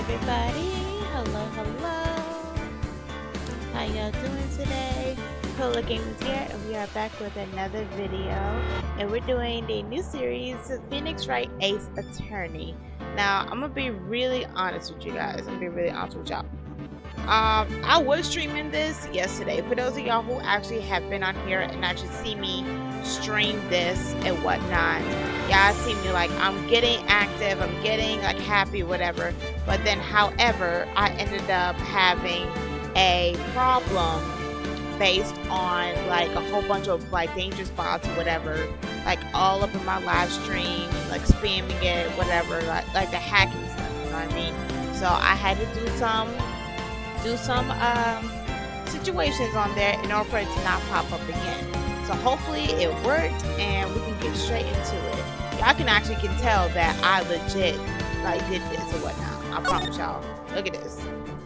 everybody. Hello, hello. How y'all doing today? Cola Gamers here, and we are back with another video. And we're doing the new series, Phoenix Wright Ace Attorney. Now, I'm gonna be really honest with you guys. I'm gonna be really honest with y'all. I was streaming this yesterday. For those of y'all who actually have been on here and actually see me stream this and whatnot, y'all see me like I'm getting active, I'm getting like happy, whatever. But then, however, I ended up having a problem based on like a whole bunch of like dangerous bots or whatever, like all up in my live stream, like spamming it, whatever, like the hacking stuff. You know what I mean? So I had to do some situations on there in order for it to not pop up again. So hopefully it worked and we can get straight into it. Y'all can tell that I legit like did this or whatnot. I promise y'all. Look at this.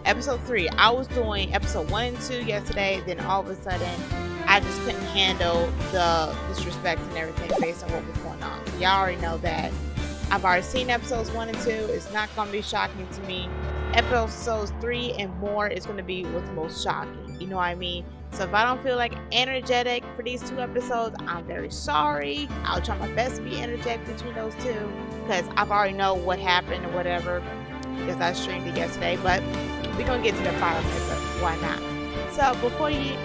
Episode 3. I was doing episode 1 and 2 yesterday, then all of a sudden I just couldn't handle the disrespect and everything based on what was going on. Y'all already know that. I've already seen episodes 1 and 2. It's not gonna be shocking to me. Episodes 3 and more is going to be what's most shocking. You know what I mean? So if I don't feel like energetic for these 2 episodes, I'm very sorry. I'll try my best to be energetic between those 2 because I've already know what happened or whatever because I streamed it yesterday. But we're going to get to the bottom of it. Why not? So before we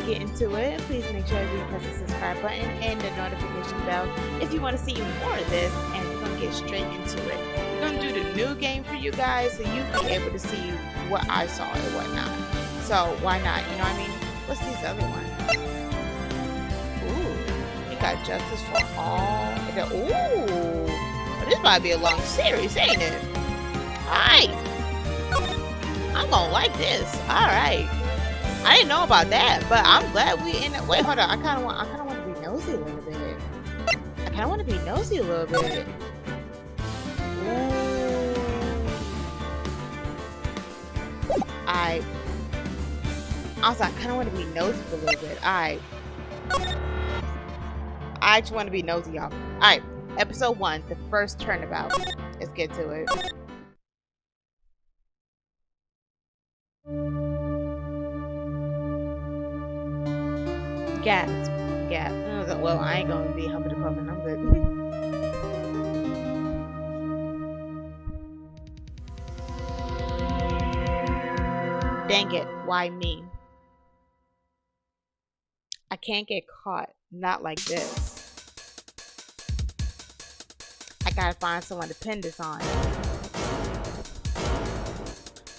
get into it, please make sure you press the subscribe button and the notification bell if you want to see more of this, and we're going to get straight into it. We're going to do the new game for you guys so you can be able to see what I saw and whatnot. So why not? You know what I mean? What's these other ones? Ooh, we got justice for all. Ooh, well, this might be a long series, ain't it? Alright, I'm gonna like this. Alright, I didn't know about that, but I'm glad we in it. Wait, hold on. I kind of want to be nosy a little bit. I kind of want to be nosy a little bit. I kind of want to be nosy for a little bit. I actually want to be nosy, y'all. Alright, episode 1, the first turnabout. Let's get to it. Gasp. Well, I ain't gonna be huffing and puffing. I'm good. Dang it, why me? I can't get caught. Not like this. I gotta find someone to pin this on.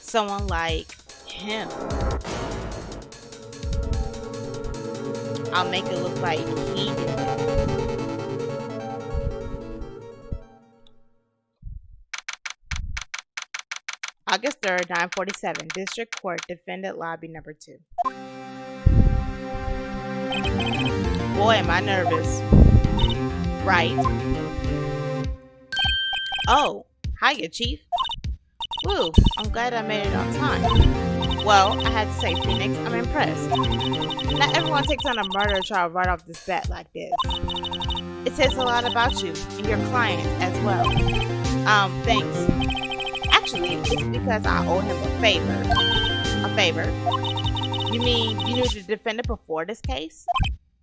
Someone like him. I'll make it look like he did it. August 3rd, 9:47, District Court, Defendant Lobby number 2. Boy, am I nervous. Right. Oh, hiya, Chief. Woo, I'm glad I made it on time. Well, I had to say, Phoenix, I'm impressed. Not everyone takes on a murder trial right off this bat like this. It says a lot about you and your client as well. Thanks. Actually, it's because I owe him a favor. A favor? You mean you knew the defendant before this case?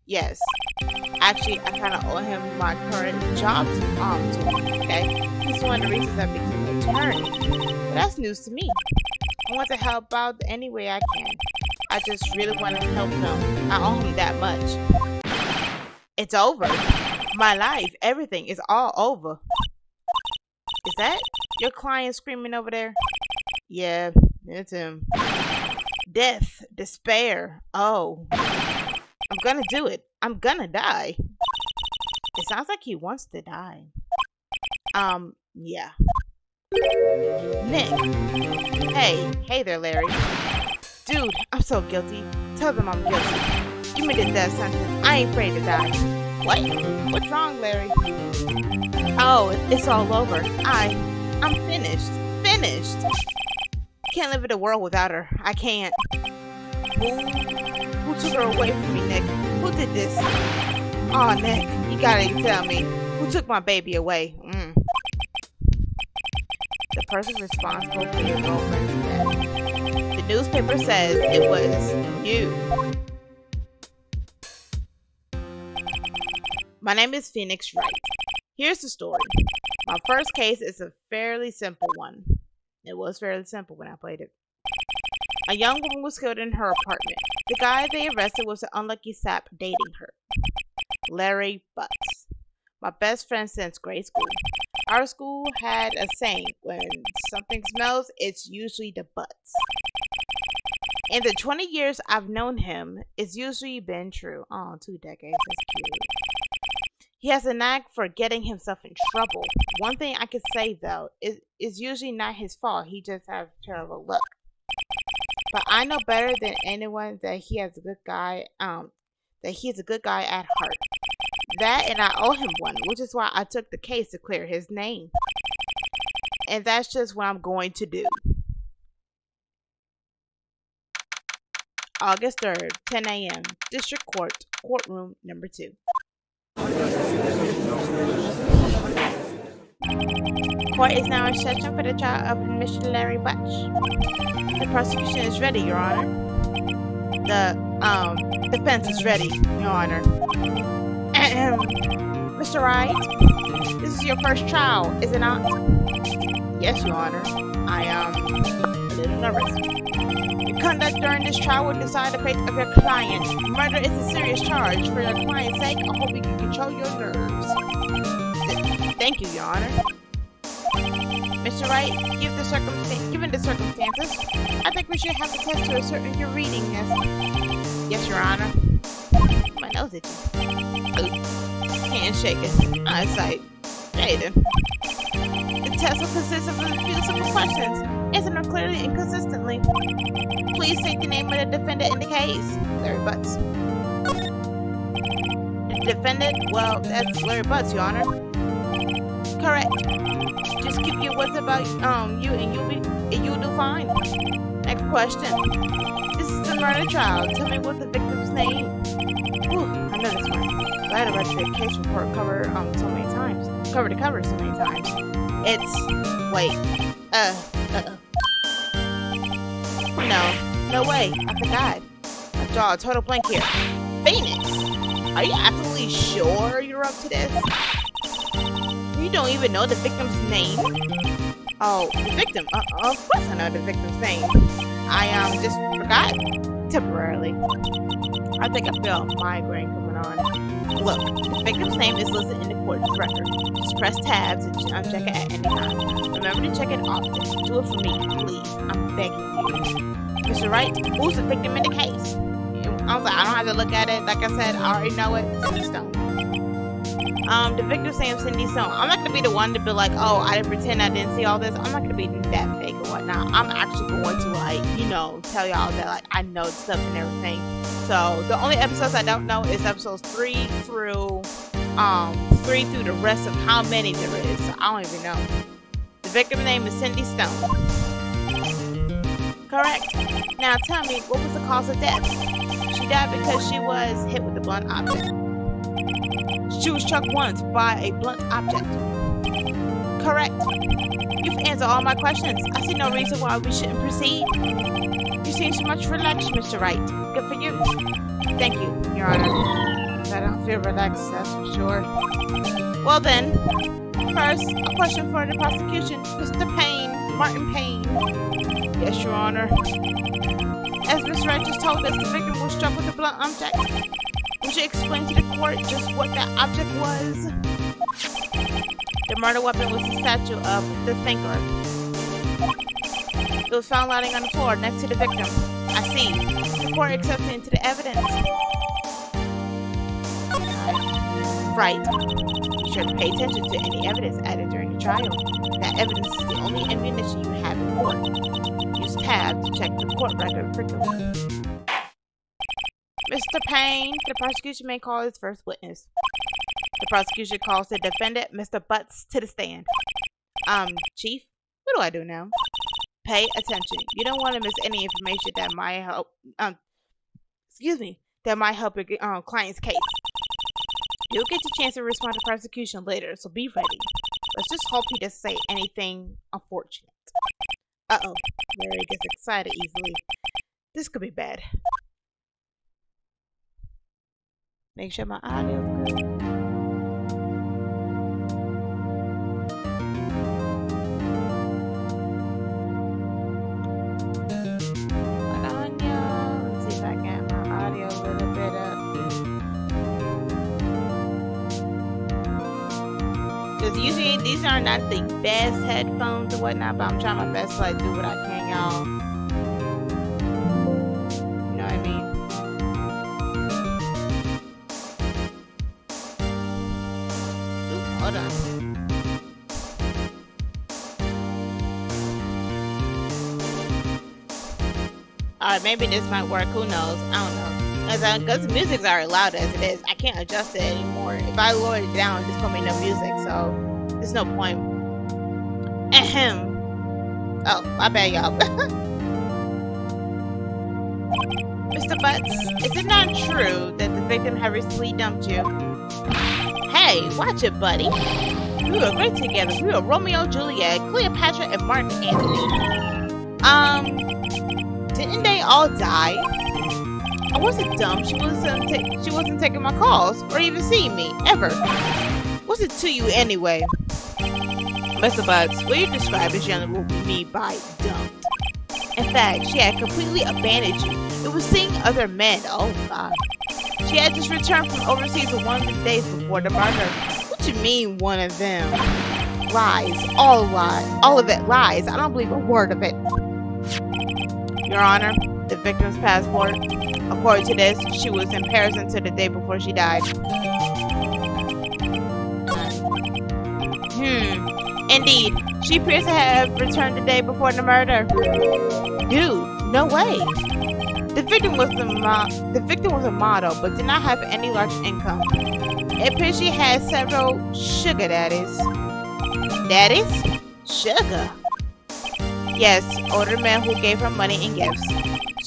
Yes. Actually, I kind of owe him my current job to him, okay? He's one of the reasons I became an attorney. But that's news to me. I want to help out any way I can. I just really want to help him. I owe him that much. It's over. My life, everything is all over. Is that your client screaming over there? Yeah, it's him. Death, despair. Oh, I'm gonna do it. I'm gonna die. It sounds like he wants to die. Yeah. Nick. Hey there, Larry. Dude, I'm so guilty. Tell them I'm guilty. Give me the death sentence. I ain't afraid to die. What? What's wrong, Larry? Oh, it's all over. I'm finished. Finished. Can't live in a world without her. I can't. Who took her away from me, Nick? Who did this? Oh, Nick, you gotta tell me. Who took my baby away? The person responsible for your girlfriend's death. The newspaper says it was you. My name is Phoenix Wright. Here's the story. My first case is a fairly simple one. It was fairly simple when I played it. A young woman was killed in her apartment. The guy they arrested was an unlucky sap dating her. Larry Butts. My best friend since grade school. Our school had a saying, when something smells, it's usually the butts. In the 20 years I've known him, it's usually been true. Oh, 2 decades, that's cute. He has a knack for getting himself in trouble. One thing I can say though, is usually not his fault. He just has terrible luck. But I know better than anyone that he is a good guy. That he's a good guy at heart. That and I owe him one, which is why I took the case to clear his name. And that's just what I'm going to do. August 3rd, 10 a.m. District Court, Courtroom number 2. Court is now in session for the trial of Mr. Larry Butch. The prosecution is ready, Your Honor. The defense is ready, Your Honor. Mr. Wright, this is your first trial, is it not? Yes, Your Honor. I am a little nervous. Your conduct during this trial will decide the fate of your client. Murder is a serious charge. For your client's sake, I hope you can control your nerves. Thank you, Your Honor. Mr. Wright, given the circumstances, I think we should have a test to ascertain your reading this. Yes, Your Honor. My nose itches. Hands shaking. Eyesight fading. The test will consist of a few simple questions. Answer them clearly and consistently. Please state the name of the defendant in the case. Larry Butts. The defendant? Well, that's Larry Butts, Your Honor. Correct. Just keep your wits about you and you'll do fine. Next question. This is the murder trial. Tell me what the victim's name. Whew, I know this one. I had to read the case report cover so many times. Cover to cover so many times. No way. I forgot. I draw a total blank here. Phoenix, are you absolutely sure you're up to this? You don't even know the victim's name? Oh, the victim. Of course I know the victim's name. I just forgot temporarily. I think I feel a migraine coming on. Look, the victim's name is listed in the court's record. Just press tabs and check it at any time. Remember to check it often. Do it for me, please. I'm begging you. Mr. Wright, who's the victim in the case? I was like, I don't have to look at it. Like I said, I already know it. Cindy Stone. The victim's name is Cindy Stone. I'm not gonna be the one to be like, oh, I didn't pretend I didn't see all this. I'm not gonna be that fake or whatnot. I'm actually going to, like, tell y'all that, like, I know stuff and everything. So the only episodes I don't know is episodes 3 through the rest of how many there is. So I don't even know. The victim's name is Cindy Stone. Correct. Now tell me, what was the cause of death? She died because she was hit with a blunt object. She was struck once by a blunt object. Correct. You've answered all my questions. I see no reason why we shouldn't proceed. You seem so much relaxed, Mr. Wright. Good for you. Thank you, Your Honor. I don't feel relaxed, that's for sure. Well then, first, a question for the prosecution. Mr. Payne, Martin Payne. Yes, Your Honor. As Mr. Wright just told us, the victim was struck with a blunt object. Would you explain to the court just what that object was? The murder weapon was the statue of the thinker. It was found lying on the floor next to the victim. I see. The court accepts it into the evidence. Right. Be sure to pay attention to any evidence added during the trial. That evidence is the only ammunition you have in court. Use tab to check the court record frequently. Mr. Payne, the prosecution may call his first witness. The prosecution calls the defendant, Mr. Butts, to the stand. Chief, what do I do now? Pay attention. You don't want to miss any information that might help, that might help your client's case. You'll get the chance to respond to prosecution later, so be ready. Let's just hope he doesn't say anything unfortunate. Uh-oh. Larry gets excited easily. This could be bad. Make sure my audio's good. Hold on, y'all. Let's see if I can get my audio a little bit up. Because usually these are not the best headphones or whatnot, but I'm trying my best to like do what I can, y'all. You know what I mean? Ooh, hold on. Alright, maybe this might work. Who knows? I don't know. Because the music's already loud as it is. I can't adjust it anymore. If I lower it down, it's gonna be no music, so there's no point. Ahem. Oh, my bad, y'all. Mr. Butts, is it not true that the victim had recently dumped you? Hey, watch it, buddy. We were great together. We were Romeo, Juliet, Cleopatra, and Mark Antony. Didn't they all die? I wasn't dumb. She wasn't taking my calls or even seeing me ever. What's it to you anyway? Mr. Butts, what you describe as young will be me by dumped. In fact, she had completely abandoned you. It was seeing other men. Oh God. She had just returned from overseas one of the days before the murder. What you mean, one of them? Lies. All of it lies. I don't believe a word of it. Your Honor, the victim's passport. According to this, she was in Paris until the day before she died. Indeed, she appears to have returned the day before the murder. Dude, no way. The victim was a model, but did not have any large income. It appears she had several sugar daddies. Daddies? Sugar? Yes, older men who gave her money and gifts.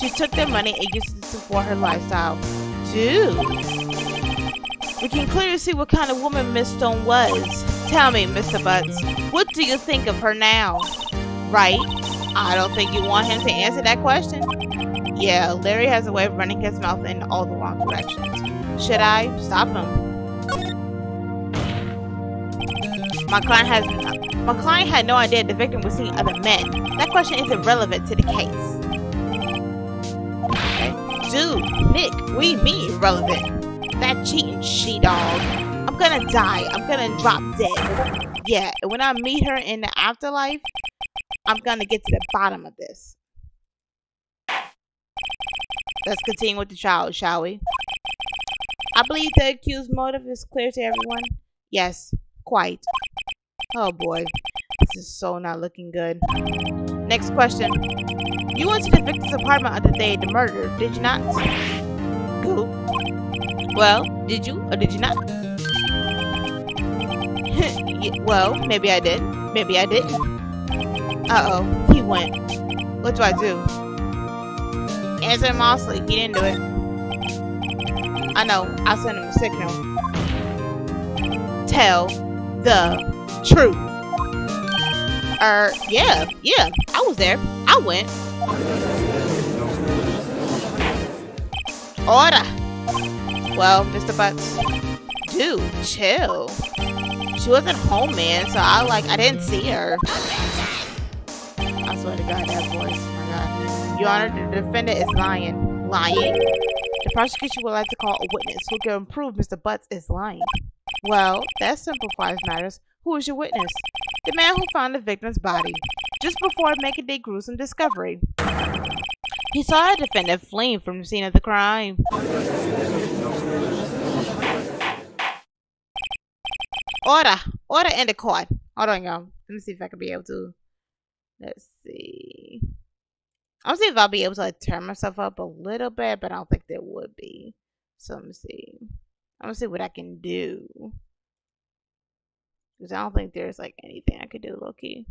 She took their money and used it to support her lifestyle. Dude. We can clearly see what kind of woman Miss Stone was. Tell me, Mr. Butts, what do you think of her now? Right? I don't think you want him to answer that question. Yeah, Larry has a way of running his mouth in all the wrong directions. Should I stop him? My client had no idea the victim was seeing other men. That question is irrelevant to the case. Okay. Dude, Nick, what do you mean irrelevant? That cheating she-dog. I'm gonna die. I'm gonna drop dead. Yeah, and when I meet her in the afterlife, I'm gonna get to the bottom of this. Let's continue with the trial, shall we? I believe the accused's motive is clear to everyone. Yes, quite. Oh boy, this is so not looking good. Next question. You went to the victim's apartment on the day of the murder, did you not? Who? Well, did you or did you not? Well, maybe I did. Maybe I didn't. Uh-oh, he went. What do I do? Answer him honestly. He didn't do it. I know. I'll send him a signal. Tell the truth. Yeah. I was there. I went. Order. Well, Mr. Butts. Dude, chill. She wasn't home, man, so I didn't see her. I swear to God, that voice. Oh my God. Your Honor, the defendant is lying. Lying? The prosecution would like to call a witness who can prove Mr. Butts is lying. Well, that simplifies matters. Who is your witness? The man who found the victim's body, just before making the gruesome discovery. He saw the defendant fleeing from the scene of the crime. Order in the court. Hold on, y'all. Let me see if I can be able to. Let's see. I'll see if I'll be able to like, turn myself up a little bit, but I don't think there would be. So let me see. I'm gonna see what I can do. Because I don't think there's like anything I could do, low-key.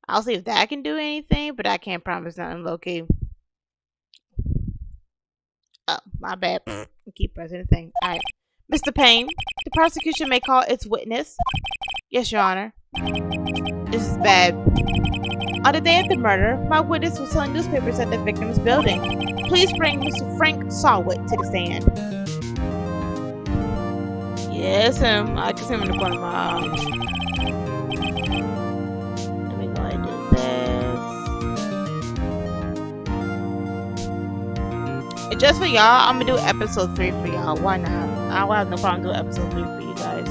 I'll see if that can do anything, but I can't promise nothing, low-key. Oh, my bad. I keep pressing the thing. Alright. Mr. Payne, the prosecution may call its witness. Yes, Your Honor. This is bad. On the day of the murder, my witness was selling newspapers at the victim's building. Please bring Mr. Frank Sawit to the stand. Yes, him. I can see him in the corner of my eye. Let me go ahead and do this. And just for y'all, I'm gonna do episode 3 for y'all. Why not? I will have no problem doing episode 3 for you guys.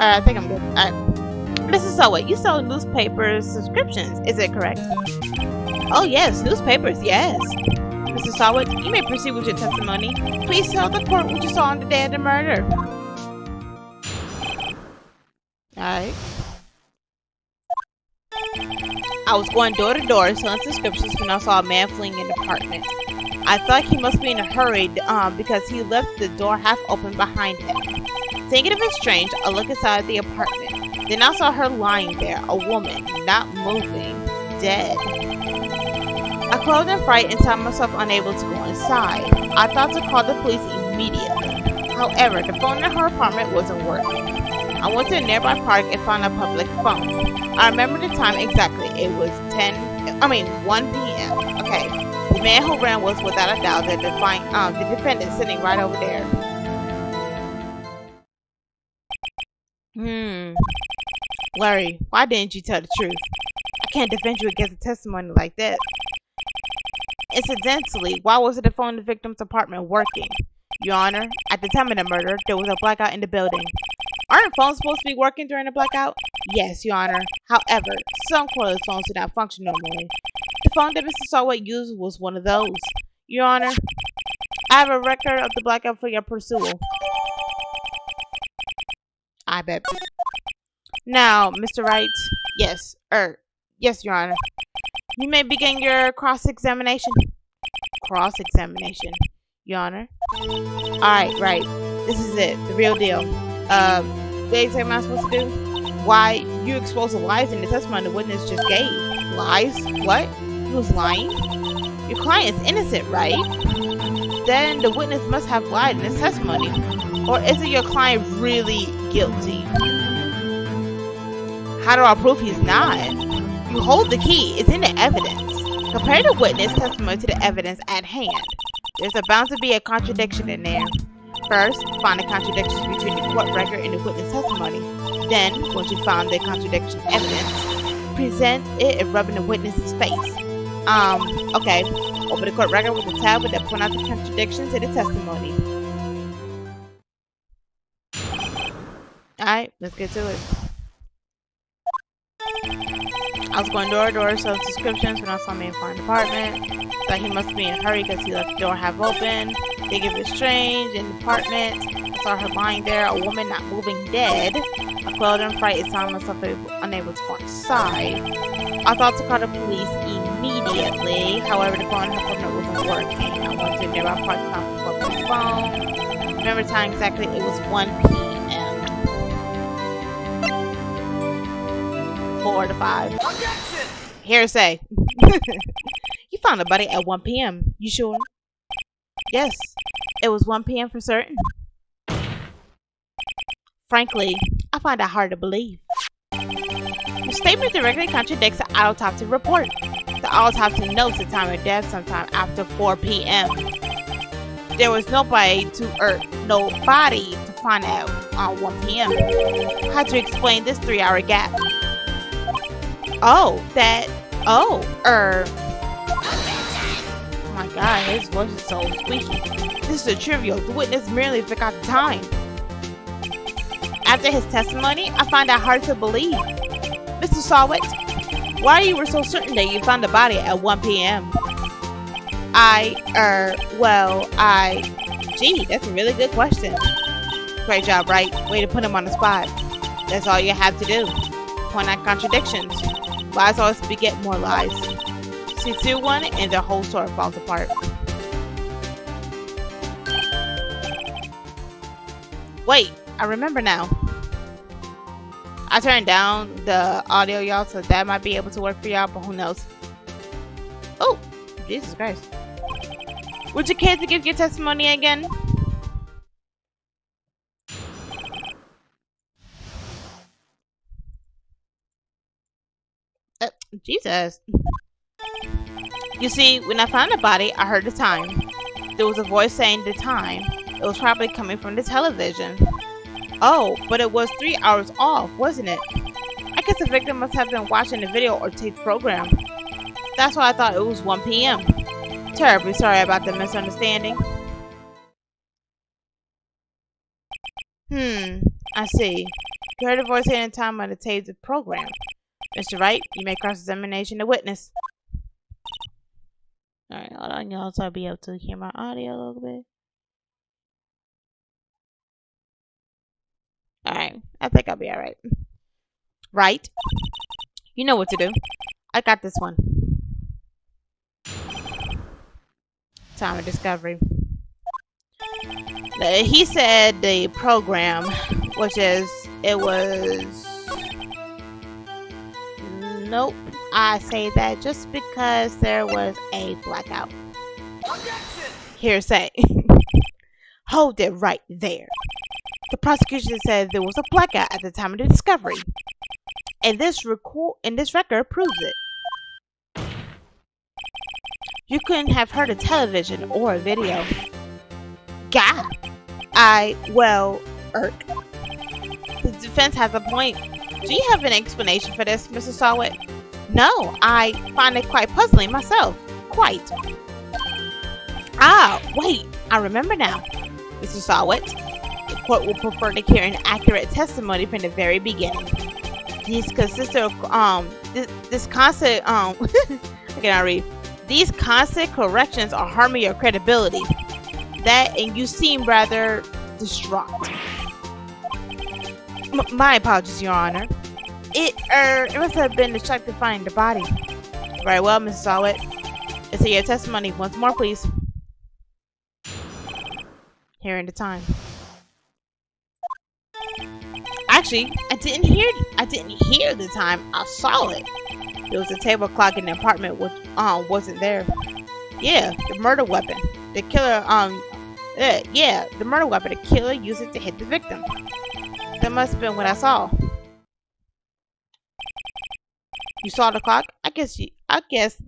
I think I'm good. Mrs. Sawit, you sell newspapers subscriptions, is it correct? Oh yes, newspapers, yes. Mrs. Sawit, you may proceed with your testimony. Please tell the court what you saw on the day of the murder. Alright. I was going door to door selling subscriptions when I saw a man fleeing an apartment. I thought he must be in a hurry because he left the door half open behind him. Thinking of it strange, I looked inside the apartment. Then I saw her lying there, a woman, not moving, dead. I closed in fright and found myself unable to go inside. I thought to call the police immediately. However, the phone in her apartment wasn't working. I went to a nearby park and found a public phone. I remember the time exactly. It was 1 p.m. Okay. The man who ran was without a doubt the defendant sitting right over there. Larry, why didn't you tell the truth? I can't defend you against a testimony like that. Incidentally, why wasn't the phone in the victim's apartment working? Your Honor, at the time of the murder, there was a blackout in the building. Aren't phones supposed to be working during a blackout? Yes, Your Honor. However, some cordless phones do not function normally. The phone that Mr. Sawit used was one of those. Your Honor, I have a record of the blackout for your pursual. I bet. Now, Mr. Wright, yes, Your Honor. You may begin your cross-examination. Cross-examination, Your Honor. Alright, right. This is it, the real deal. What exactly am I supposed to do? Why, you exposed the lies in the testimony the witness just gave. Lies? What? He was lying? Your client is innocent, right? Then the witness must have lied in his testimony. Or is it your client really guilty? How do I prove he's not? You hold the key. It's in the evidence. Compare the witness testimony to the evidence at hand. There's bound to be a contradiction in there. First, find the contradictions between the court record and the witness testimony. Then, once you found the contradiction evidence, present it and rub in the witness's face. Okay. Open the court record with a tab that point out the contradictions in the testimony. Alright, let's get to it. I was going door to door selling subscriptions when I saw a man fly an apartment. Thought he must be in a hurry because he left the door half open. Thinking it was strange in the apartment. I saw her lying there, a woman not moving, dead. I quelled in fright and found myself unable to go inside. I thought to call the police immediately. However, the phone in her apartment wasn't working. I went to a nearby park to pick up the phone. Remember the time exactly, it was 1 p.m. 4 to 5. Hearsay. You found a body at 1 p.m. You sure? Yes, it was 1 p.m. for certain. Frankly, I find that hard to believe. Your statement directly contradicts the autopsy report. The autopsy notes the time of death sometime after 4 p.m. There was nobody to find out on 1 p.m. How to explain this 3-hour gap? Oh my god, his voice is so squeaky. This is a trivial. The witness merely forgot the time. After his testimony, I find that hard to believe. Mr. Sawit, why you were so certain that you found the body at 1 p.m.? Gee, that's a really good question. Great job, Wright. Way to put him on the spot. That's all you have to do. Point out contradictions. Lies always beget more lies. See through one and the whole story falls apart. Wait, I remember now. I turned down the audio, y'all, so that might be able to work for y'all, but who knows? Oh, Jesus Christ. Would you care to give your testimony again? Jesus. You see, when I found the body, I heard the time. There was a voice saying the time. It was probably coming from the television. Oh, but it was 3 hours off, wasn't it? I guess the victim must have been watching the video or tape program. That's why I thought it was 1 p.m. Terribly sorry about the misunderstanding. I see. You heard a voice here in time on the tape program. Mr. Wright, you may cross-examination the witness. Alright, hold on, y'all, so I'll be able to hear my audio a little bit. Alright, I think I'll be alright. Right? You know what to do. I got this one. Time of discovery. He said the program, which is, it was... Nope. I say that just because there was a blackout. Hearsay. Hold it right there. The prosecution said there was a blackout at the time of the discovery. And this record proves it. You couldn't have heard a television or a video. God. The defense has a point. Do you have an explanation for this, Mr. Sawit? No, I find it quite puzzling myself. Quite. Ah, wait, I remember now. Mr. Sawit, the court will prefer to hear an accurate testimony from the very beginning. These consist of, this constant, I cannot read. These constant corrections are harming your credibility. That, and you seem rather distraught. My apologies, Your Honor. It must have been the shock to find the body. Very well, Mrs. Sawit. Let's hear your testimony once more, please. Hearing the time. Actually, I didn't hear the time. I saw it. There was a table clock in the apartment which wasn't there. Yeah, the murder weapon. The killer the murder weapon. The killer used it to hit the victim. That must have been what I saw. You saw the clock? I guess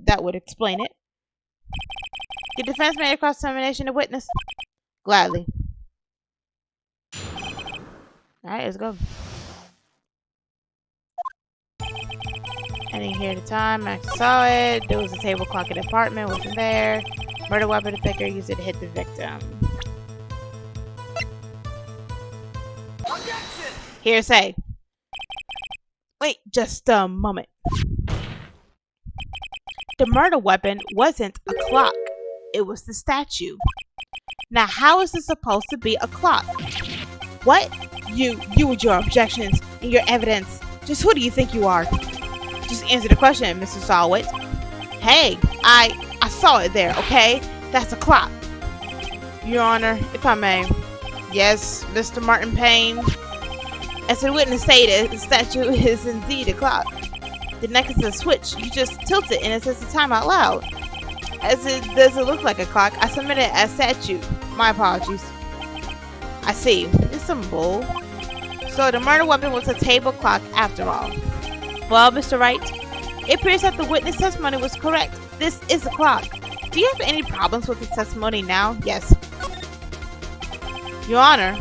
that would explain it. The defense made a cross-examination of witness. Gladly. Alright, let's go. I didn't hear the time. I saw it. There was a table clock in the apartment. Wasn't there. Murder weapon. The picker used it to hit the victim. Hearsay. Wait just a moment. The murder weapon wasn't a clock. It was the statue. Now, how is this supposed to be a clock? What? You with your objections and your evidence. Just who do you think you are? Just answer the question, Mr. Sawit. Hey, I saw it there, okay? That's a clock. Your Honor, if I may. Yes, Mr. Martin Payne. As the witness stated, the statue is indeed a clock. The neck is a switch. You just tilt it and it says the time out loud. As it doesn't look like a clock, I submit it as statue. My apologies. I see. It's some bull. So the murder weapon was a table clock after all. Well, Mr. Wright, it appears that the witness testimony was correct. This is a clock. Do you have any problems with the testimony now? Yes. Your Honor,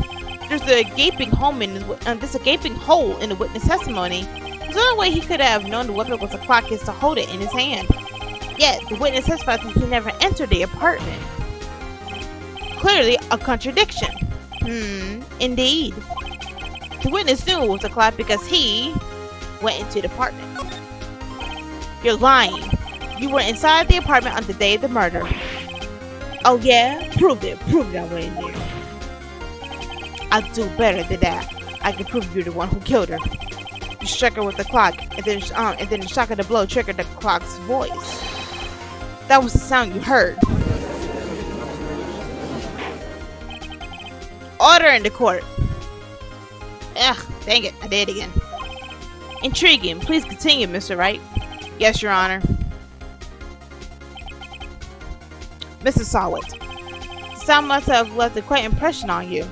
there's a gaping hole in the witness testimony. The only way he could have known the weapon was a clock is to hold it in his hand. Yet, the witness testified that he never entered the apartment. Clearly, a contradiction. Indeed. The witness knew it was a clock because he went into the apartment. You're lying. You were inside the apartment on the day of the murder. Oh yeah? Prove it. Prove it I went in there. I'll do better than that. I can prove you're the one who killed her. You struck her with the clock, and then the shock of the blow triggered the clock's voice. That was the sound you heard. Order in the court. Ugh, dang it, I did it again. Intriguing. Please continue, Mr. Wright. Yes, Your Honor. Mrs. Sawit, the sound must have left a quite impression on you.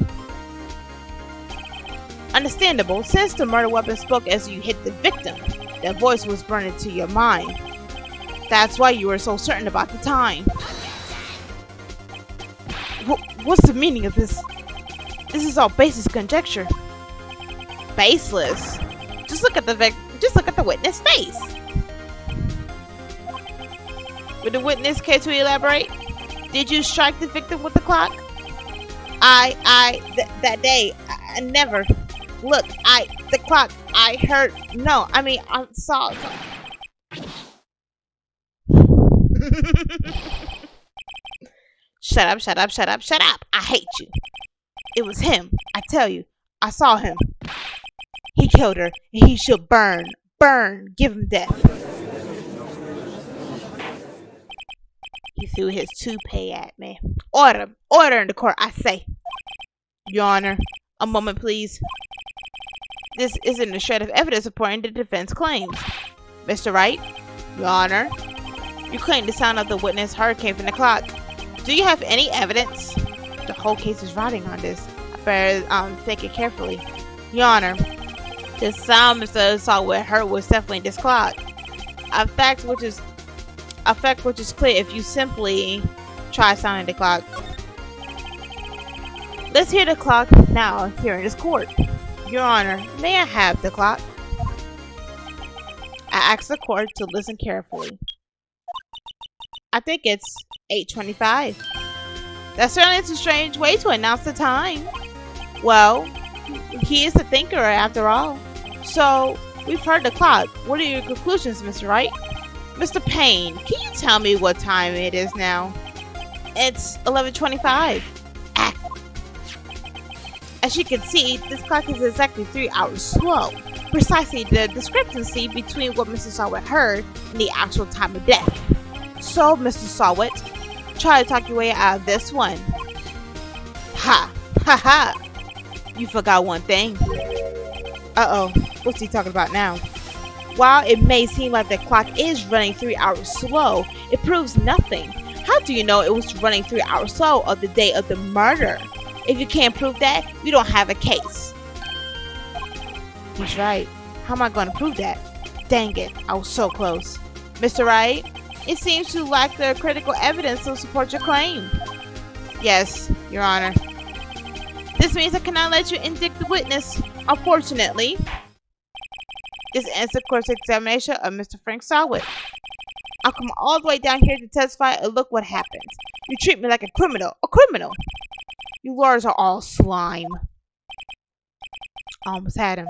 Understandable, since the murder weapon spoke as you hit the victim, that voice was burned into your mind. That's why you were so certain about the time. What's the meaning of this? This is all baseless conjecture. Baseless? Just look at the witness' face. Would the witness care to elaborate? Did you strike the victim with the clock? That day, I never. Look, the clock, I heard, no, I mean, I saw. Shut up, shut up, shut up, shut up. I hate you. It was him, I tell you. I saw him. He killed her, and he should burn, give him death. He threw his toupee at me. Order in the court, I say. Your Honor, a moment, please. This isn't a shred of evidence supporting the defense claims. Mr. Wright, Your Honor, you claim the sound of the witness heard came from the clock. Do you have any evidence? The whole case is riding on this. I better think it carefully. Your Honor, the sound Mr. Sawit heard was definitely this clock. A fact which is clear if you simply try sounding the clock. Let's hear the clock now here in this court. Your Honor, may I have the clock? I ask the court to listen carefully. I think it's 8:25. That certainly is a strange way to announce the time. Well, he is a thinker after all. So, we've heard the clock. What are your conclusions, Mr. Wright? Mr. Payne, can you tell me what time it is now? It's 11:25. As you can see, this clock is exactly 3 hours slow. Precisely the discrepancy between what Mr. Sawit heard and the actual time of death. So, Mr. Sawit, try to talk your way out of this one. Ha! Ha ha! You forgot one thing. Uh-oh. What's he talking about now? While it may seem like the clock is running 3 hours slow, it proves nothing. How do you know it was running 3 hours slow on the day of the murder? If you can't prove that, you don't have a case. He's right. How am I going to prove that? Dang it, I was so close. Mr. Wright, it seems to lack the critical evidence to support your claim. Yes, Your Honor. This means I cannot let you indict the witness. Unfortunately, this ends the court's examination of Mr. Frank Sawit. I'll come all the way down here to testify, and look what happens. You treat me like a criminal. A criminal! You lawyers are all slime. I almost had him.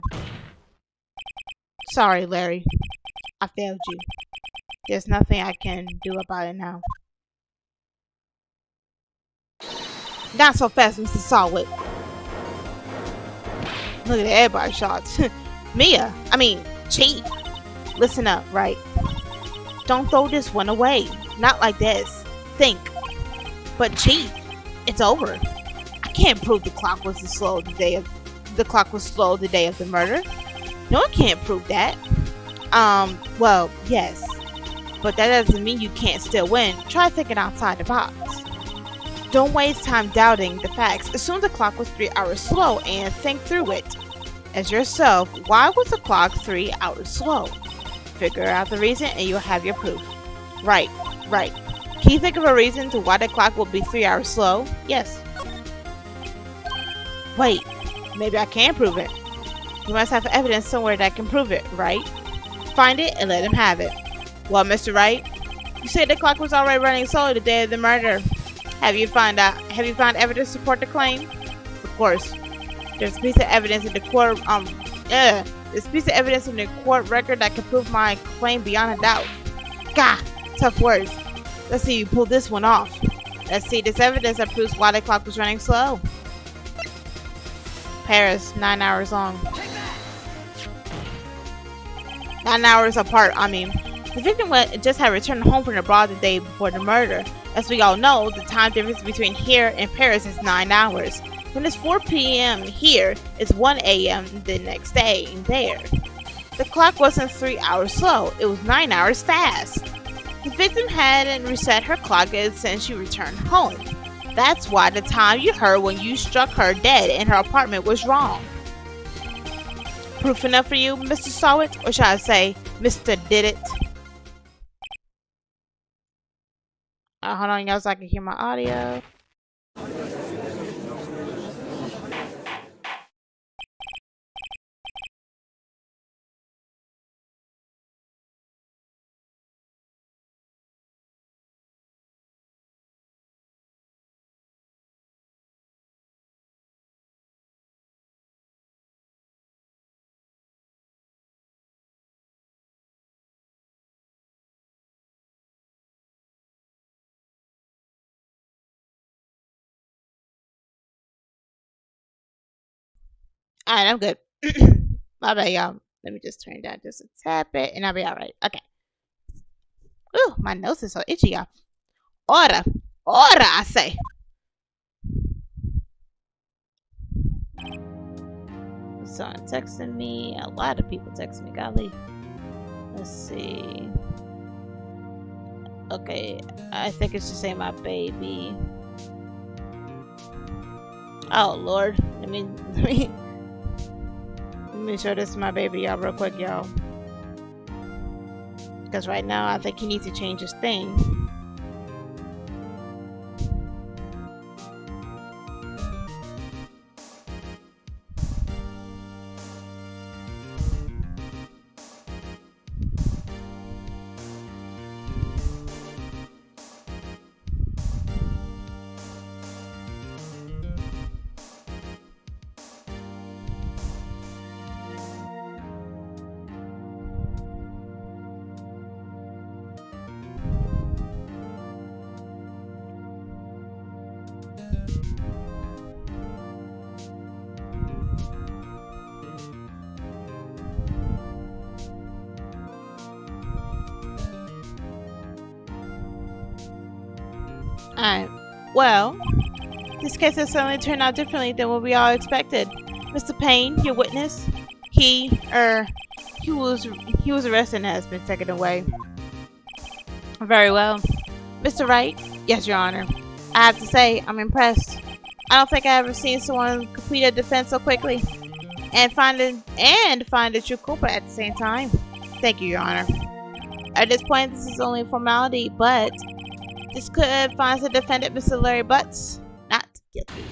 Sorry, Larry. I failed you. There's nothing I can do about it now. Not so fast, Mr. Sawit. Look at everybody's shots. Chief. Listen up, Wright. Don't throw this one away. Not like this. Think. But Chief, it's over. I can't prove the clock was slow the day of the murder. No one can't prove that. Well, yes. But that doesn't mean you can't still win. Try thinking outside the box. Don't waste time doubting the facts. Assume the clock was 3 hours slow and think through it. As yourself, why was the clock 3 hours slow? Figure out the reason and you'll have your proof. Right. Can you think of a reason to why the clock will be 3 hours slow? Yes. Wait, maybe I can prove it. You must have evidence somewhere that can prove it, right? Find it and let him have it. Well, Mr. Wright, you said the clock was already running slow the day of the murder. Have you found evidence to support the claim? Of course. There's a piece of evidence in the court there's a piece of evidence in the court record that can prove my claim beyond a doubt. Gah! Tough words. Let's see you pull this one off. Let's see this evidence that proves why the clock was running slow. Paris, 9 hours long. 9 hours apart, I mean. The victim just had returned home from abroad the day before the murder. As we all know, the time difference between here and Paris is 9 hours. When it's 4 p.m. here, it's 1 a.m. the next day there. The clock wasn't 3 hours slow, it was 9 hours fast. The victim hadn't reset her clock since she returned home. That's why the time you heard when you struck her dead in her apartment was wrong. Proof enough for you, Mr. Saw It? Or should I say, Mr. Did It? Hold on, y'all, so I can hear my audio. Alright, I'm good. My bad, y'all. Let me just turn it down just a tap it, and I'll be alright. Okay. Ooh, my nose is so itchy, y'all. Order! Order, I say! Someone texting me. A lot of people texting me, golly. Let's see. Okay, I think it's just saying my baby. Oh, Lord. Let me show this to my baby, y'all, real quick, y'all. Because right now, I think he needs to change his thing. Alright, well, this case has certainly turned out differently than what we all expected. Mr. Payne, your witness, he was arrested and has been taken away. Very well. Mr. Wright? Yes, Your Honor. I have to say, I'm impressed. I don't think I've ever seen someone complete a defense so quickly and find a true culprit at the same time. Thank you, Your Honor. At this point, this is only a formality, but this could find the defendant, Mr. Larry Butts, not guilty.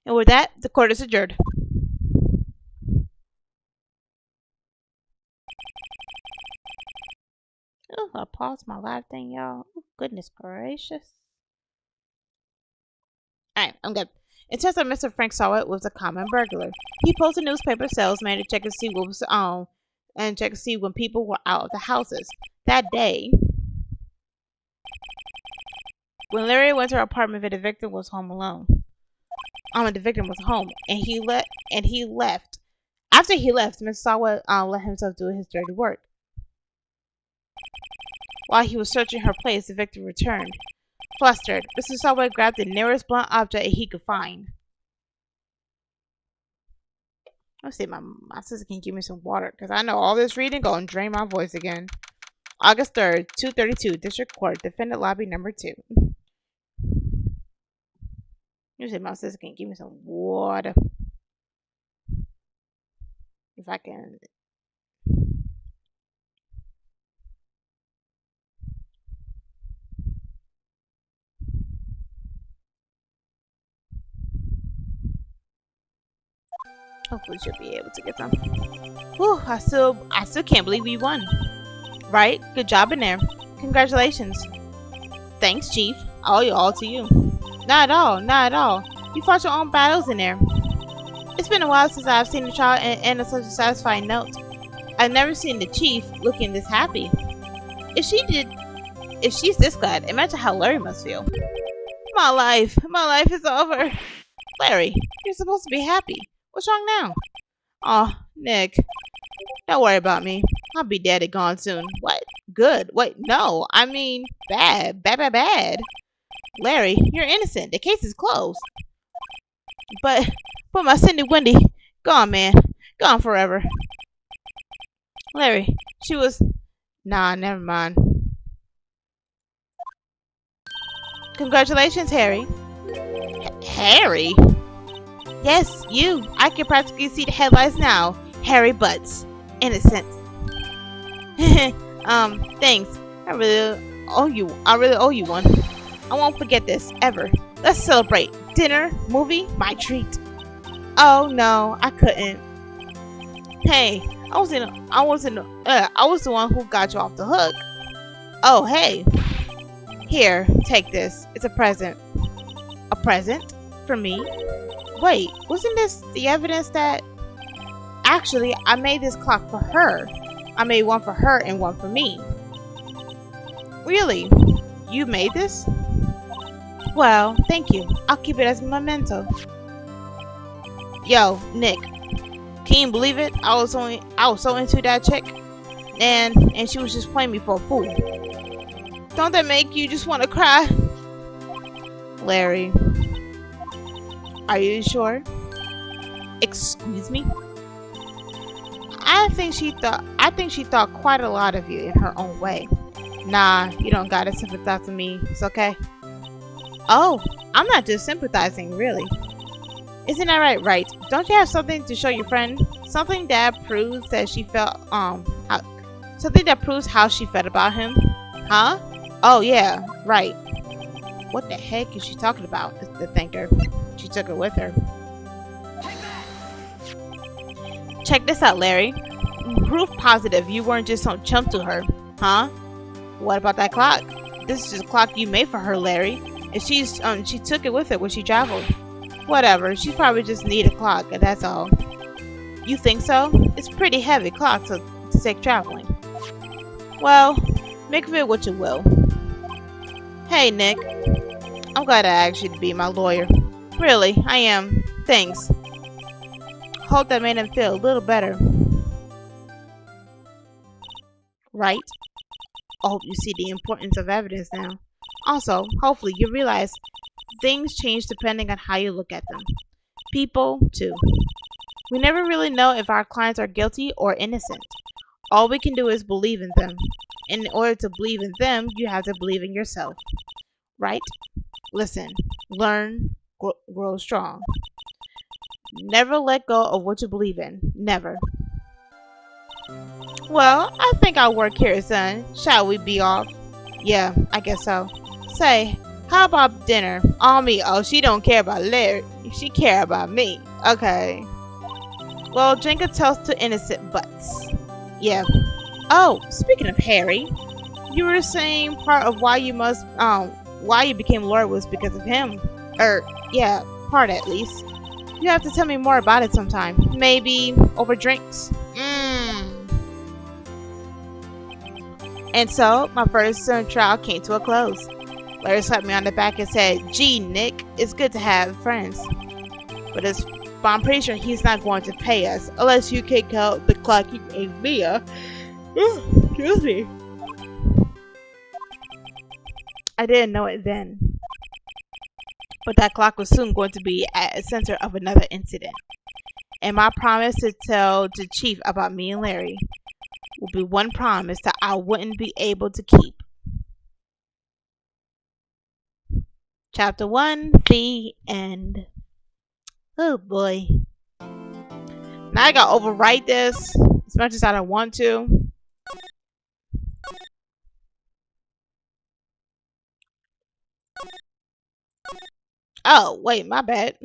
And with that, the court is adjourned. Oh, I paused my live thing, y'all. Oh, goodness gracious. Alright, I'm good. It turns out Mr. Frank Saw It was a common burglar. He posed a newspaper salesman to check and see what was and check to see when people were out of the houses. That day, when Larry went to her apartment, the victim was home alone. The victim was home, and he left. After he left, Mr. Saw It let himself do his dirty work. While he was searching her place, the victim returned. Flustered, Mr. Saw It grabbed the nearest blunt object he could find. Let's see, my sister can give me some water, because I know all this reading gonna drain my voice again. August 3rd, 232, District Court, Defendant Lobby number 2. Usually my sister can give me some water. If I can. Hopefully she'll be able to get some. Whew, I still can't believe we won. Right? Good job in there. Congratulations. Thanks, Chief. All to you. Not at all, not at all. You fought your own battles in there. It's been a while since I've seen a child end on such a satisfying note. I've never seen the chief looking this happy. If she did, if she's this glad, imagine how Larry must feel. My life is over. Larry, you're supposed to be happy. What's wrong now? Oh, Nick, don't worry about me. I'll be dead and gone soon. What? Good. Wait, no. I mean, bad. Bad, bad, bad. Larry, you're innocent. The case is closed. But my Cindy Wendy, gone, man. Gone forever. Larry, she was... Nah, never mind. Congratulations, Harry. Harry? Yes, you. I can practically see the headlines now. Harry Butts. Innocent. Thanks. I really owe you one. I won't forget this, ever. Let's celebrate. Dinner, movie, my treat. Oh no, I couldn't. Hey, I was the one who got you off the hook. Oh, hey. Here, take this. It's a present. A present? For me? Wait, wasn't this the evidence that... Actually, I made this clock for her. I made one for her and one for me. Really? You made this? Well, thank you. I'll keep it as a memento. Yo, Nick. Can you believe it? I was so into that chick. And she was just playing me for a fool. Don't that make you just want to cry? Larry. Are you sure? Excuse me? I think she thought quite a lot of you in her own way. Nah, you don't gotta sympathize with me. It's okay. Oh, I'm not just sympathizing, really. Isn't that right, Wright? Don't you have something to show your friend? Something that proves that she felt something that proves how she felt about him? Huh? Oh yeah, right. What the heck is she talking about? The thinker. She took her with her. Check this out, Larry. Proof positive you weren't just some chump to her, huh? What about that clock? This is just a clock you made for her, Larry. And she took it with her when she traveled. Whatever, she probably just needed a clock, and that's all. You think so? It's a pretty heavy clock to take traveling. Well, make of it what you will. Hey, Nick. I'm glad I asked you to be my lawyer. Really, I am. Thanks. Hope that made him feel a little better. Right? I hope you see the importance of evidence now. Also, hopefully you realize things change depending on how you look at them. People, too. We never really know if our clients are guilty or innocent. All we can do is believe in them. In order to believe in them, you have to believe in yourself. Right? Listen, learn, grow strong. Never let go of what you believe in. Never. Well, I think I'll work here, son. Shall we be off? Yeah, I guess so. Say, how about dinner? On me. Oh, she don't care about Larry. She care about me. Okay. Well, drink a toast to innocent butts. Yeah. Oh, speaking of Harry, you were saying part of why you became lawyer was because of him. Yeah, part at least. You have to tell me more about it sometime. Maybe over drinks. And so, my first trial came to a close. Larry slapped me on the back and said, "Gee, Nick, it's good to have friends. But I'm pretty sure he's not going to pay us unless you kick out the clock you gave me." Excuse me. I didn't know it then. But that clock was soon going to be at the center of another incident. And my promise to tell the chief about me and Larry will be one promise that I wouldn't be able to keep. Chapter 1, the end. Oh boy. Now I gotta overwrite this as much as I don't want to. Oh, wait, my bad.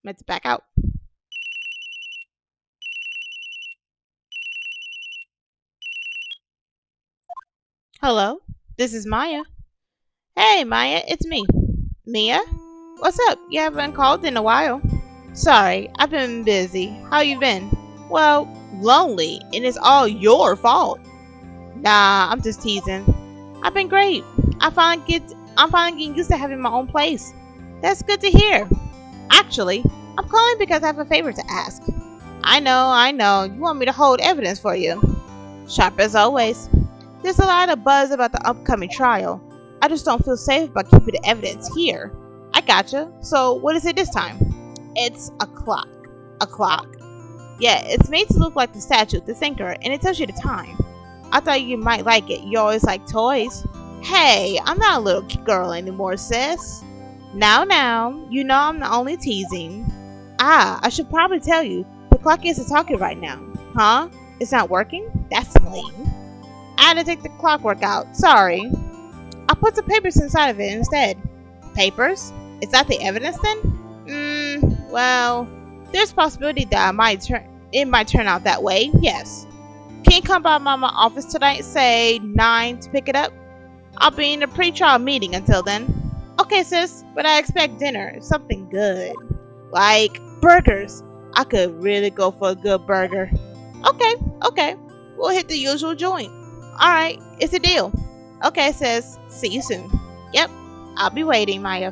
Meant to back out. Hello, this is Maya. Hey, Maya, it's me. Mia? what's up? You haven't called in a while. Sorry, I've been busy. How you been? Well, lonely, and it's all your fault. Nah, I'm just teasing. I've been great. I'm finally getting used to having my own place. That's good to hear. Actually, I'm calling because I have a favor to ask. I know. You want me to hold evidence for you. Sharp as always. There's a lot of buzz about the upcoming trial. I just don't feel safe about keeping the evidence here. I gotcha. So, what is it this time? It's a clock. A clock. Yeah, it's made to look like the statue, the thinker, and it tells you the time. I thought you might like it. You always like toys. Hey, I'm not a little girl anymore, sis. Now, you know I'm only teasing. I should probably tell you, the clock isn't talking right now. Huh? It's not working? That's lame. I had to take the clockwork out. Sorry. I'll put some papers inside of it instead. Papers? Is that the evidence then? Well, there's a possibility that it might turn out that way, yes. Can you come by my office tonight, say 9 to pick it up? I'll be in a pre-trial meeting until then. Okay, sis, but I expect dinner, something good. Like burgers. I could really go for a good burger. Okay. We'll hit the usual joint. Alright, it's a deal. Okay, sis. See you soon. Yep, I'll be waiting, Maya.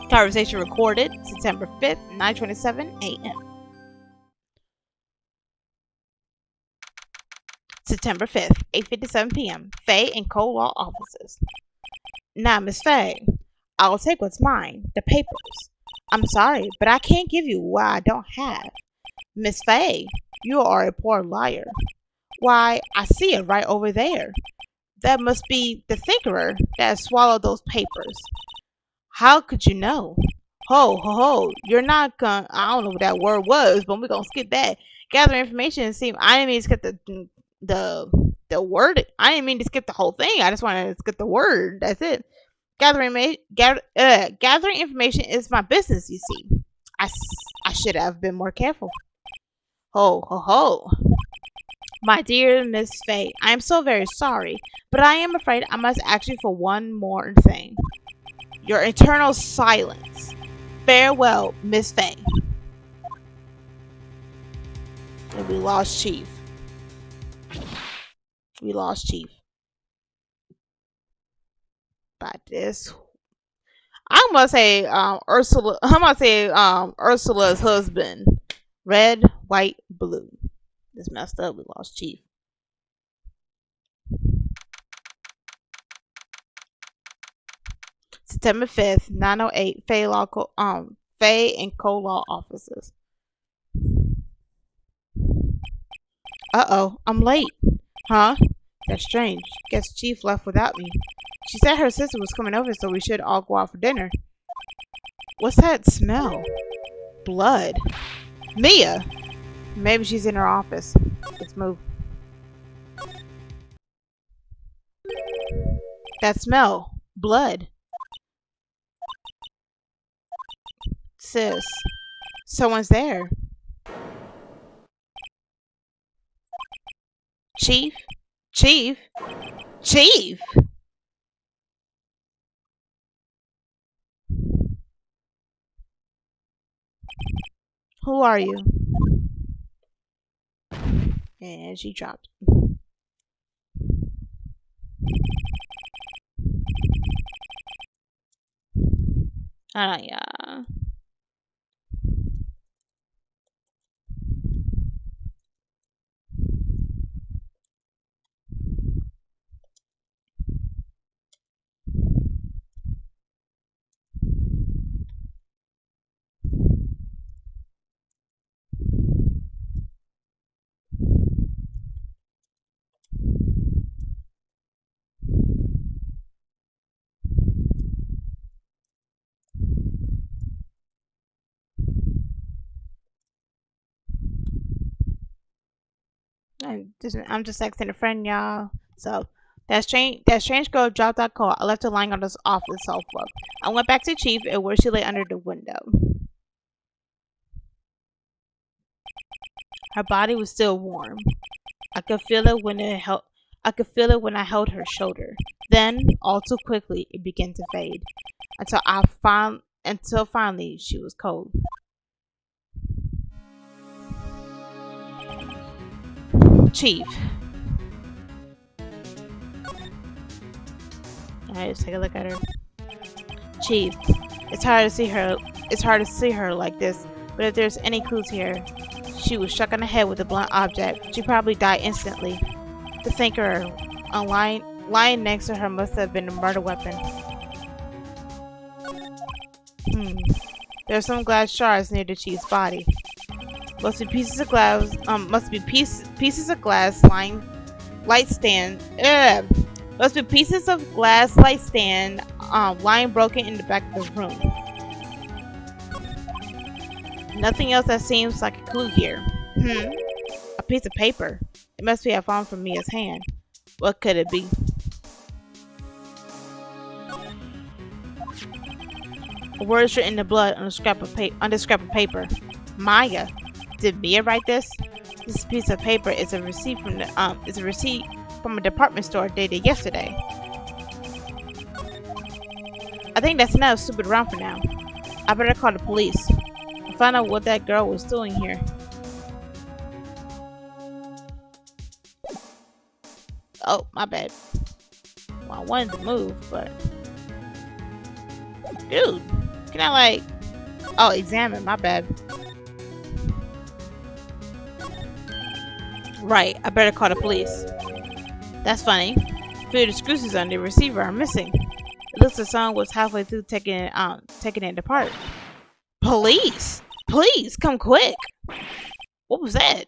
Conversation recorded September 5th, 9:27 a.m. September 5th, 8:57 p.m. Faye and Cole Law offices. Now, Miss Faye, I'll take what's mine, the papers. I'm sorry, but I can't give you what I don't have. Miss Faye, you are a poor liar. Why, I see it right over there. That must be the thinker that swallowed those papers. How could you know? Ho, you're not gonna, I don't know what that word was, but we're gonna skip that. Gather information and see, I didn't mean to skip the word. I didn't mean to skip the whole thing. I just wanted to skip the word. That's it. Gathering information is my business, you see. I should have been more careful. Ho. My dear Miss Faye, I am so very sorry, but I am afraid I must ask you for one more thing. Your eternal silence. Farewell, Miss Faye. And we lost Chief. By this, I'm gonna say Ursula. I'm gonna say Ursula's husband. Red, white, blue. This messed up. We lost Chief. September 5th, 9:08. Faye and Cole Law offices. Uh-oh, I'm late. Huh? That's strange. Guess Chief left without me. She said her sister was coming over, so we should all go out for dinner. What's that smell? Blood. Mia! Maybe she's in her office. Let's move. That smell. Blood. Sis. Someone's there. Chief? Chief? Chief? Who are you? And she dropped. Yeah. I'm just texting a friend, y'all. So that strange girl dropped that call. I left her lying on the office sofa. I went back to Chief and where she lay under the window. Her body was still warm. I could feel it when it held. I could feel it when I held her shoulder. Then, all too quickly, it began to fade until finally she was cold. Chief. Alright, let's take a look at her. Chief, it's hard to see her. It's hard to see her like this. But if there's any clues here, she was struck on the head with a blunt object. She probably died instantly. The thinker, lying next to her, must have been a murder weapon. There are some glass shards near the chief's body. Must be pieces of glass. Pieces of glass light stand. Must be pieces of glass light stand lying broken in the back of the room. Nothing else that seems like a clue here. A piece of paper. It must be a found from Mia's hand. What could it be? A word is written in blood on a scrap of paper. Maya. Did Mia write this? This piece of paper is a receipt from a department store dated yesterday. I think that's enough stupid around for now. I better call the police and find out what that girl was doing here. Oh, my bad. Well, I wanted to move, but dude, can I examine? My bad. Right, I better call the police. That's funny. A few of the screws on the receiver are missing. It looks like someone was halfway through taking it apart. Police! Please, come quick! What was that?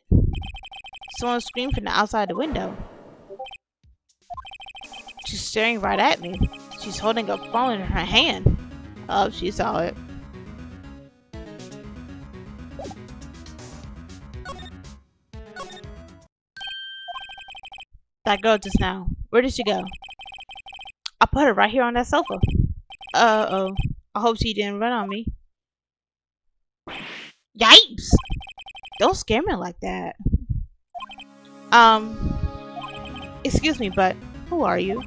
Someone screamed from the outside the window. She's staring right at me. She's holding a phone in her hand. Oh, she saw it. That girl just now. Where did she go? I put her right here on that sofa. Uh-oh. I hope she didn't run on me. Yipes! Don't scare me like that. Excuse me, but who are you?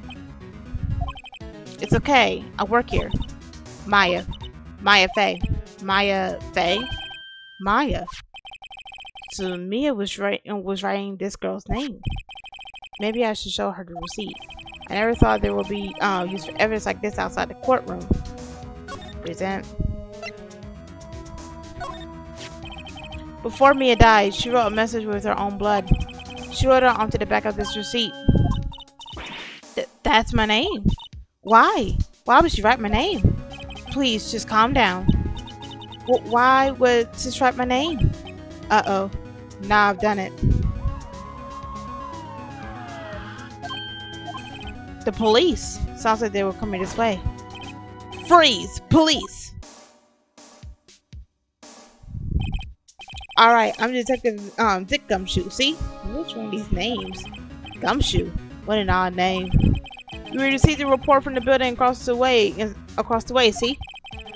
It's okay. I work here. Maya. Maya Faye. Maya Faye? Maya. So Mia was writing this girl's name. Maybe I should show her the receipt. I never thought there would be use for evidence like this outside the courtroom. Present. Before Mia died, she wrote a message with her own blood. She wrote it onto the back of this receipt. That's my name. Why? Why would she write my name? Please, just calm down. Why would she write my name? Uh-oh. Now I've done it. The police. Sounds like they were coming this way. Freeze! Police! Alright, I'm Detective Dick Gumshoe. See? What's wrong with these names? Gumshoe. What an odd name. We received a report from the building across the way, see?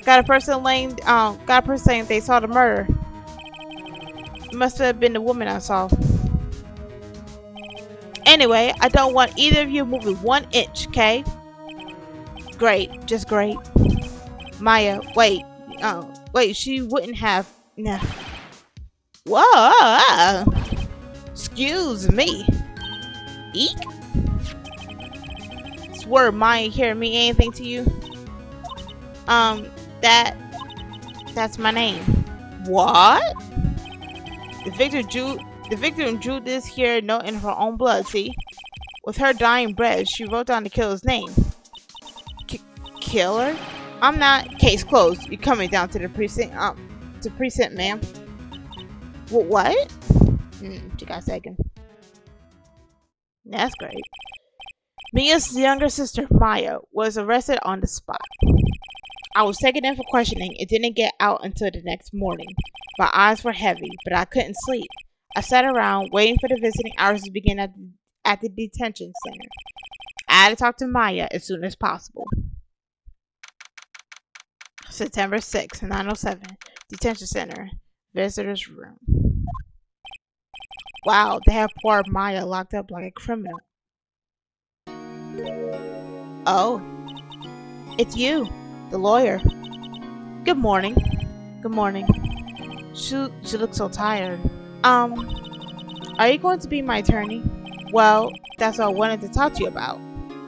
Got a person saying they saw the murder. It must have been the woman I saw. Anyway, I don't want either of you moving 1 inch, okay? Great, just great. Maya, wait, she wouldn't have. Nah. Whoa! Excuse me. Eek. Swear, Maya, here mean anything to you? That's my name. What? The victim drew this here note in her own blood, see? With her dying breath, she wrote down the killer's name. Killer? I'm not. Case closed. You're coming down to the precinct, ma'am. What? She got a second. That's great. Mia's younger sister, Maya, was arrested on the spot. I was taken in for questioning. It didn't get out until the next morning. My eyes were heavy, but I couldn't sleep. I sat around waiting for the visiting hours to begin at the detention center. I had to talk to Maya as soon as possible. September 6, 9:07, detention center, visitor's room. Wow, they have poor Maya locked up like a criminal. Oh, it's you, the lawyer. Good morning. Good morning. She looks so tired. Um, are you going to be my attorney? Well, that's what I wanted to talk to you about.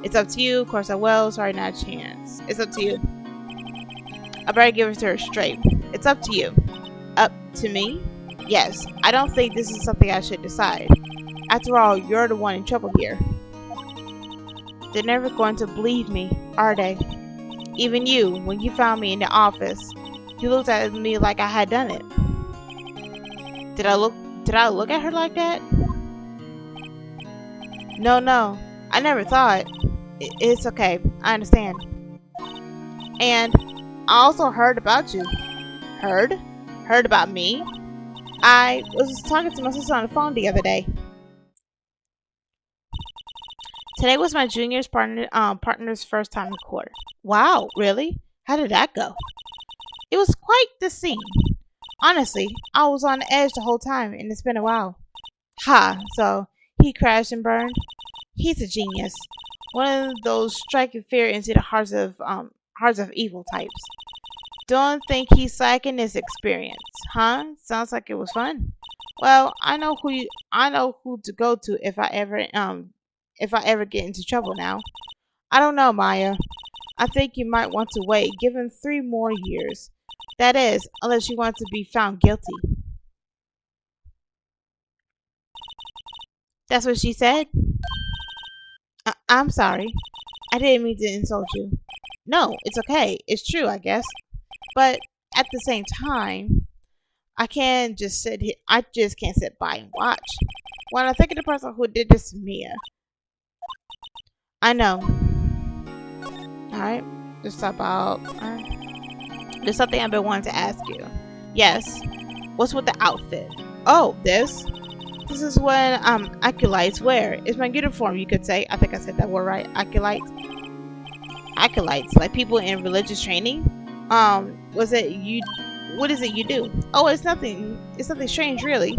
It's up to you. Of course I will. Sorry, not a chance. It's up to you. I better give it to her straight. It's up to you. Up to me? Yes. I don't think this is something I should decide. After all, you're the one in trouble here. They're never going to believe me, are they? Even you, when you found me in the office, you looked at me like I had done it. Did I look at her like that? No. I never thought. It's okay. I understand. And I also heard about you. Heard? Heard about me? I was talking to my sister on the phone the other day. Today was my partner's first time in court. Wow, really? How did that go? It was quite the scene. Honestly, I was on edge the whole time, and it's been a while. Ha, so he crashed and burned? He's a genius. One of those striking fear into the hearts of evil types. Don't think he's slacking his experience, huh? Sounds like it was fun. Well, I know who to go to if I ever get into trouble now. I don't know, Maya. I think you might want to wait. Give him 3 more years. That is, unless you want to be found guilty. That's what she said? I'm sorry. I didn't mean to insult you. No, it's okay. It's true, I guess. But at the same time, I can't just sit here. I just can't sit by and watch. When I think of the person who did this to Mia, I know. Alright, just about. There's something I've been wanting to ask you. Yes. What's with the outfit? Oh, this? This is when acolytes wear. It's my uniform, you could say. I think I said that word right. Acolytes. Acolytes, like people in religious training. Was it you? What is it you do? Oh, it's nothing. It's nothing strange, really.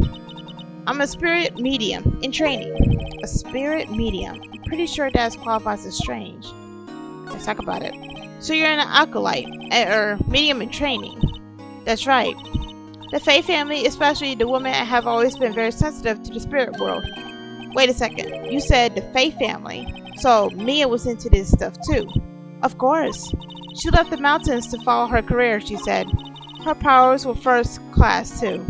I'm a spirit medium in training. A spirit medium. I'm pretty sure that qualifies as strange. Let's talk about it. So you're an acolyte, or medium in training. That's right. The Fae family, especially the women, have always been very sensitive to the spirit world. Wait a second. You said the Fae family. So Mia was into this stuff too. Of course. She left the mountains to follow her career, she said. Her powers were first class too.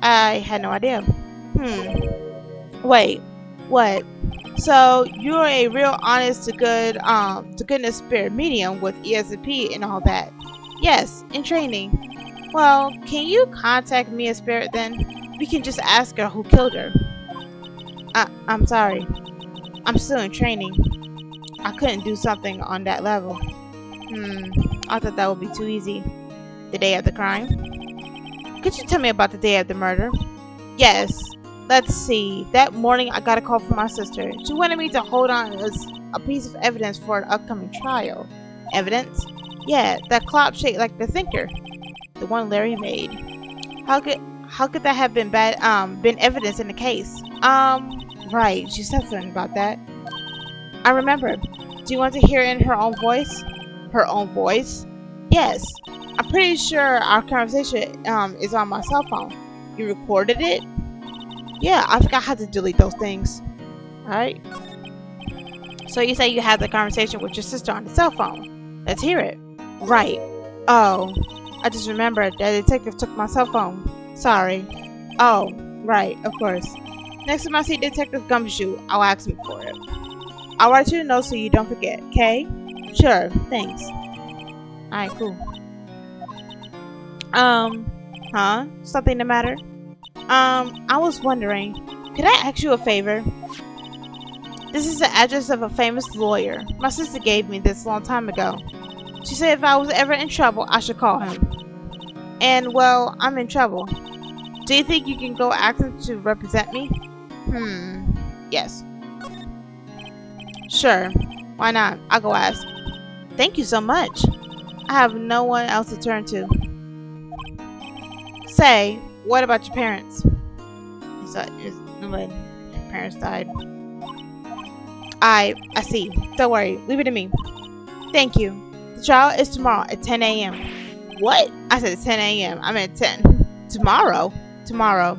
I had no idea. Wait. What? So you're a real honest to goodness spirit medium with ESP and all that. Yes, in training. Well, can you contact Mia's spirit then? We can just ask her who killed her. I'm sorry. I'm still in training. I couldn't do something on that level. I thought that would be too easy. The day of the crime? Could you tell me about the day of the murder? Yes. Let's see. That morning I got a call from my sister. She wanted me to hold on as a piece of evidence for an upcoming trial. Evidence? Yeah, that clock shaped like the thinker. The one Larry made. How could that have been been evidence in the case? Right, she said something about that. I remember. Do you want to hear it in her own voice? Her own voice? Yes. I'm pretty sure our conversation is on my cell phone. You recorded it? Yeah, I forgot how to delete those things. Alright. So you say you had the conversation with your sister on the cell phone. Let's hear it. Right. Oh, I just remembered that the detective took my cell phone. Sorry. Oh, right, of course. Next time I see Detective Gumshoe, I'll ask him for it. I'll write you a note so you don't forget, okay? Sure, thanks. Alright, cool. Something the matter? I was wondering, could I ask you a favor? This is the address of a famous lawyer. My sister gave me this a long time ago. She said if I was ever in trouble, I should call him. And, well, I'm in trouble. Do you think you can go ask him to represent me? Yes. Sure. Why not? I'll go ask. Thank you so much. I have no one else to turn to. Say, what about your parents? Your parents died. I see. Don't worry. Leave it to me. Thank you. The trial is tomorrow at 10 a.m. What? I said 10 a.m. I meant 10. Tomorrow? Tomorrow.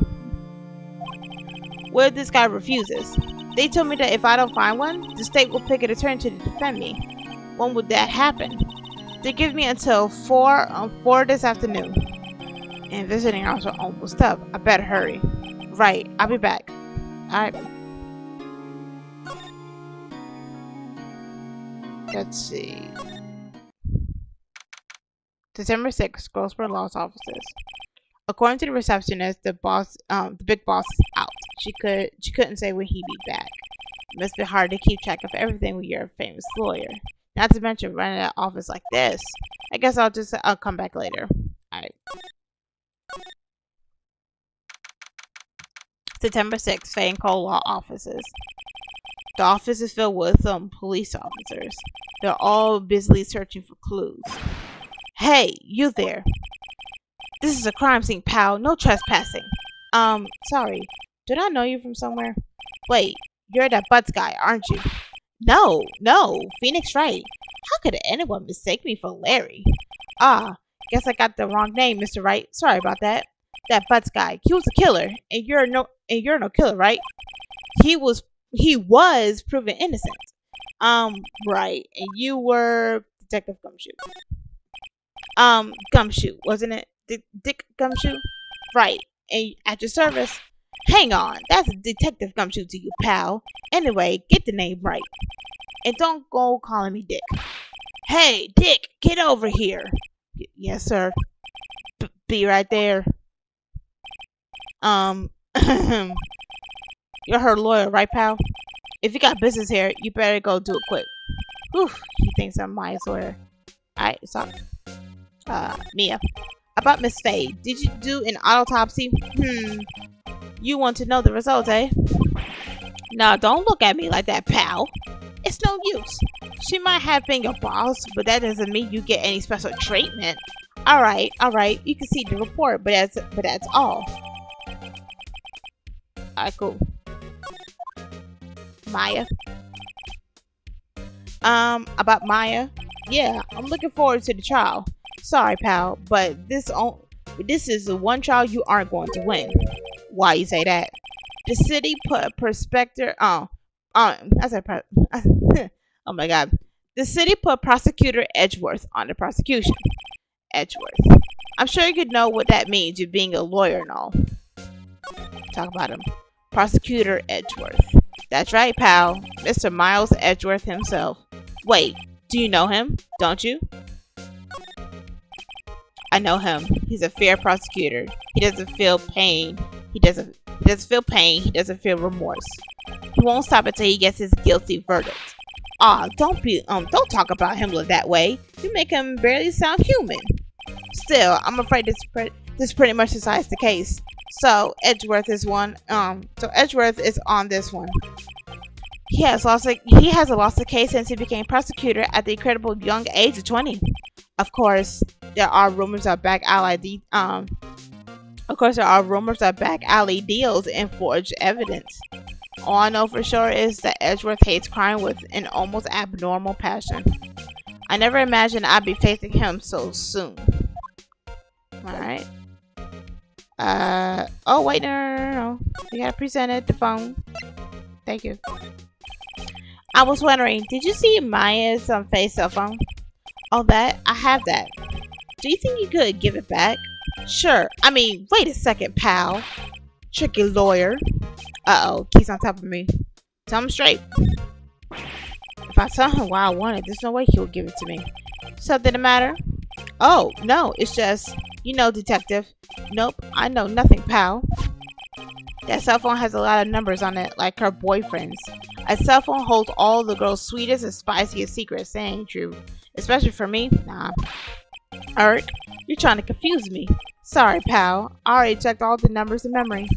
What if this guy refuses? They told me that if I don't find one, the state will pick an attorney to defend me. When would that happen? They give me until 4 this afternoon. And visiting hours are almost up. I better hurry. Right, I'll be back. Alright. Let's see. December 6th, Grossboro Law's offices. According to the receptionist, the big boss is out. She couldn't say when he'd be back. It must be hard to keep track of everything when you're a famous lawyer. Not to mention running an office like this. I guess I'll come back later. Alright. September 6th, Fay and Cole Law offices. The office is filled with police officers. They're all busily searching for clues. Hey, you there. This is a crime scene, pal. No trespassing. Sorry. Did I know you from somewhere? Wait, you're that Butts guy, aren't you? No, Phoenix Wright. How could anyone mistake me for Larry? Ah, guess I got the wrong name, Mr. Wright. Sorry about that. That Butts guy, he was a killer, and you're no killer, right? He was proven innocent. Right, and you were Detective Gumshoe. Gumshoe, wasn't it? Dick Gumshoe? Right, and at your service. Hang on, that's Detective Gumshoe to you, pal. Anyway, get the name right. And don't go calling me Dick. Hey, Dick, get over here. Yes, sir. Be right there. You're her lawyer, right, pal? If you got business here, you better go do it quick. Whew, he thinks I'm my lawyer. Alright, stop. Mia. About Miss Fay, did you do an autopsy? You want to know the results, eh? Now, don't look at me like that, pal. It's no use. She might have been your boss, but that doesn't mean you get any special treatment. Alright, you can see the report, but that's all. Alright, cool. Maya. About Maya? Yeah, I'm looking forward to the trial. Sorry, pal, but this is the one trial you aren't going to win. Why you say that? The city put a prospector. Oh my god. The city put prosecutor Edgeworth on the prosecution. Edgeworth. I'm sure you could know what that means, you being a lawyer and all. Talk about him. Prosecutor Edgeworth. That's right, pal. Mr. Miles Edgeworth himself. Wait, do you know him? Don't you? I know him. He's a fair prosecutor. He doesn't feel pain. He doesn't feel pain. He doesn't feel remorse. He won't stop until he gets his guilty verdict. Don't talk about him that way. You make him barely sound human. Still, I'm afraid this pretty much decides the case. So Edgeworth is Edgeworth is on this one. He hasn't lost a case since he became prosecutor at the incredible young age of 20. Of course, there are rumors of back alley deals and forged evidence. All I know for sure is that Edgeworth hates crime with an almost abnormal passion. I never imagined I'd be facing him so soon. Alright. Oh wait, no. You gotta present it, the phone. Thank you. I was wondering, did you see Maya's face cell phone? Oh, that? I have that. Do you think you could give it back? Sure. I mean, wait a second, pal. Tricky lawyer. Uh-oh, he's on top of me. Tell him straight. If I tell him why I want it, there's no way he'll give it to me. Something the matter? Oh, no, it's just, detective. Nope, I know nothing, pal. That cell phone has a lot of numbers on it, like her boyfriend's. A cell phone holds all the girl's sweetest and spiciest secrets. That ain't true. Especially for me. Nah. Eric, you're trying to confuse me. Sorry, pal. I already checked all the numbers in memory.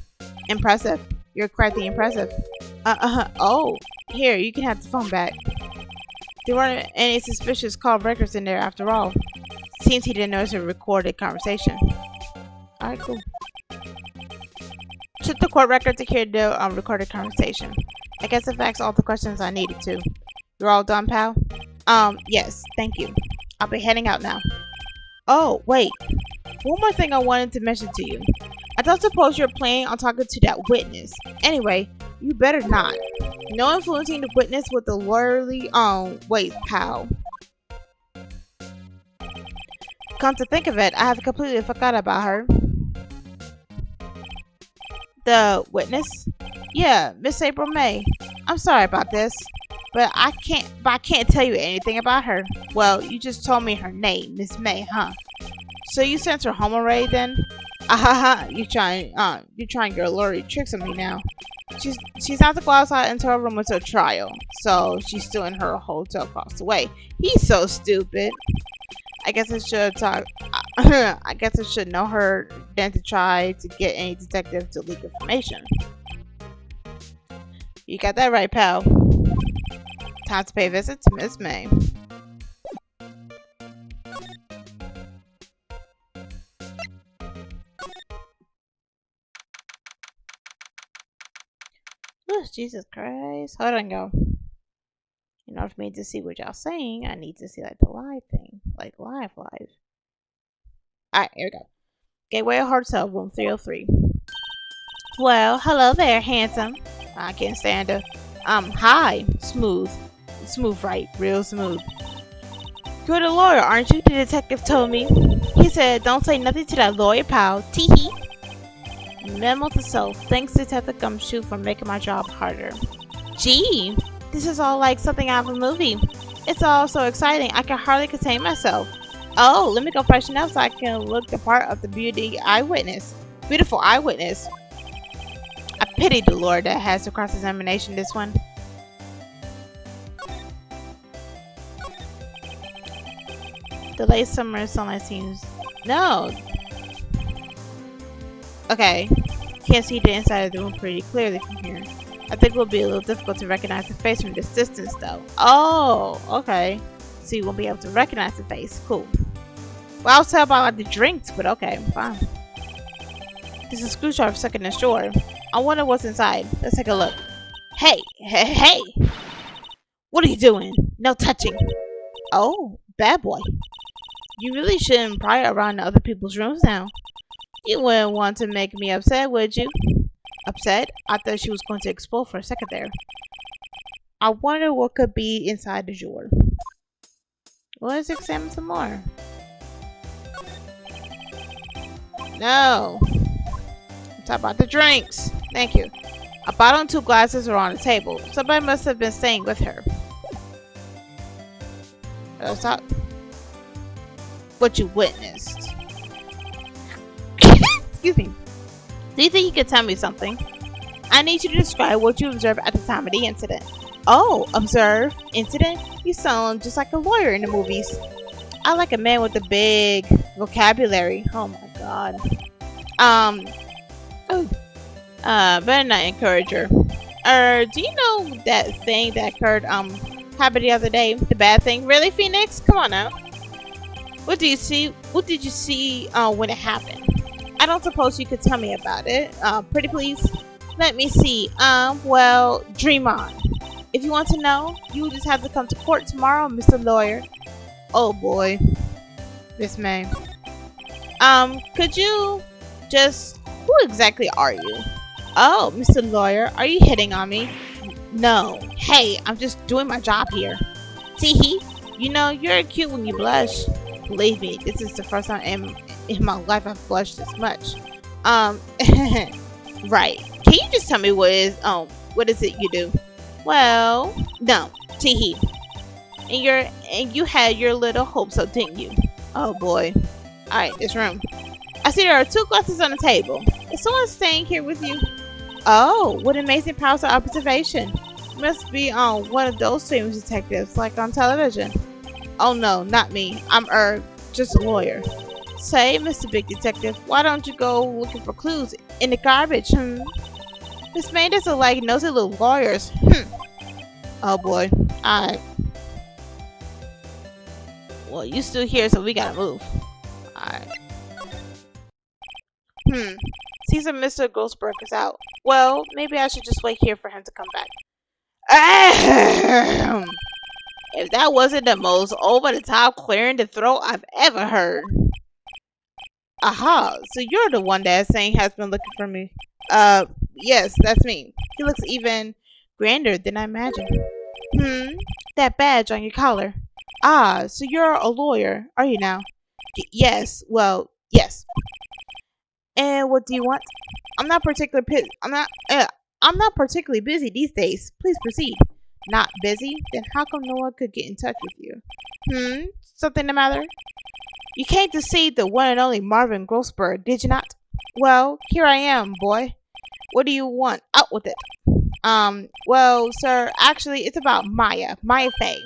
Impressive. You're quite the impressive. Oh, here, you can have the phone back. There weren't any suspicious call records in there after all. Seems he didn't notice a recorded conversation. Alright, cool. Took the court record to hear the recorded conversation. I guess I've asked all the questions I needed to. You're all done, pal? Yes, thank you. I'll be heading out now. Oh, wait. One more thing I wanted to mention to you. I don't suppose you're planning on talking to that witness. Anyway, you better not. No influencing the witness with the lawyerly, wait, pal. Come to think of it, I have completely forgot about her. The witness? Yeah, Miss April May. I'm sorry about this, but I can't tell you anything about her. Well, you just told me her name, Miss May, huh? So you sent her home already then? Ahaha, you trying your lorry tricks on me now. She's not to go outside into her room until trial, so she's still in her hotel across the way. He's so stupid. I guess I should talk. I guess I should know her than to try to get any detective to leak information. You got that right, pal. Time to pay a visit to Miss May. Oh, Jesus Christ. Hold on, go. In order for me to see what y'all saying, I need to see like the live thing. Like live. Alright, here we go. Gateway Hotel, room 303. Well, hello there, handsome. I can't stand her. Hi. Smooth, right? Real smooth. You're the lawyer, aren't you? The detective told me. He said, don't say nothing to that lawyer, pal. Tee-hee. Memo to self. Thanks, Detective Gumshoe, for making my job harder. Gee, this is all like something out of a movie. It's all so exciting, I can hardly contain myself. Oh, let me go freshen up so I can look the part of the beautiful eyewitness. I pity the Lord that has to cross-examination this one. The late summer sunlight seems... No. Okay. Can't see the inside of the room pretty clearly from here. I think it will be a little difficult to recognize the face from this distance though. Oh, okay. So you won't be able to recognize the face. Cool. Well, I was tell about like the drinks, but okay, fine. There's a screwdriver stuck in the drawer. I wonder what's inside. Let's take a look. Hey! What are you doing? No touching. Oh, bad boy. You really shouldn't pry around other people's rooms now. You wouldn't want to make me upset, would you? Upset? I thought she was going to explode for a second there. I wonder what could be inside the drawer. Well, let's examine some more. No. Talk about the drinks. Thank you. A bottle and 2 glasses are on the table. Somebody must have been staying with her. Let's talk. What you witnessed. Excuse me. Do you think you could tell me something? I need you to describe what you observed at the time of the incident. Oh, observe? Incident? You sound just like a lawyer in the movies. I like a man with a big vocabulary. Oh my god. Better not encourage her. Do you know that thing that occurred, happened the other day? The bad thing? Really, Phoenix? Come on now. What did you see? What did you see, when it happened? I don't suppose you could tell me about it. Pretty please? Let me see. Well, dream on. If you want to know, you just have to come to court tomorrow, Mr. Lawyer. Oh boy. Miss May. Could you just... Who exactly are you? Oh, Mr. Lawyer, are you hitting on me? No. Hey, I'm just doing my job here. Teehee. You know, you're cute when you blush. Believe me, this is the first time in my life I've blushed this much. Right. Can you just tell me what is it you do? Well, no. Teehee. And you had your little hopes up, didn't you? Oh boy. Alright, this room. I see there are 2 glasses on the table. Is someone staying here with you? Oh, what amazing powers of observation. You must be on one of those famous detectives, like on television. Oh no, not me. I'm just a lawyer. Say, Mr. Big Detective, why don't you go looking for clues in the garbage? This man doesn't like nosy little lawyers. Oh boy. Alright. Well, you still here, so we gotta move. Alright. Seems that Mr. Ghostberg is out. Well, maybe I should just wait here for him to come back. Ahem. If that wasn't the most over-the-top clearing the throat I've ever heard. Aha, so you're the one that saying has been looking for me. Yes, that's me. He looks even grander than I imagined. That badge on your collar. Ah, so you're a lawyer, are you now? Yes, well, yes. And what do you want? I'm not particularly I'm not particularly busy these days. Please proceed. Not busy? Then how come no one could get in touch with you? Something the matter? You came to see the one and only Marvin Grossberg, did you not? Well, here I am, boy. What do you want? Out with it. Well, sir, actually, it's about Maya Fey.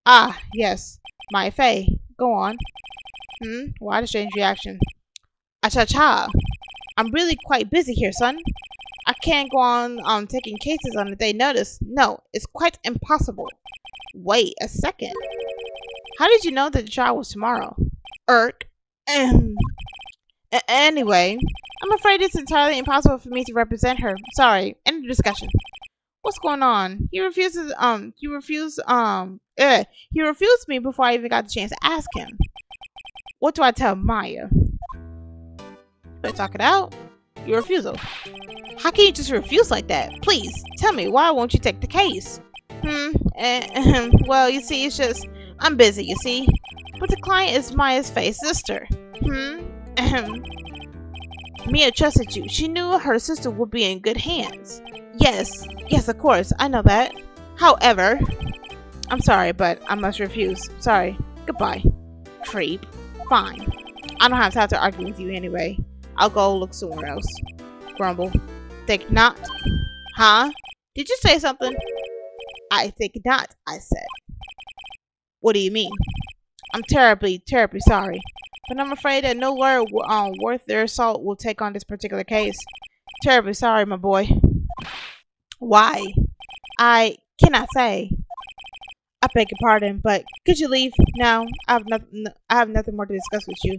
Ah, yes, Maya Fey. Go on. Why the strange reaction? Acha-cha. I'm really quite busy here, son. I can't go on taking cases on a day notice. No, it's quite impossible. Wait a second. How did you know that the trial was tomorrow? Anyway, I'm afraid it's entirely impossible for me to represent her. Sorry, end of discussion. What's going on? He refused me before I even got the chance to ask him. What do I tell Maya? Better talk it out. Your refusal. How can you just refuse like that? Please, tell me, why won't you take the case? Well, you see, it's just, I'm busy, you see. But the client is Maya's Faye's sister. Mia trusted you. She knew her sister would be in good hands. Yes, of course, I know that. However, I'm sorry, but I must refuse. Sorry. Goodbye. Creep. Fine. I don't have time to argue with you anyway. I'll go look somewhere else. Grumble. Think not. Huh? Did you say something? I think not, I said. What do you mean? I'm terribly sorry. But I'm afraid that no lawyer worth their salt will take on this particular case. Terribly sorry, my boy. Why? I cannot say. I beg your pardon, but could you leave now? I have nothing more to discuss with you.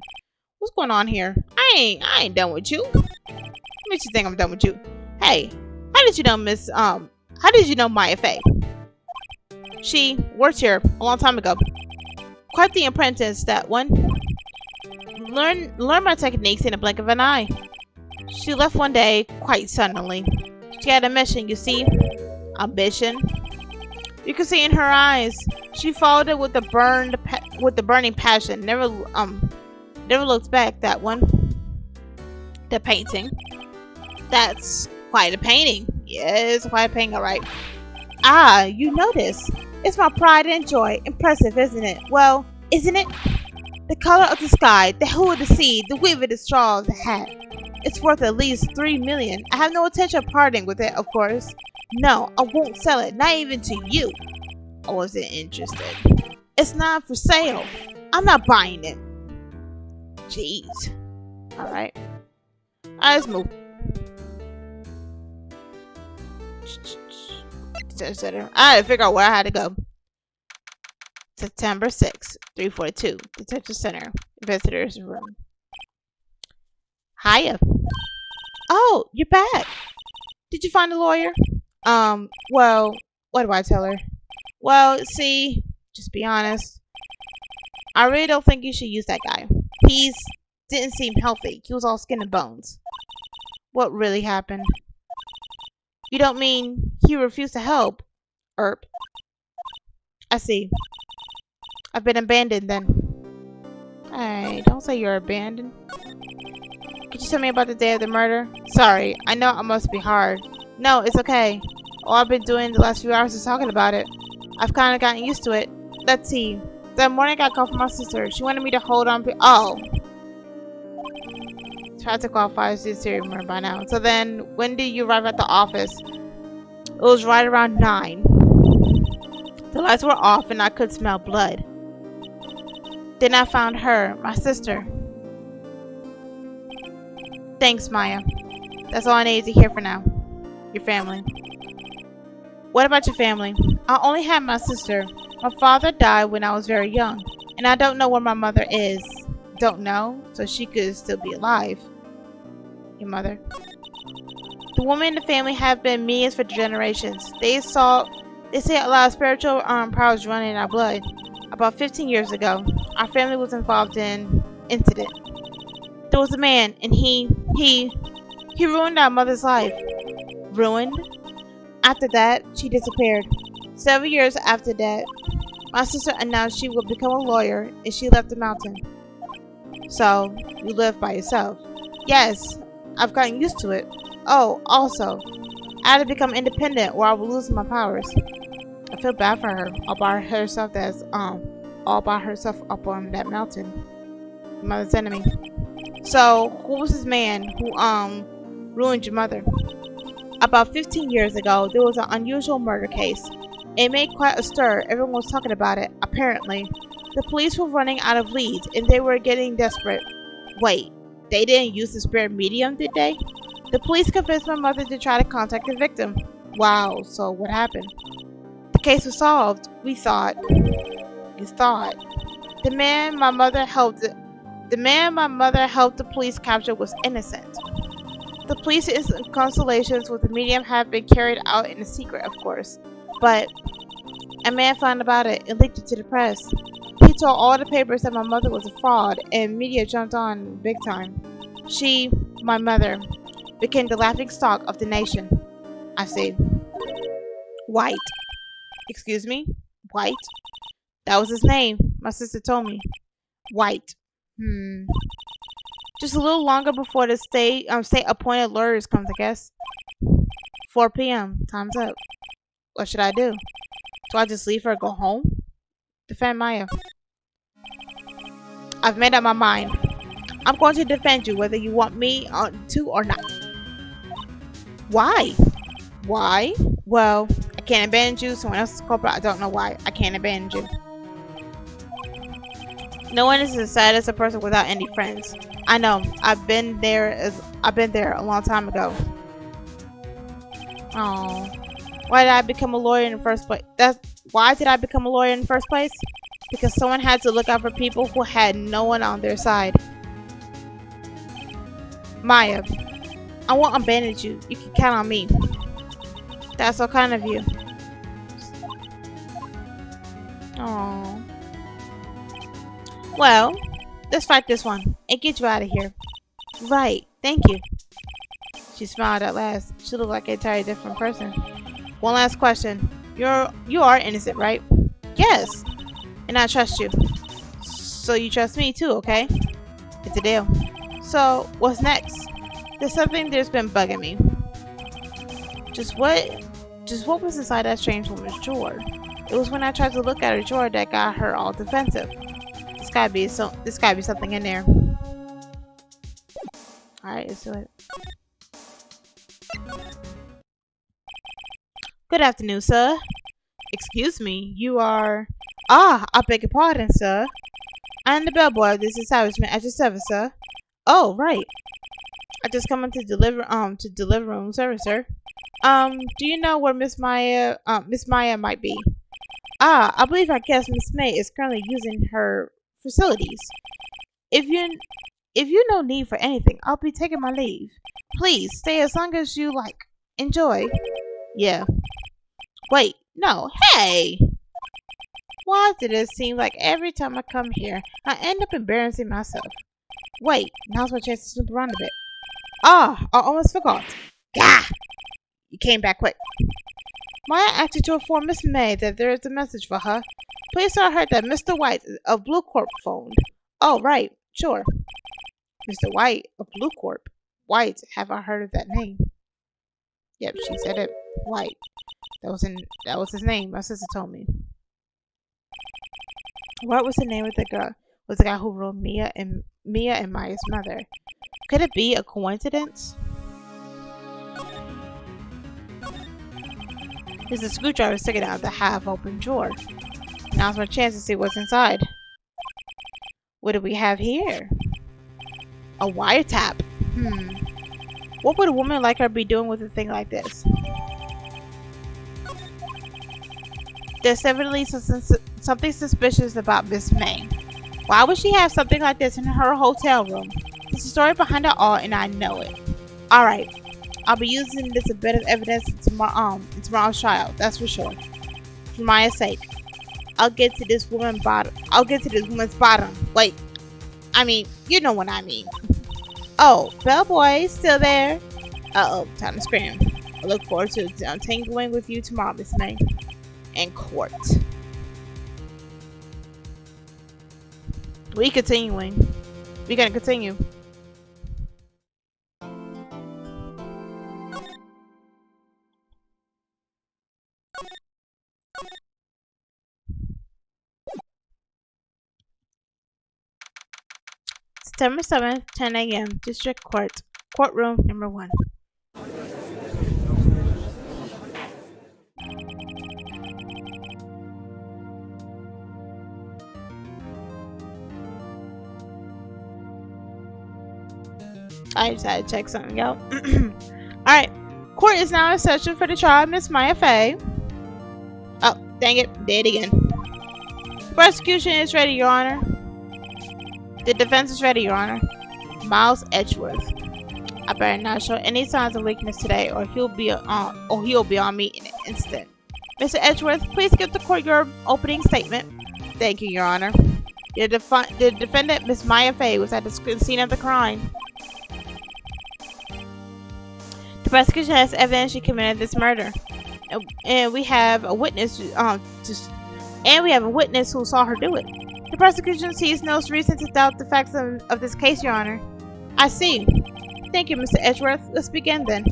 What's going on here? I ain't done with you. What makes you think I'm done with you? Hey, how did you know Maya Fey? She worked here a long time ago. Quite the apprentice, that one. Learn my techniques in a blink of an eye. She left one day quite suddenly. She had a mission, you see. Ambition. You could see in her eyes. She followed it with the burning passion. Never looked back, that one. The painting. That's quite a painting. Yes, quite a painting, alright. Ah, you know this. It's my pride and joy. Impressive, isn't it? Well, isn't it? The color of the sky, the hue of the sea, the weave of the straw of the hat. It's worth at least 3 million. I have no intention of parting with it, of course. No, I won't sell it, not even to you. I wasn't interested. It's not for sale. I'm not buying it. Jeez. Alright. Let's move. I had to figure out where I had to go. September 6th, 342. Detention Center. Visitors room. Hiya. Oh, you're back. Did you find a lawyer? Well, what do I tell her? Well, see, just be honest. I really don't think you should use that guy. Didn't seem healthy. He was all skin and bones. What really happened? You don't mean he refused to help? I see. I've been abandoned then. Hey, don't say you're abandoned. Could you tell me about the day of the murder? Sorry, I know it must be hard. No, it's okay. All I've been doing the last few hours is talking about it. I've kind of gotten used to it. Let's see. That morning I got a call from my sister. She wanted me to hold on. Oh. Tried to qualify as a serial murder by now. So then, when did you arrive at the office? It was right around 9. The lights were off and I could smell blood. Then I found her, my sister. Thanks, Maya. That's all I need to hear for now. Your family. What about your family? I only have my sister. My father died when I was very young, and I don't know where my mother is. Don't know, so she could still be alive. Your mother. The women in the family have been mediums for generations. They say a lot of spiritual powers running in our blood. About 15 years ago, our family was involved in incident. There was a man, and he ruined our mother's life. Ruined? After that, she disappeared. Several years after that, my sister announced she would become a lawyer, and she left the mountain. So, you live by yourself. Yes, I've gotten used to it. Oh, also, I had to become independent or I will lose my powers. I feel bad for her all by herself up on that mountain. Mother's enemy. So, who was this man who ruined your mother? About 15 years ago, there was an unusual murder case. It made quite a stir. Everyone was talking about it. Apparently, the police were running out of leads and they were getting desperate. Wait, they didn't use the spirit medium, did they? The police convinced my mother to try to contact the victim. Wow, so what happened? The case was solved. We thought. You thought. The man my mother helped the police capture was innocent. The police's consultations with the medium have been carried out in secret, of course. But a man found about it and leaked it to the press. He told all the papers that my mother was a fraud, and media jumped on big time. She, my mother, became the laughingstock of the nation. I see. White. Excuse me? White? That was his name. My sister told me. White. Just a little longer before the state appointed lawyers comes, I guess. 4 p.m. Time's up. What should I do? Do I just leave her and go home? Defend Maya. I've made up my mind. I'm going to defend you whether you want me to or not. Why? Why? Well, I can't abandon you. Someone else is corporate. I don't know why. I can't abandon you. No one is as sad as a person without any friends. I know. I've been there a long time ago. Oh. Why did I become a lawyer in the first place? Why did I become a lawyer in the first place? Because someone had to look out for people who had no one on their side. Maya, I won't abandon you. You can count on me. That's so kind of you. Oh. Well, let's fight this one and get you out of here. Right. Thank you. She smiled at last. She looked like an entirely different person. One last question. You are innocent, right? Yes. And I trust you. So you trust me too, okay? It's a deal. So, what's next? There's something that's been bugging me. Just what was inside that strange woman's drawer? It was when I tried to look at her drawer that got her all defensive. This gotta be something in there. Alright, let's do it. Good afternoon, sir. Excuse me, you are... Ah, I beg your pardon, sir. I am the bellboy of this establishment at your service, sir. Oh, right. I just come in to deliver room service, sir. Do you know where Miss Maya might be? Ah, I believe our guest, Miss May, is currently using her facilities. If you no need for anything, I'll be taking my leave. Please, stay as long as you like. Enjoy. Yeah. Wait, no, hey! Why does it seem like every time I come here, I end up embarrassing myself? Wait, now's my chance to snoop around a bit. Ah, I almost forgot. Gah! You came back quick. Maya asked you to inform Miss May that there is a message for her. Please tell her that Mr. White of Blue Corp phoned. Oh, right, sure. Mr. White of Blue Corp. White, have I heard of that name? Yep, she said it. White. That was his name. My sister told me. What was the name of the girl? Was the guy who ruined Mia and Maya's mother? Could it be a coincidence? There's a screwdriver sticking out of the half-open drawer. Now's my chance to see what's inside. What do we have here? A wiretap. What would a woman like her be doing with a thing like this? There's definitely something suspicious about Miss May. Why would she have something like this in her hotel room? There's a story behind it all, and I know it. Alright, I'll be using this a bit of evidence in tomorrow's trial. That's for sure. For Maya's sake, I'll get to this woman's bottom. Wait, I mean, you know what I mean. Oh, bellboy, still there? Uh-oh, time to scream. I look forward to untangling with you tomorrow, Miss May. In court. We continuing. We gonna continue. September 7th, 10 a.m. District Court. Courtroom number 1. I just had to check something out. Alright. Court is now in session for the trial of Miss Maya Fey. Oh, dang it. Did it again. Prosecution is ready, Your Honor. The defense is ready, Your Honor. Miles Edgeworth. I better not show any signs of weakness today, or he'll be on me in an instant. Mr. Edgeworth, please give the court your opening statement. Thank you, Your Honor. The defendant, Miss Maya Fey, was at the scene of the crime. The prosecution has evidence she committed this murder, and we have a witness. We have a witness who saw her do it. The prosecution sees no reason to doubt the facts of this case, Your Honor. I see. Thank you, Mr. Edgeworth. Let's begin then.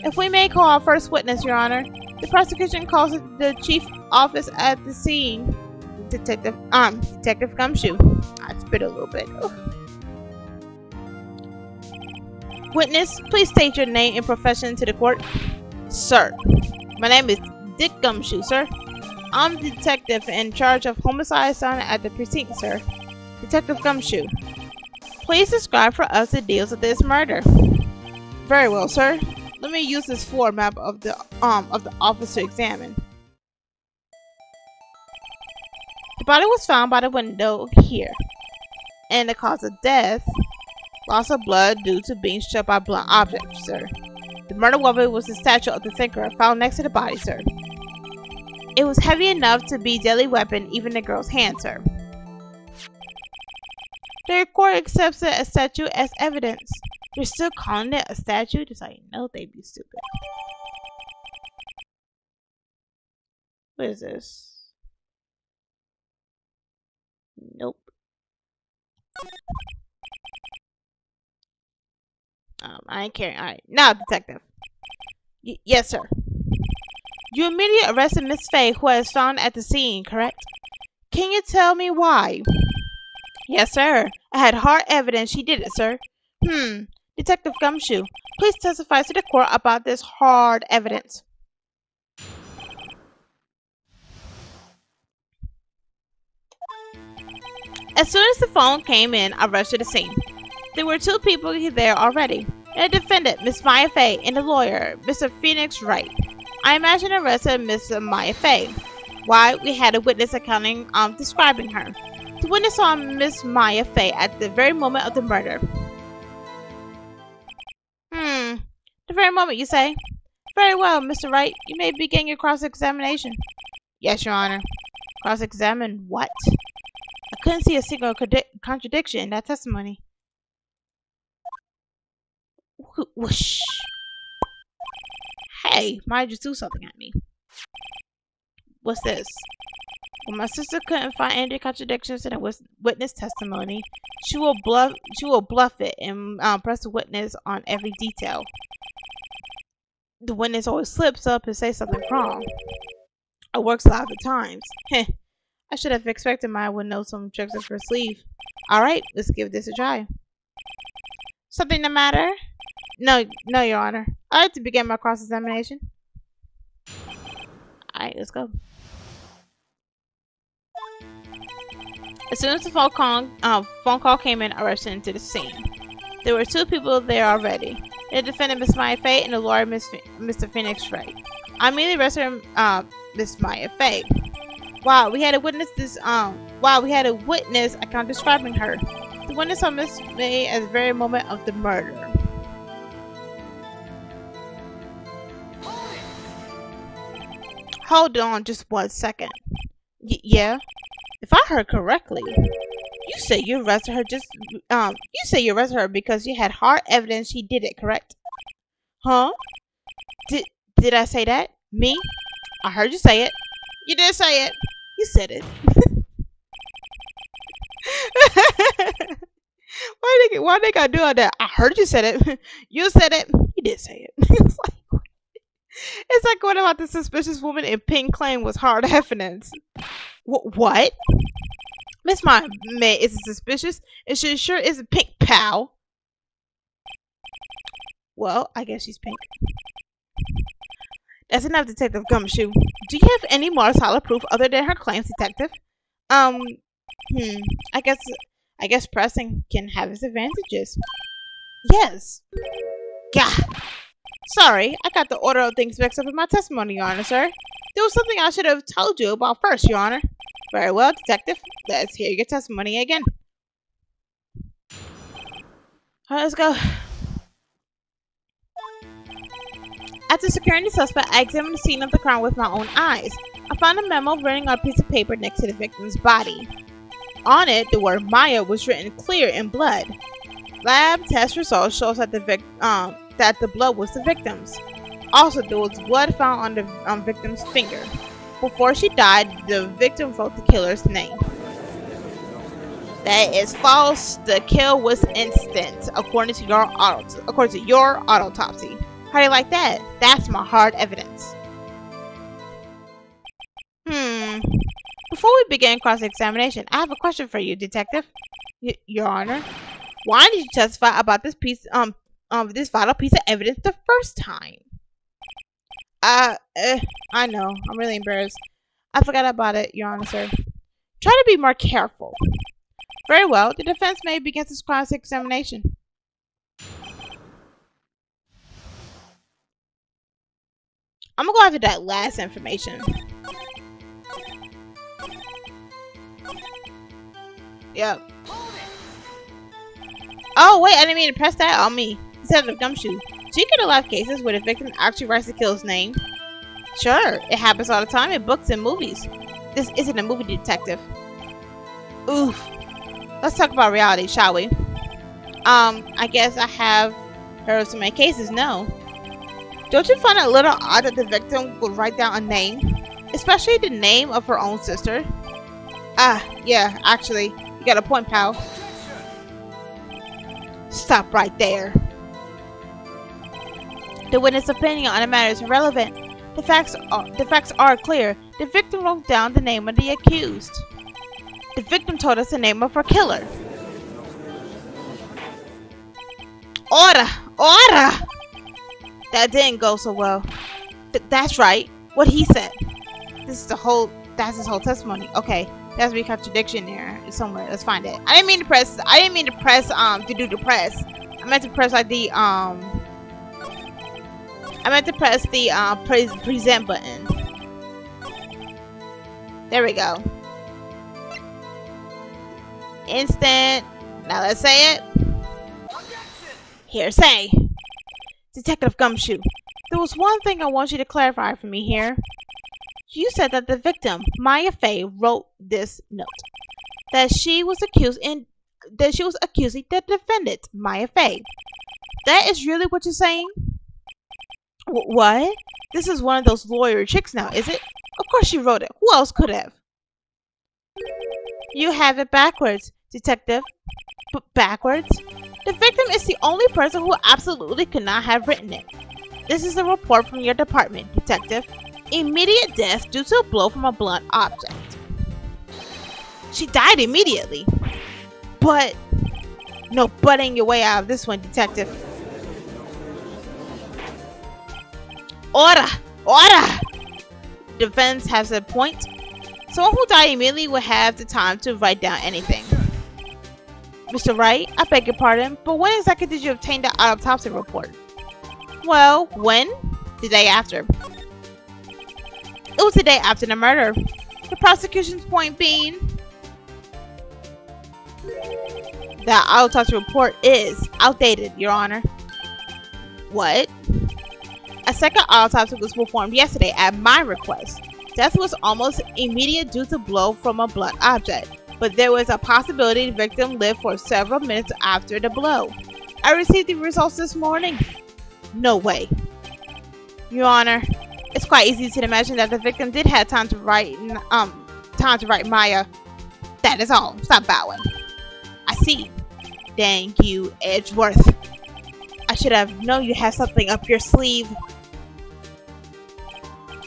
If we may call our first witness, Your Honor. The prosecution calls the chief office at the scene, Detective Gumshoe. I spit a little bit. Ugh. Witness, please state your name and profession to the court. Sir, my name is Dick Gumshoe, sir. I'm the detective in charge of homicide at the precinct, sir. Detective Gumshoe, please describe for us the details of this murder. Very well, sir. Let me use this floor map of the office to examine. The body was found by the window here, and the cause of death. Loss of blood due to being struck by blunt objects, sir. The murder weapon was the statue of the thinker found next to the body, sir. It was heavy enough to be a deadly weapon, even in the girl's hand, sir. The court accepts a statue as evidence. You're still calling it a statue? Just like, no, they'd be stupid. What is this? Nope. I ain't caring. Alright, now, detective. Yes, sir. You immediately arrested Miss Fey, who was found at the scene, correct? Can you tell me why? Yes, sir. I had hard evidence she did it, sir. Detective Gumshoe, please testify to the court about this hard evidence. As soon as the phone came in, I rushed to the scene. There were 2 people there already. The defendant, Miss Maya Fey, and the lawyer, Mr. Phoenix Wright. I imagine arrested Miss Maya Fey. Why? We had a witness describing her. The witness saw Miss Maya Fey at the very moment of the murder. The very moment, you say? Very well, Mr. Wright. You may begin your cross-examination. Yes, Your Honor. Cross-examine what? I couldn't see a single contradiction in that testimony. Whoosh. Hey, why did you do something at me? What's this? When my sister couldn't find any contradictions in a witness testimony, she will bluff it and press the witness on every detail. The witness always slips up and says something wrong. It works a lot of the times. Heh. I should have expected Maya would know some tricks up her sleeve. Alright, let's give this a try. Something the matter? No, Your Honor. I'd like to begin my cross-examination. Alright, let's go. As soon as the phone call came in, I rushed into the scene. There were 2 people there already. The defendant, Miss Maya Fey, and the lawyer, Mr. Phoenix Wright. I immediately arrested Miss Maya Fey. Wow, we had a witness account describing her. The witness saw Miss May at the very moment of the murder. Hold on just 1 second. Yeah? If I heard correctly, you say you arrested her because you had hard evidence she did it, correct? Huh? Did I say that? Me? I heard you say it. You did say it. You said it. Why they gotta do all that? I heard you said it. You said it. You did say it. It's like what about the suspicious woman in pink claim was hard evidence? What? Miss Man, is it suspicious? It sure isn't pink, pal. Well, I guess she's pink. That's enough, Detective Gumshoe. Do you have any more solid proof other than her claims, Detective? I guess pressing can have its advantages. Yes. Gah. Sorry, I got the order of things mixed up in my testimony, Your Honor, sir. There was something I should have told you about first, Your Honor. Very well, Detective. Let's hear your testimony again. Alright, let's go. After securing the suspect, I examined the scene of the crime with my own eyes. I found a memo written on a piece of paper next to the victim's body. On it, the word Maya was written clear in blood. Lab test results shows that the blood was the victim's. Also, there was blood found on the victim's finger. Before she died, the victim wrote the killer's name. That is false. The kill was instant, according to your autopsy. How do you like that? That's my hard evidence. Before we begin cross-examination, I have a question for you, Detective. Your Honor, why did you testify about this this vital piece of evidence the first time? I know. I'm really embarrassed. I forgot about it, Your Honor, sir. Try to be more careful. Very well. The defense may begin this cross-examination. I'm gonna go after that last information. Yep. Oh, wait, I didn't mean to press that on me. Instead of Gumshoe. Do you get a lot of cases where the victim actually writes the killer's name? Sure, it happens all the time in books and movies. This isn't a movie, Detective. Oof. Let's talk about reality, shall we? I guess I have heard of so many cases, no. Don't you find it a little odd that the victim would write down a name? Especially the name of her own sister? Yeah, actually, you got a point, pal. Stop right there. The witness' opinion on the matter is irrelevant. The facts are clear. The victim wrote down the name of the accused. The victim told us the name of her killer. Order! Order! That didn't go so well. That's right. What he said. That's his whole testimony. Okay, there has to be a contradiction there somewhere. Let's find it. I didn't mean to press to do the press. I meant to press like the present button. There we go. Instant. Now let's say it. Hearsay. Detective Gumshoe, there was one thing I want you to clarify for me here. You said that the victim, Maya Fey, wrote this note. That she was accusing the defendant, Maya Fey. That is really what you're saying? What? This is one of those lawyer tricks now, is it? Of course she wrote it. Who else could have? You have it backwards, Detective. Backwards? The victim is the only person who absolutely could not have written it. This is a report from your department, Detective. Immediate death due to a blow from a blunt object. She died immediately. But no butting your way out of this one, Detective. Order! Order! Defense has a point. Someone who died immediately would have the time to write down anything. Mr. Wright, I beg your pardon, but when exactly did you obtain the autopsy report? Well, when? The day after. It was the day after the murder. The prosecution's point being that autopsy report is outdated, Your Honor. What? A second autopsy was performed yesterday at my request. Death was almost immediate due to blow from a blunt object, but there was a possibility the victim lived for several minutes after the blow. I received the results this morning. No way. Your Honor, it's quite easy to imagine that the victim did have time to write Maya. That is all. Stop bowing. I see. Dang you, Edgeworth. I should have known you had something up your sleeve.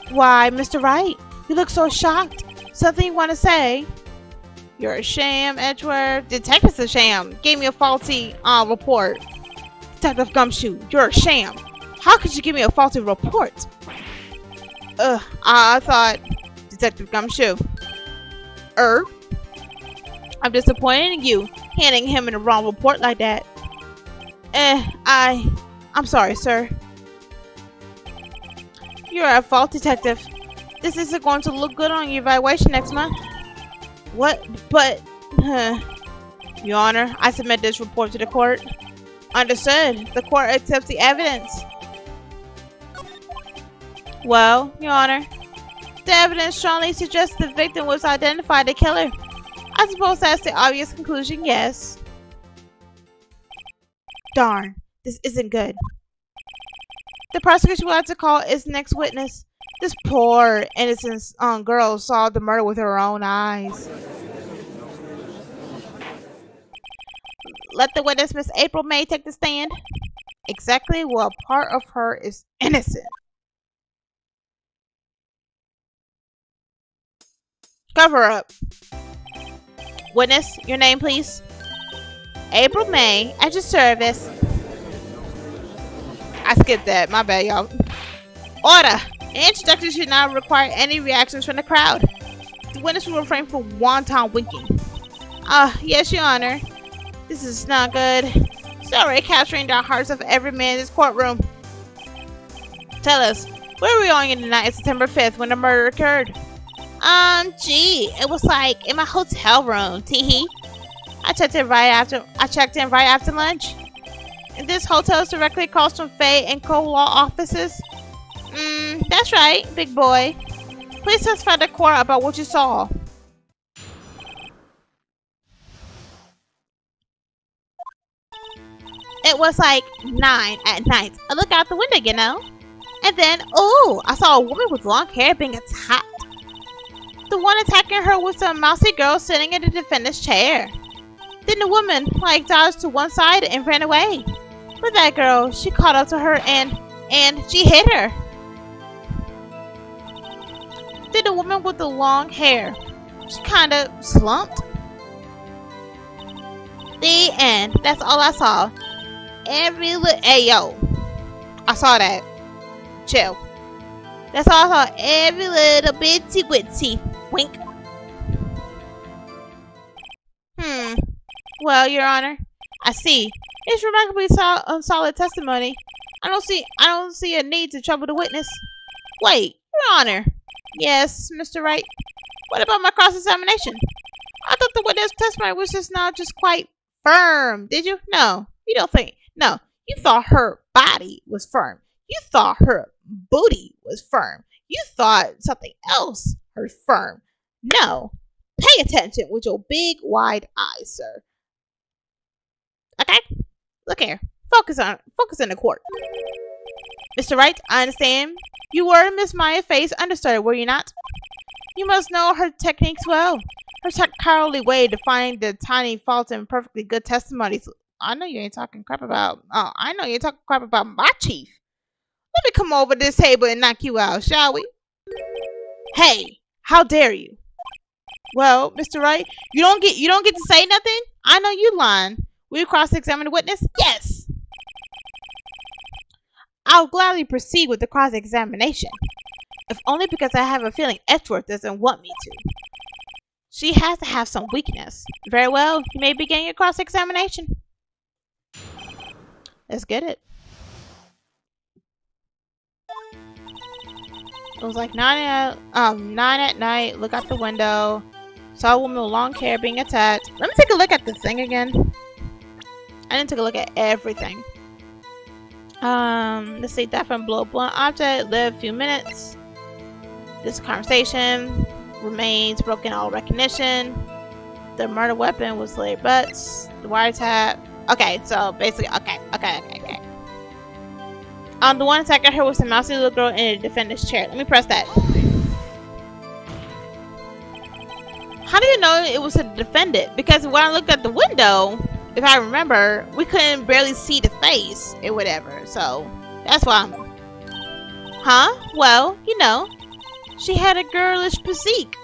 Why, Mr. Wright, you look so shocked. Something you want to say? You're a sham, Edgeworth. Detective's a sham. Gave me a faulty report. Detective Gumshoe, you're a sham. How could you give me a faulty report? I thought Detective Gumshoe. I'm disappointed in you, handing him in the wrong report like that. I'm sorry, sir. You're at fault, Detective. This isn't going to look good on your evaluation next month. What? But, Your Honor, I submit this report to the court. Understood. The court accepts the evidence. Well, Your Honor, the evidence strongly suggests the victim was identified the killer. I suppose that's the obvious conclusion, yes. Darn, this isn't good. The prosecution will have to call its next witness. This poor, innocent girl saw the murder with her own eyes. Let the witness, Miss April May, take the stand. Exactly what part of her is innocent? Cover up. Witness, your name, please. April May, at your service. I skipped that. My bad, y'all. Order! An introduction should not require any reactions from the crowd. The witness will refrain from wanton winking. Yes, Your Honor. This is not good. Sorry, capturing the hearts of every man in this courtroom. Tell us, where were you on the night of September 5th when the murder occurred? Gee, it was like in my hotel room, teehee. I checked in right after lunch. And this hotel is directly across from Faye and Co-Law offices. That's right, big boy. Please testify to court about what you saw. It was like 9 at night. I looked out the window, you know. And then, I saw a woman with long hair being attacked. The one attacking her was a mousy girl sitting in the defendant's chair. Then the woman, dodged to one side and ran away. But that girl, she caught up to her and she hit her. Then the woman with the long hair, she kind of slumped. The end. That's all I saw. Hey yo, I saw that. Chill. That's all I saw. Every little bitty witty. Wink. Well, Your Honor, I see. It's remarkably solid testimony. I don't see a need to trouble the witness. Wait, Your Honor. Yes, Mr. Wright. What about my cross-examination? I thought the witness testimony was just quite firm. Did you? No, you don't think. No, you thought her body was firm. You thought her booty was firm. You thought something else was firm. No. Pay attention with your big, wide eyes, sir. Okay? Look here. Focus in the court. Mr. Wright, I understand. You were Miss Maya Faye's understudy, were you not? You must know her techniques well. Her cowardly way to find the tiny faults in perfectly good testimonies. I know you ain't talking crap about. I know you're talking crap about my chief. Let me come over this table and knock you out, shall we? Hey, how dare you? Well, Mr. Wright, you don't get to say nothing. I know you lying. Will you cross-examine the witness? Yes. I'll gladly proceed with the cross-examination, if only because I have a feeling Edgeworth doesn't want me to. She has to have some weakness. Very well, you may begin your cross-examination. Let's get it. It was like 9 at night. Look out the window. Saw a woman with long hair being attacked. Let me take a look at this thing again. I didn't take a look at everything. Let's see. Death from blow blunt object. Live a few minutes. This conversation remains broken all recognition. The murder weapon was laid butts. The wiretap. Okay, so basically, okay. The one attacking her was the mousy little girl in the defendant's chair. Let me press that. How do you know it was a defendant? Because when I looked at the window, if I remember, we couldn't barely see the face or whatever. So that's why I'm. Huh? Well, you know, she had a girlish physique.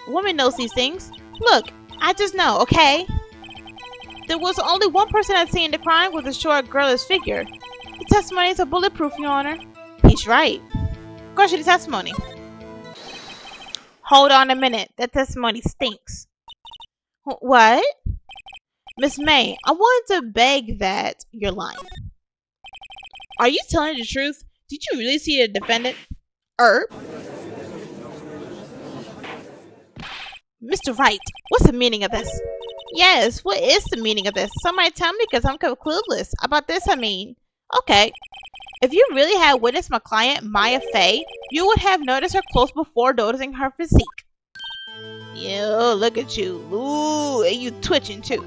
Woman knows these things. Look, I just know, okay? There was only one person I'd seen the crime with a short, girlish figure. The testimony is bulletproof, Your Honor. He's right. Go to the testimony. Hold on a minute. That testimony stinks. What? Miss May, I wanted to beg that you're lying. Are you telling the truth? Did you really see the defendant? Mr. Wright, what's the meaning of this? Yes, what is the meaning of this? Somebody tell me, because I'm clueless. About this, I mean. Okay. If you really had witnessed my client, Maya Fey, you would have noticed her clothes before noticing her physique. Yo, look at you. Ooh, and you twitching too.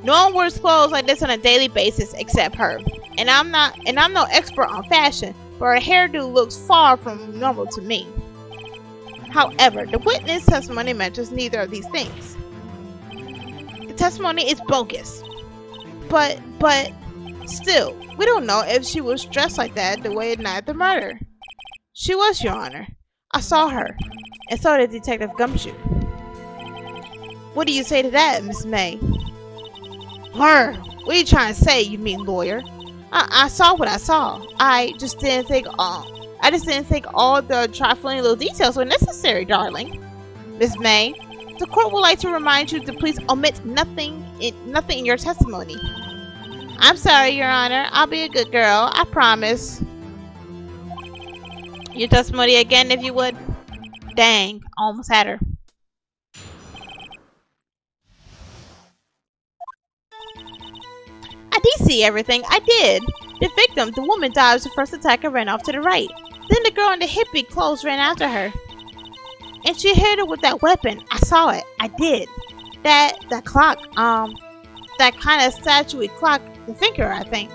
No one wears clothes like this on a daily basis except her. And I'm no expert on fashion, but her hairdo looks far from normal to me. However, the witness testimony mentions neither of these things. The testimony is bogus. But still, we don't know if she was dressed like that the way night of the murder. She was, Your Honor. I saw her, and so did Detective Gumshoe. What do you say to that, Miss May? Her? What are you trying to say, you mean lawyer? I saw what I saw. I just didn't think all the trifling little details were necessary, darling. Miss May, the court would like to remind you to please omit nothing in your testimony. I'm sorry, Your Honor. I'll be a good girl. I promise. Your testimony again, if you would. Dang, almost had her. I did see everything. I did. The victim, the woman, dodged the first attack and ran off to the right. Then the girl in the hippie clothes ran after her. And she hit her with that weapon. I saw it. I did. That clock, that kind of statuey clock, the thinker, I think.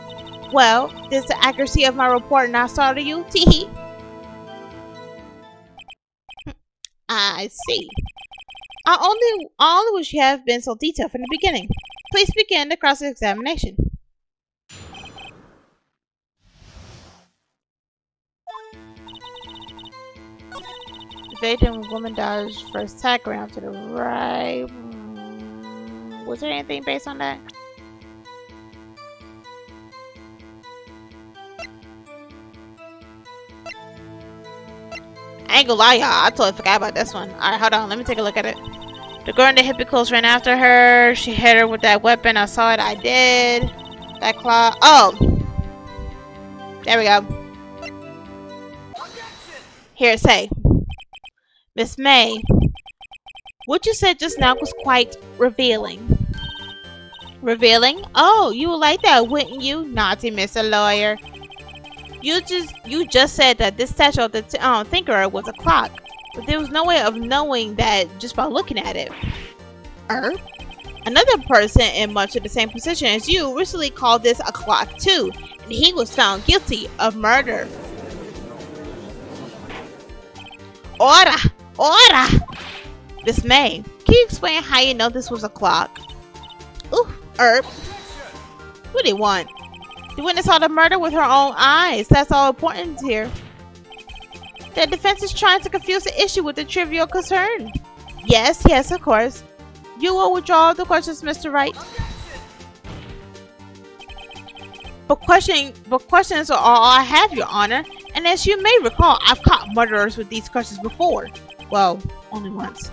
Well, does the accuracy of my report not startle you? Teehee. I see. I only wish you had been so detailed from the beginning. Please begin the cross-examination. The victim woman dodged first attack around to the right. Was there anything based on that? I ain't gonna lie, y'all. I totally forgot about this one. Alright, hold on. Let me take a look at it. The girl in the hippie clothes ran after her. She hit her with that weapon. I saw it. I did. That claw. Oh! There we go. Here, say. Miss May, what you said just now was quite revealing. Revealing? Oh, you would like that, wouldn't you? Naughty Mr. Lawyer. You just said that this statue of the thinker was a clock, but there was no way of knowing that just by looking at it. Another person in much of the same position as you recently called this a clock too, and he was found guilty of murder. Order! Order! Miss May, can you explain how you know this was a clock? Ooh, what do you want? The witness saw the murder with her own eyes. That's all important here. The defense is trying to confuse the issue with the trivial concern. Yes, of course. You will withdraw the questions, Mr. Wright. But questions are all I have, Your Honor. And as you may recall, I've caught murderers with these questions before. Well, only once.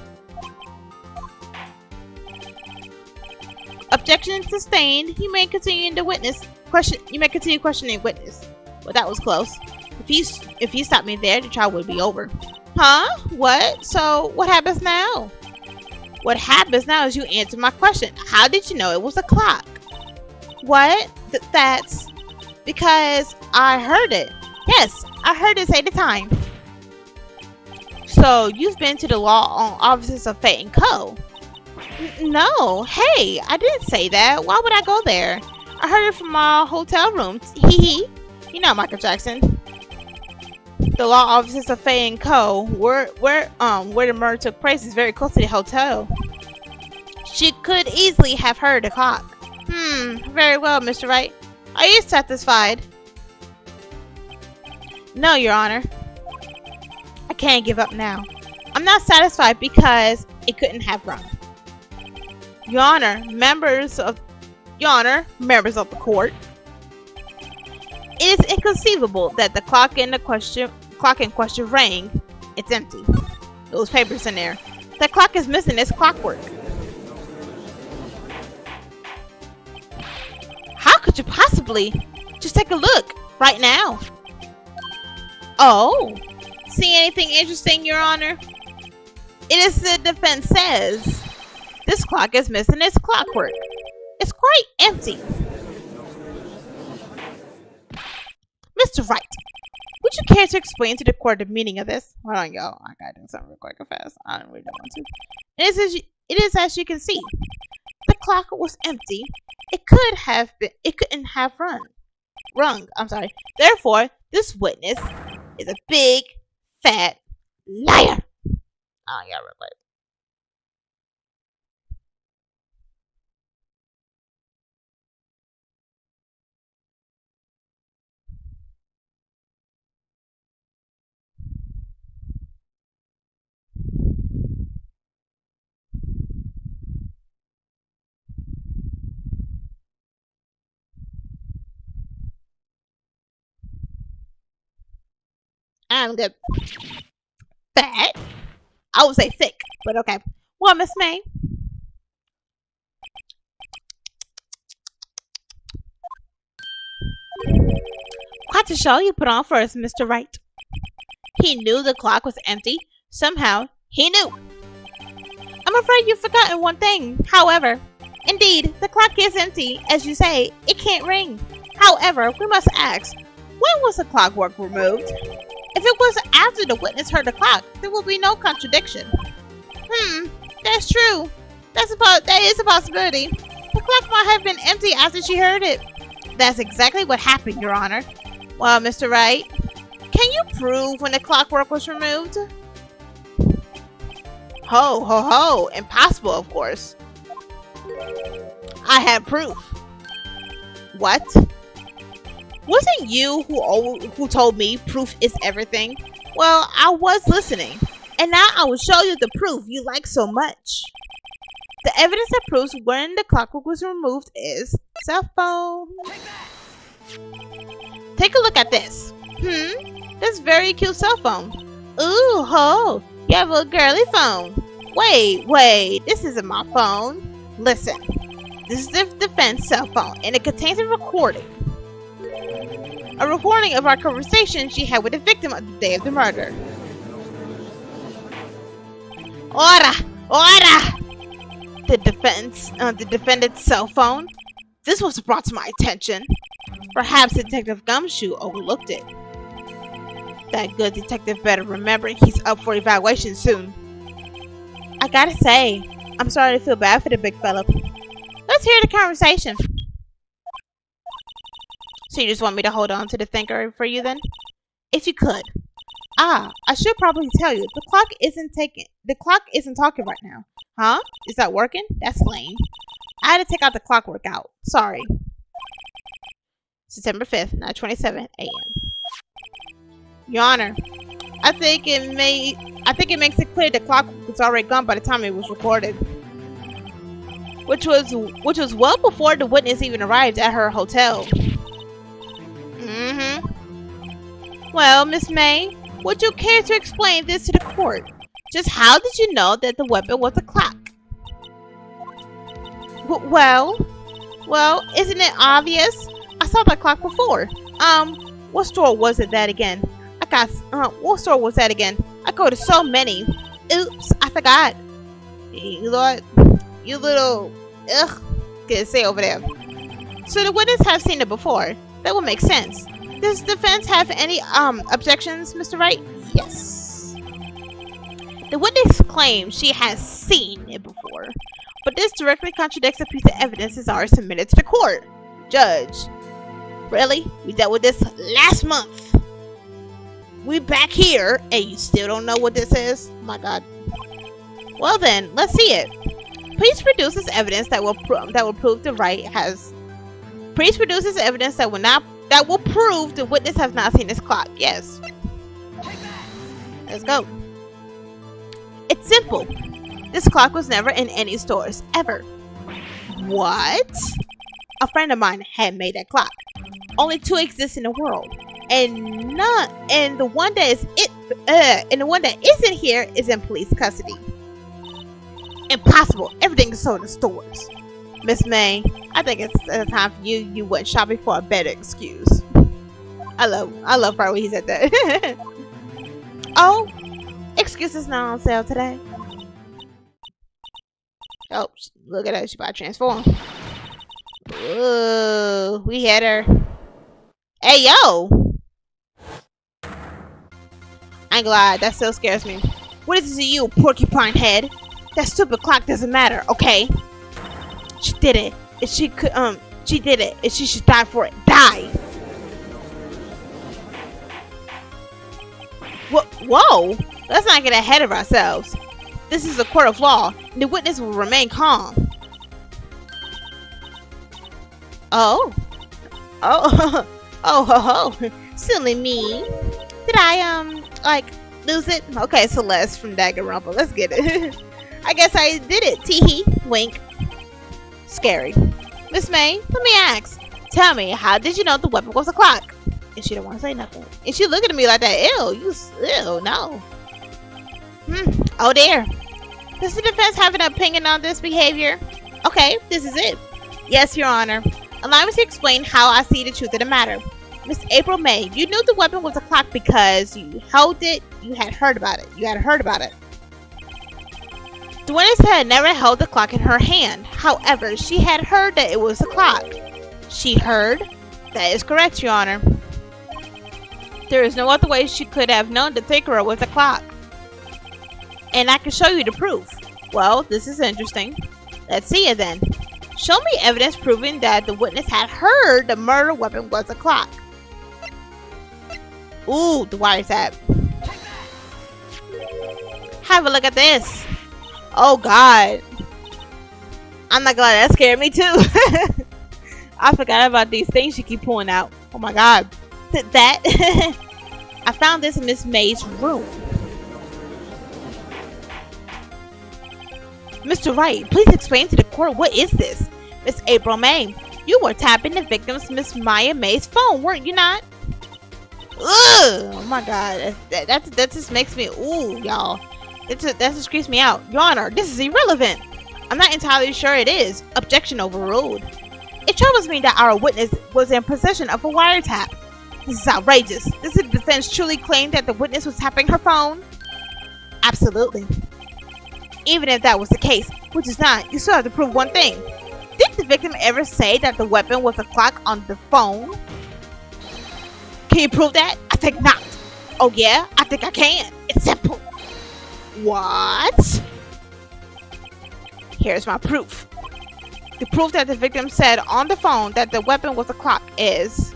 Objection sustained. You may continue questioning witness. Well, that was close. If you stop me there, the trial would be over. Huh? What? So what happens now? What happens now is you answer my question. How did you know it was a clock? What? That's because I heard it. Yes, I I heard it say the time. So, you've been to the law offices of Fate and Co. No, hey, I didn't say that. Why would I go there? I heard it from our hotel room. Hee hee. You know Michael Jackson. The law offices of Fate and Co. where the murder took place is very close to the hotel. She could easily have heard the clock. Very well, Mr. Wright. Are you satisfied? No, Your Honor. I can't give up now. I'm not satisfied because it couldn't have rung. Your Honor, members of the court. It is inconceivable that the clock in question rang. It's empty. Those papers in there. The clock is missing its clockwork. How could you possibly? Just take a look right now. Oh, see anything interesting, Your Honor? It is the defense says. This clock is missing its clockwork. It's quite empty. Mr. Wright, would you care to explain to the court the meaning of this? Hold on, y'all. I gotta do something real quick and fast. I don't really want to. It is as you can see. The clock was empty. It couldn't have rung. I'm sorry. Therefore, this witness is a big, fat liar. Oh, yeah, real quick. I'm good. Fat? I would say thick, but okay. Well, Miss May. Quite a show you put on for us, Mr. Wright. He knew the clock was empty. Somehow, he knew. I'm afraid you've forgotten one thing. However, indeed, the clock is empty. As you say, it can't ring. However, we must ask, when was the clockwork removed? If it was after the witness heard the clock, there will be no contradiction. That's true. That is a possibility. The clock might have been empty after she heard it. That's exactly what happened, Your Honor. Well, Mr. Wright, can you prove when the clockwork was removed? Ho, ho, ho. Impossible, of course. I have proof. What? Wasn't you who told me proof is everything? Well, I was listening. And now I will show you the proof you like so much. The evidence that proves when the clockwork was removed is cell phone. Take a look at this. This very cute cell phone. Ooh, ho, you have a girly phone. Wait, this isn't my phone. Listen, this is the defense cell phone, and it contains a recording. A recording of our conversation she had with the victim on the day of the murder. Order! The defendant's cell phone. This was brought to my attention. Perhaps Detective Gumshoe overlooked it. That good detective better remember he's up for evaluation soon. I gotta say, I'm starting to feel bad for the big fella. Let's hear the conversation. So you just want me to hold on to the thinker for you then? If you could. I should probably tell you, the clock isn't talking right now. Huh? Is that working? That's lame. I had to take out the clockwork out. Sorry. September 5th, 9:27 a.m. Your Honor, I think it makes it clear the clock was already gone by the time it was recorded. Which was well before the witness even arrived at her hotel. Well, Miss May, would you care to explain this to the court? Just how did you know that the weapon was a clock? Well, isn't it obvious? I saw that clock before. What store was it that again? What store was that again? I go to so many. Oops, I forgot. You little, ugh, get say over there. So the witness have seen it before. That would make sense. Does defense have any objections, Mr. Wright? Yes. The witness claims she has seen it before, but this directly contradicts a piece of evidence that's already submitted to the court. Judge, really? We dealt with this last month. We back here, and you still don't know what this is? Oh my God. Well then, let's see it. Please produce this evidence that will prove the Wright has. Please produce this evidence that will prove the witness has not seen this clock. Yes. Let's go. It's simple. This clock was never in any stores ever. What? A friend of mine had made that clock. Only 2 exist in the world, and the one that isn't here is in police custody. Impossible. Everything is sold in stores. Miss May, I think it's time for you went shopping for a better excuse. I love Wright when he said that. Oh, excuses not on sale today. Oh, look at her. She about to transform. Ooh, we hit her. Hey, yo! I ain't gonna lie, that still scares me. What is it to you, porcupine head? That stupid clock doesn't matter, okay? She did it. If she could, she did it. If she should die for it, die! Whoa! Let's not get ahead of ourselves. This is a court of law, and the witness will remain calm. Oh, ho, silly me. Did I, like, lose it? Okay, Celeste from Danganronpa, let's get it. I guess I did it, tee-hee, wink. Scary. Miss May, let me ask. Tell me, how did you know the weapon was a clock? And she don't want to say nothing. And she looking at me like that, ew, no. Oh dear. Does the defense have an opinion on this behavior? Okay, this is it. Yes, Your Honor. Allow me to explain how I see the truth of the matter. Miss April May, you knew the weapon was a clock because you held it, you had heard about it. The witness had never held the clock in her hand. However, she had heard that it was a clock. She heard? That is correct, Your Honor. There is no other way she could have known the thinker was a clock. And I can show you the proof. Well, this is interesting. Let's see it then. Show me evidence proving that the witness had heard the murder weapon was a clock. Ooh, the wiretap. Have a look at this. Oh God. I'm not glad that scared me too. I forgot about these things she keep pulling out. Oh my God. That. I found this in Miss May's room. Mr. Wright, please explain to the court what is this? Miss April May, you were tapping the victim's Miss Maya May's phone, weren't you not? Ugh! Oh my God, that just makes me y'all. That just creeps me out. Your Honor, this is irrelevant. I'm not entirely sure it is. Objection overruled. It troubles me that our witness was in possession of a wiretap. This is outrageous. Does the defense truly claim that the witness was tapping her phone? Absolutely. Even if that was the case, which is not, you still have to prove one thing. Did the victim ever say that the weapon was a clock on the phone? Can you prove that? I think not. Oh yeah? I think I can. It's simple. What? Here's my proof. The proof that the victim said on the phone that the weapon was a clock is...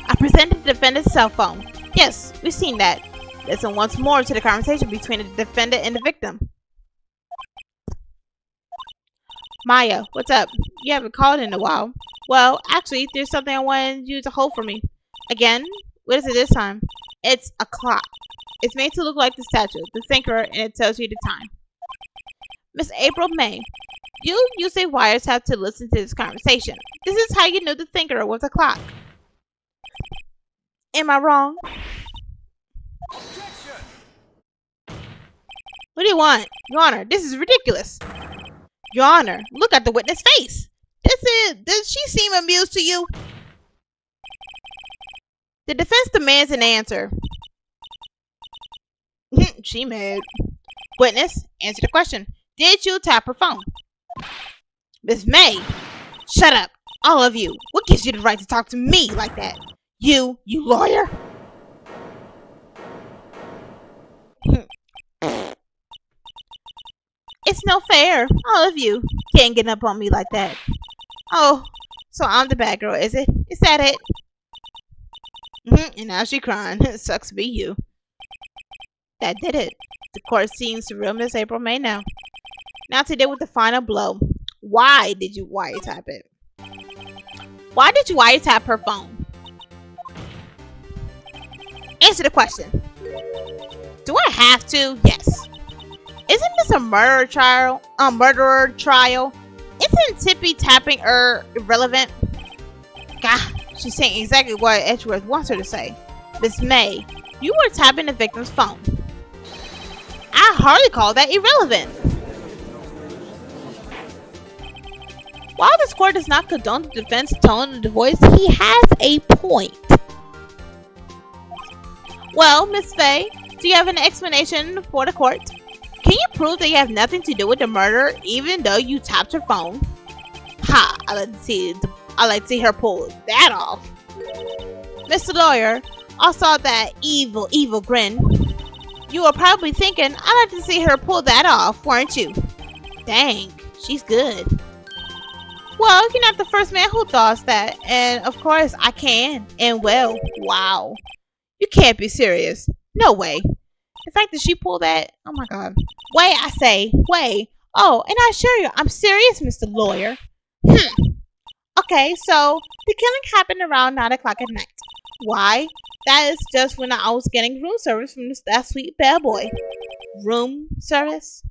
I presented the defendant's cell phone. Yes, we've seen that. Listen once more to the conversation between the defendant and the victim. Maya, what's up? You haven't called in a while. Well, actually, there's something I wanted you to hold for me. Again? What is it this time? It's a clock. It's made to look like the statue, the thinker, and it tells you the time. Miss April May, you use a wiretap to listen to this conversation. This is how you knew the thinker was a clock. Am I wrong? What do you want? Your Honor, this is ridiculous. Your Honor, look at the witness' face. Does she seem amused to you? The defense demands an answer. She mad. Witness, answer the question. Did you tap her phone? Miss May, shut up. All of you. What gives you the right to talk to me like that? You lawyer? It's no fair. All of you can't get up on me like that. Oh, so I'm the bad girl, is it? Is that it? And now she crying. Sucks to be you. That did it. The court seems to real Miss April May now. Now to deal with the final blow. Why did you wiretap it? Why did you wiretap her phone? Answer the question. Do I have to? Yes. Isn't this a murder trial? A murderer trial? Isn't Tippy tapping her irrelevant? God, she's saying exactly what Edgeworth wants her to say. Miss May, you were tapping the victim's phone. I hardly call that irrelevant. While this court does not condone the defense tone of the voice, he has a point. Well, Miss Fay, do you have an explanation for the court? Can you prove that you have nothing to do with the murder, even though you tapped her phone? Ha! I like to see her pull that off. Mr. Lawyer, I saw that evil grin. You were probably thinking, I'd like to see her pull that off, weren't you? Dang, she's good. Well, you're not the first man who thought that, and of course I can, and well, wow. You can't be serious. No way. The fact that she pulled that, oh my god. Wait, I say, wait. Oh, and I assure you, I'm serious, Mr. Lawyer. Okay, so the killing happened around 9 o'clock at night. Why? That is just when I was getting room service from that sweet bellboy. Room service?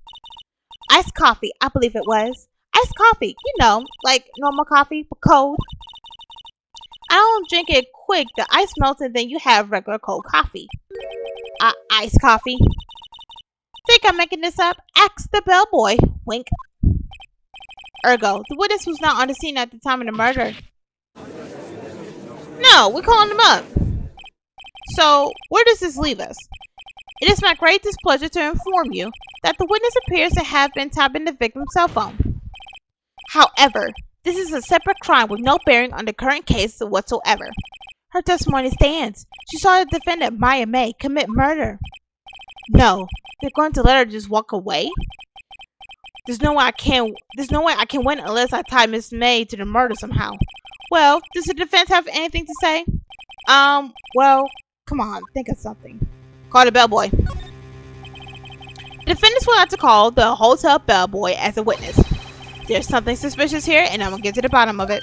Iced coffee, I believe it was. Iced coffee, you know, like normal coffee, but cold. I don't drink it quick. The ice melts and then you have regular cold coffee. Iced coffee. Think I'm making this up? Ask the bellboy. Wink. Ergo, the witness was not on the scene at the time of the murder. No, we're calling him up. So, where does this leave us? It is my great displeasure to inform you that the witness appears to have been tapping the victim's cell phone. However, this is a separate crime with no bearing on the current case whatsoever. Her testimony stands. She saw the defendant, Maya May, commit murder. No, they're going to let her just walk away? There's no way I can win unless I tie Miss May to the murder somehow. Well, does the defense have anything to say? Well, come on, think of something. Call the bellboy. The defendants will have to call the hotel bellboy as a witness. There's something suspicious here, and I'm gonna get to the bottom of it.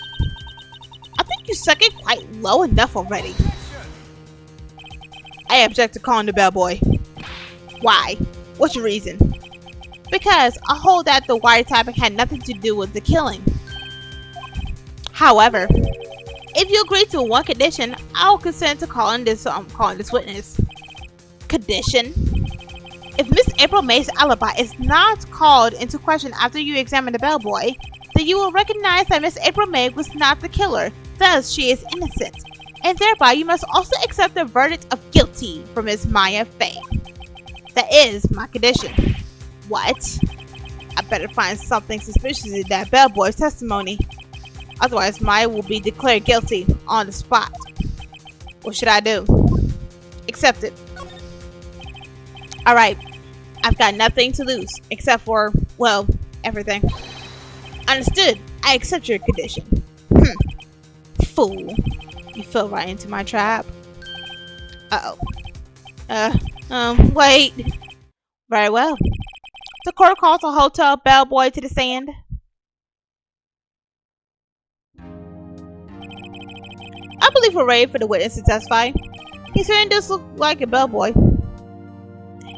I think you suck it quite low enough already. I object to calling the bellboy. Why? What's your reason? Because I hold that the wiretapping had nothing to do with the killing. However, if you agree to one condition, I will consent to calling this witness. Condition? If Miss April May's alibi is not called into question after you examine the bellboy, then you will recognize that Miss April May was not the killer, thus she is innocent. And thereby you must also accept the verdict of guilty for Miss Maya Fay. That is my condition. What? I better find something suspicious in that bellboy's testimony. Otherwise Maya will be declared guilty on the spot. What should I do? Accept it. Alright, I've got nothing to lose, except for, well, everything. Understood, I accept your condition. Fool. You fell right into my trap. Wait. Very well. The court calls a hotel bellboy to the stand. I believe we're ready for the witness to testify. He certainly does look like a bellboy.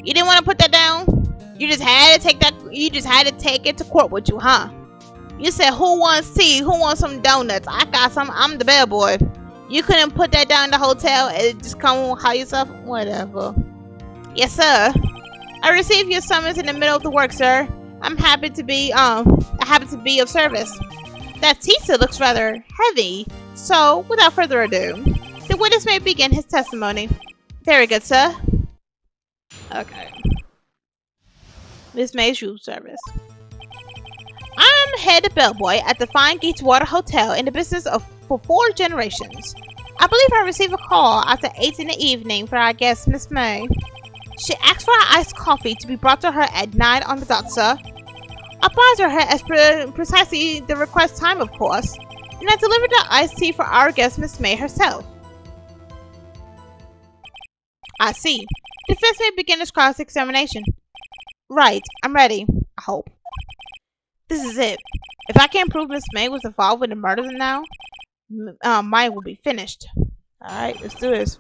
You didn't want to put that down? You just had to take it to court with you, huh? You said, who wants tea? Who wants some donuts? I got some. I'm the bellboy. You couldn't put that down in the hotel and just come call yourself? Whatever. Yes, sir. I received your summons in the middle of the work, sir. I'm happy to be of service. That tea still looks rather heavy. So, without further ado, the witness may begin his testimony. Very good, sir. Okay. Miss May's room service. I'm head bellboy at the Fine Gates Water Hotel in the business for 4 generations. I believe I received a call after 8 in the evening for our guest, Miss May. She asked for an iced coffee to be brought to her at 9 on the dot, sir. I brought to her as precisely the request time, of course, and I delivered the iced tea for our guest, Miss May herself. I see. Defense may begin its cross-examination. Right, I'm ready. I hope. This is it. If I can't prove Miss May was involved with the murder now, mine will be finished. Alright, let's do this.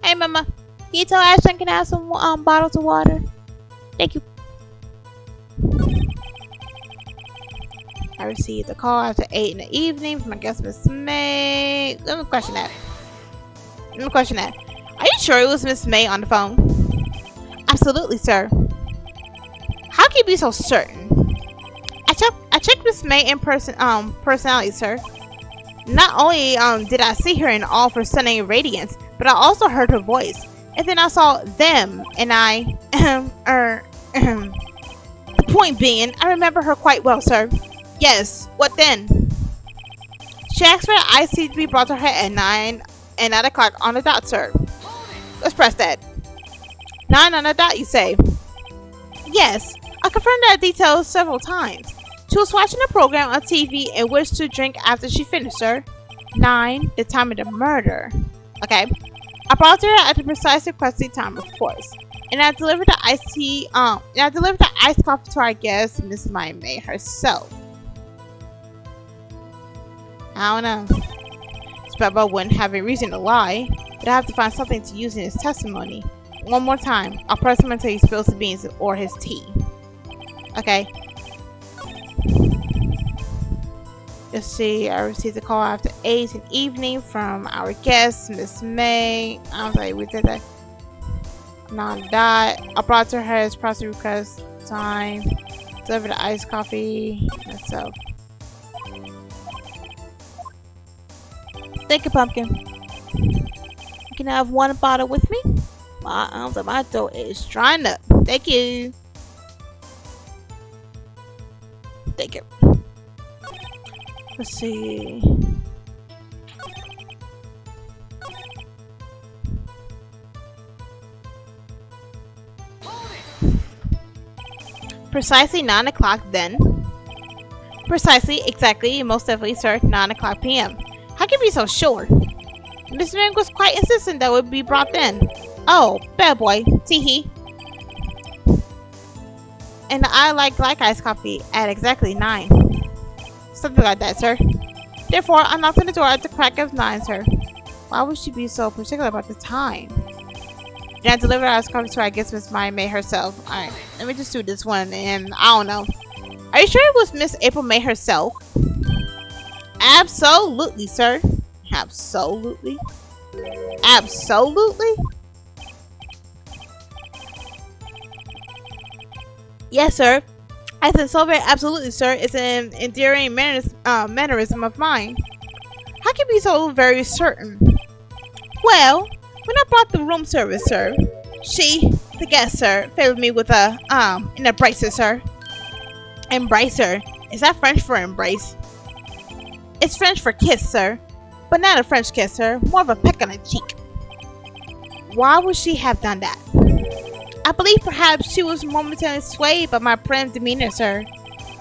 Hey, Mama. Can you tell Ashton can I have some bottles of water? Thank you. I received a call after 8 in the evening from my guest, Miss May. Let me question that. Are you sure it was Miss May on the phone? Absolutely, sir. How can you be so certain? I checked Miss May in personality, sir. Not only did I see her in all of her stunning radiance, but I also heard her voice. And then I saw them, and I the point being, I remember her quite well, sir. Yes, what then? She asked for the iced tea to be brought to her at 9 o'clock on the dot, sir. Let's press that. 9 on the dot, you say? Yes, I confirmed that detail several times. She was watching a program on TV and wished to drink after she finished, sir. 9, the time of the murder. Okay. I brought her at the precise requested time, of course. And I delivered the iced tea, iced coffee to our guest, Miss May herself. I don't know. Spellboy wouldn't have a reason to lie, but I have to find something to use in his testimony. One more time, I'll press him until he spills the beans or his tea. Okay. Let's see, I received a call after 8 in the evening from our guest, Miss May. I was like, we did that. Non-dot. I brought to her his process request time. Deliver the iced coffee myself. Thank you, Pumpkin. Can I have one bottle with me? My throat is drying up. Thank you. Thank you. Let's see. Precisely 9 o'clock then. Precisely, exactly, most definitely, sir, 9 o'clock p.m. How can you be so sure? Miss Ming was quite insistent that it would be brought then. Oh, bad boy, teehee. And I like iced coffee at exactly 9. Something like that, sir. Therefore, I knocked on the door at the crack of 9, sir. Why would she be so particular about the time? Then I delivered iced coffee to our guest, Miss May herself. Alright, let me just do this one, and I don't know. Are you sure it was Miss April May herself? Absolutely, sir. Absolutely. Absolutely? Yes, sir. I said so very absolutely, sir. It's an endearing mannerism of mine. How can you be so very certain? Well, when I brought the room service, sir, she, the guest, sir, favored me with an embracer, sir. Embracer? Is that French for embrace? It's French for kiss, sir. But not a French kiss, sir. More of a peck on the cheek. Why would she have done that? I believe perhaps she was momentarily swayed by my prim demeanor, sir.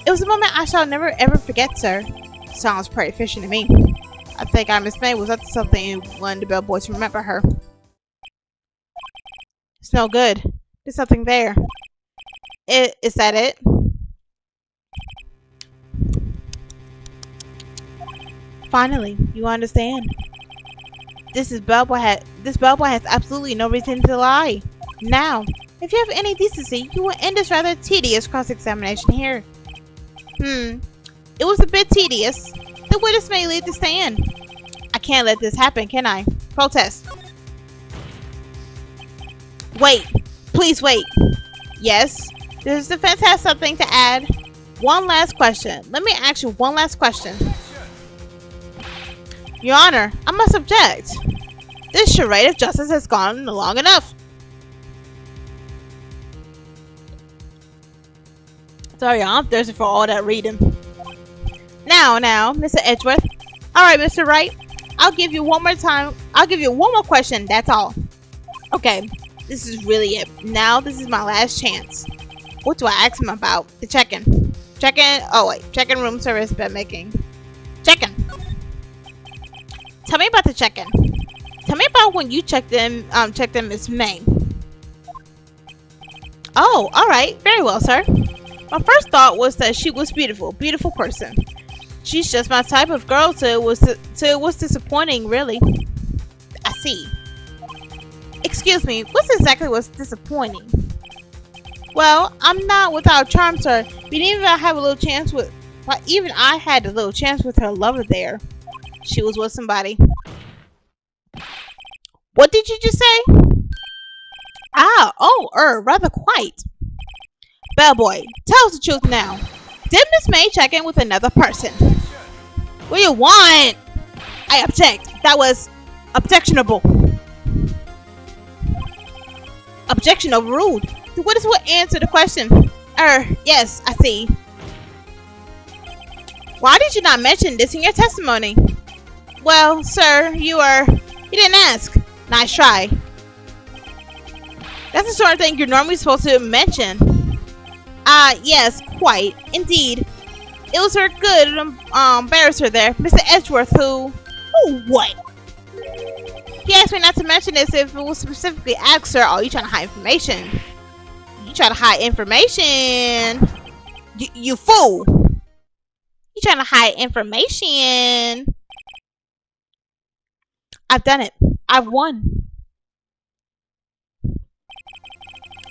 It was a moment I shall never ever forget, sir. Sounds pretty fishy to me. I think Miss May was up to something and wanted the bellboys to remember her. It's no good. There's something there. Is that it? Finally, you understand. This bellboy has absolutely no reason to lie. Now, if you have any decency, you will end this rather tedious cross-examination here. It was a bit tedious. The witness may leave the stand. I can't let this happen, can I? Protest. Wait. Please wait. Yes, this defense has something to add. One last question. Let me ask you one last question. Your Honor, I must object. This charade of justice has gone long enough. Sorry, I'm thirsty for all that reading. Now, Mr. Edgeworth. Alright, Mr. Wright. I'll give you one more time. I'll give you one more question, that's all. Okay, this is really it. Now, this is my last chance. What do I ask him about? The check-in. Check-in, oh wait, check-in room service bed making. Check-in. Tell me about the check-in. Tell me about when you checked in Miss May. Oh, alright, very well, sir. My first thought was that she was beautiful person. She's just my type of girl, so it was disappointing, really. I see. Excuse me, what exactly was disappointing? Well, I'm not without charm, sir. But even I had a little chance with her lover there. She was with somebody. What did you just say? Rather quite. Bellboy, tell us the truth now. Did Miss May check in with another person? What do you want? I object. That was objectionable. Objection overruled. What is what answer the question? Yes, I see. Why did you not mention this in your testimony? Well, sir, you didn't ask. Nice try. That's the sort of thing you're normally supposed to mention. Yes, quite. Indeed. It was her good barrister there, Mr. Edgeworth, who what? He asked me not to mention this if it was specifically asked, sir. Oh, you trying to hide information? You trying to hide information? You fool! You trying to hide information? I've done it. I've won.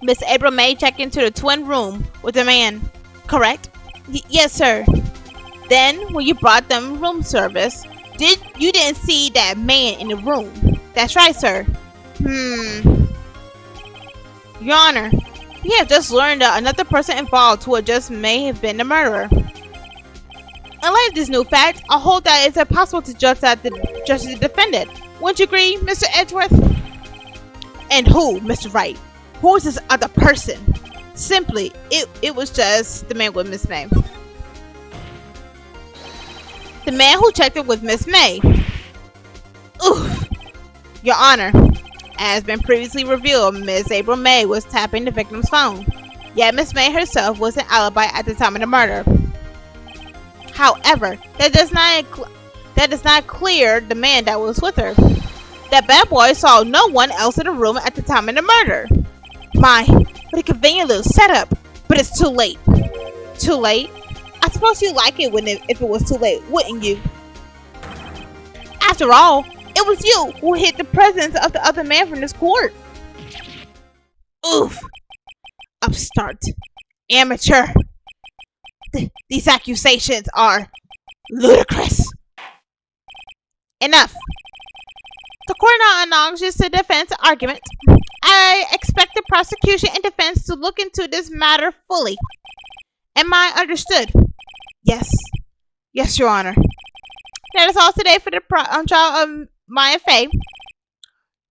Miss April May checked into the twin room with a man, correct? Yes, sir. Then, when you brought them room service, you didn't see that man in the room? That's right, sir. Your Honor, we have just learned that another person involved who just may have been the murderer. In light of this new fact, I hold that it's impossible to judge the defendant. Wouldn't you agree, Mr. Edgeworth? And who, Mr. Wright? Who is this other person? Simply, it was just the man with Miss May. The man who checked in with Miss May. Oof. Your Honor, as been previously revealed, Miss April May was tapping the victim's phone. Yet Miss May herself was an alibi at the time of the murder. However, that does not clear the man that was with her. That bad boy saw no one else in the room at the time of the murder. My, what a convenient little setup, but it's too late. Too late? I suppose you'd like it if it was too late, wouldn't you? After all, it was you who hid the presence of the other man from this court. Oof. Upstart. Amateur. These accusations are ludicrous. Enough. The court now acknowledges the defense argument. I expect the prosecution and defense to look into this matter fully. Am I understood? Yes. Yes, Your Honor. That is all today for the trial of Maya Fey.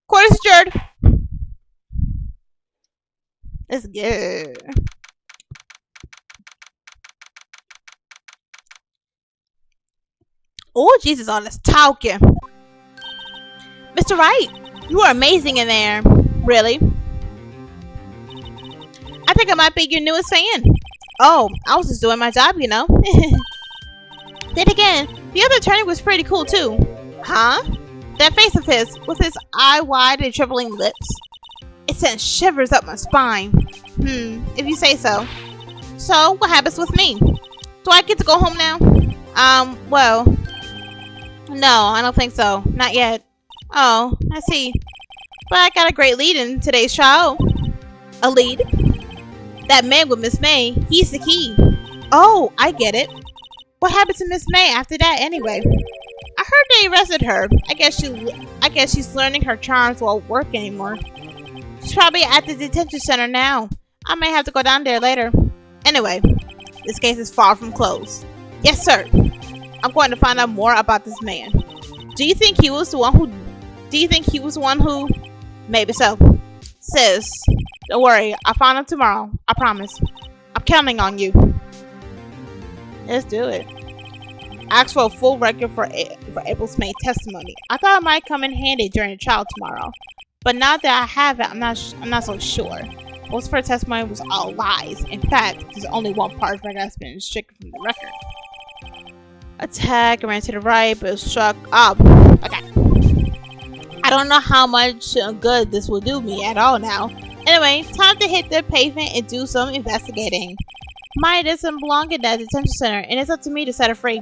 Court is adjourned. It's good. Oh, Jesus, all this talking. Mr. Wright, you are amazing in there. Really? I think I might be your newest fan. Oh, I was just doing my job, you know. Then again, the other attorney was pretty cool too. Huh? That face of his, with his eye wide and trembling lips. It sent shivers up my spine. If you say so. So, what happens with me? Do I get to go home now? Well, no, I don't think so. Not yet. Oh, I see. But I got a great lead in today's trial. A lead? That man with Miss May, he's the key. Oh, I get it. What happened to Miss May after that anyway? I heard they arrested her. I guess she's learning her charms won't work anymore. She's probably at the detention center now. I may have to go down there later. Anyway, this case is far from closed. Yes, sir. I'm going to find out more about this man. Do you think he was the one who... Maybe so. Sis, don't worry. I'll find him tomorrow. I promise. I'm counting on you. Let's do it. Ask for a full record for April's main testimony. I thought it might come in handy during the trial tomorrow, but now that I have it, I'm not so sure. Most of her testimony was all lies. In fact, there's only one part of it that's been stricken from the record. Attack, ran to the right, but struck up. Okay. I don't know how much good this will do me at all now. Anyway, time to hit the pavement and do some investigating. Maya doesn't belong in that detention center, and it's up to me to set her free.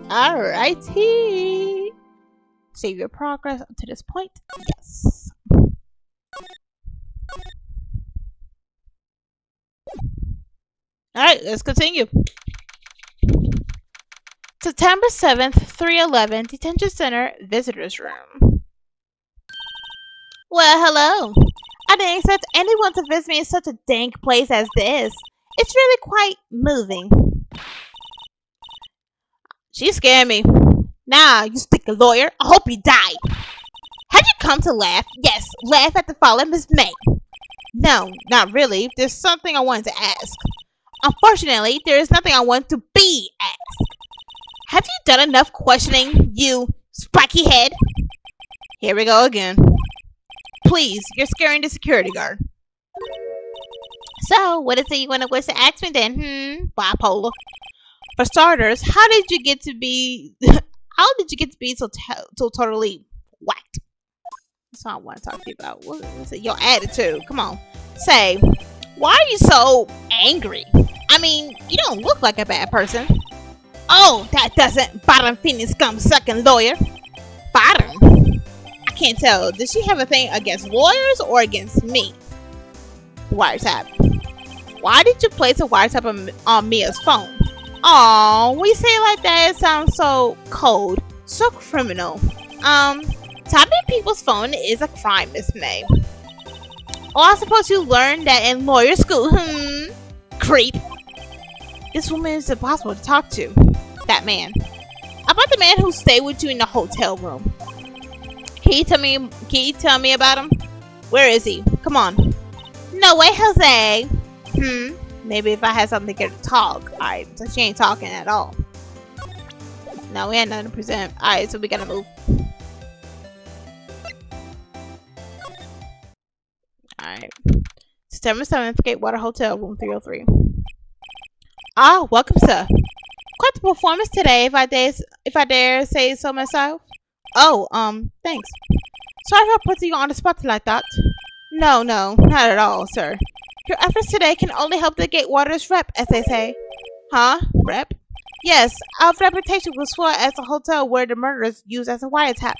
Alrighty. Save your progress up to this point. Yes. Alright, let's continue. September 7th, 311, Detention Center, Visitors Room. Well, hello. I didn't expect anyone to visit me in such a dank place as this. It's really quite moving. She scared me. Nah, you sticky lawyer. I hope you die. Have you come to laugh? Yes, laugh at the fallen Miss May. No, not really. There's something I wanted to ask. Unfortunately, there is nothing I want to be asked. Have you done enough questioning, you spiky head? Here we go again. Please, you're scaring the security guard. So, what is it you want to wish to ask me then? Bipolar. For starters, how did you get to be so totally whacked? That's what I want to talk to you about. What is it? Your attitude. Come on. Say, why are you so angry? I mean, you don't look like a bad person. Oh, that doesn't bottom feeding scum sucking lawyer. Bottom? I can't tell. Does she have a thing against lawyers or against me? Wiretap. Why did you place a wiretap on Mia's phone? Aw, we say it like that, it sounds so cold, so criminal. Tapping people's phone is a crime, Miss May. Oh, I suppose you learned that in lawyer school, creep. This woman is impossible to talk to. That man. About the man who stayed with you in the hotel room. Can you tell me about him? Where is he? Come on. No way, Jose. Maybe if I had something to get to talk. Alright, so she ain't talking at all. No, we had nothing to present. Alright, so we gotta move. Alright. September 7th, Gatewater Hotel, room 303. Ah, welcome, sir. Quite the performance today, if I dare say so myself. Oh, thanks. Sorry for putting you on the spot like that. No, not at all, sir. Your efforts today can only help the Gatewater's rep, as they say. Huh? Rep? Yes, our reputation will swell as a hotel where the murderers used as a wiretap.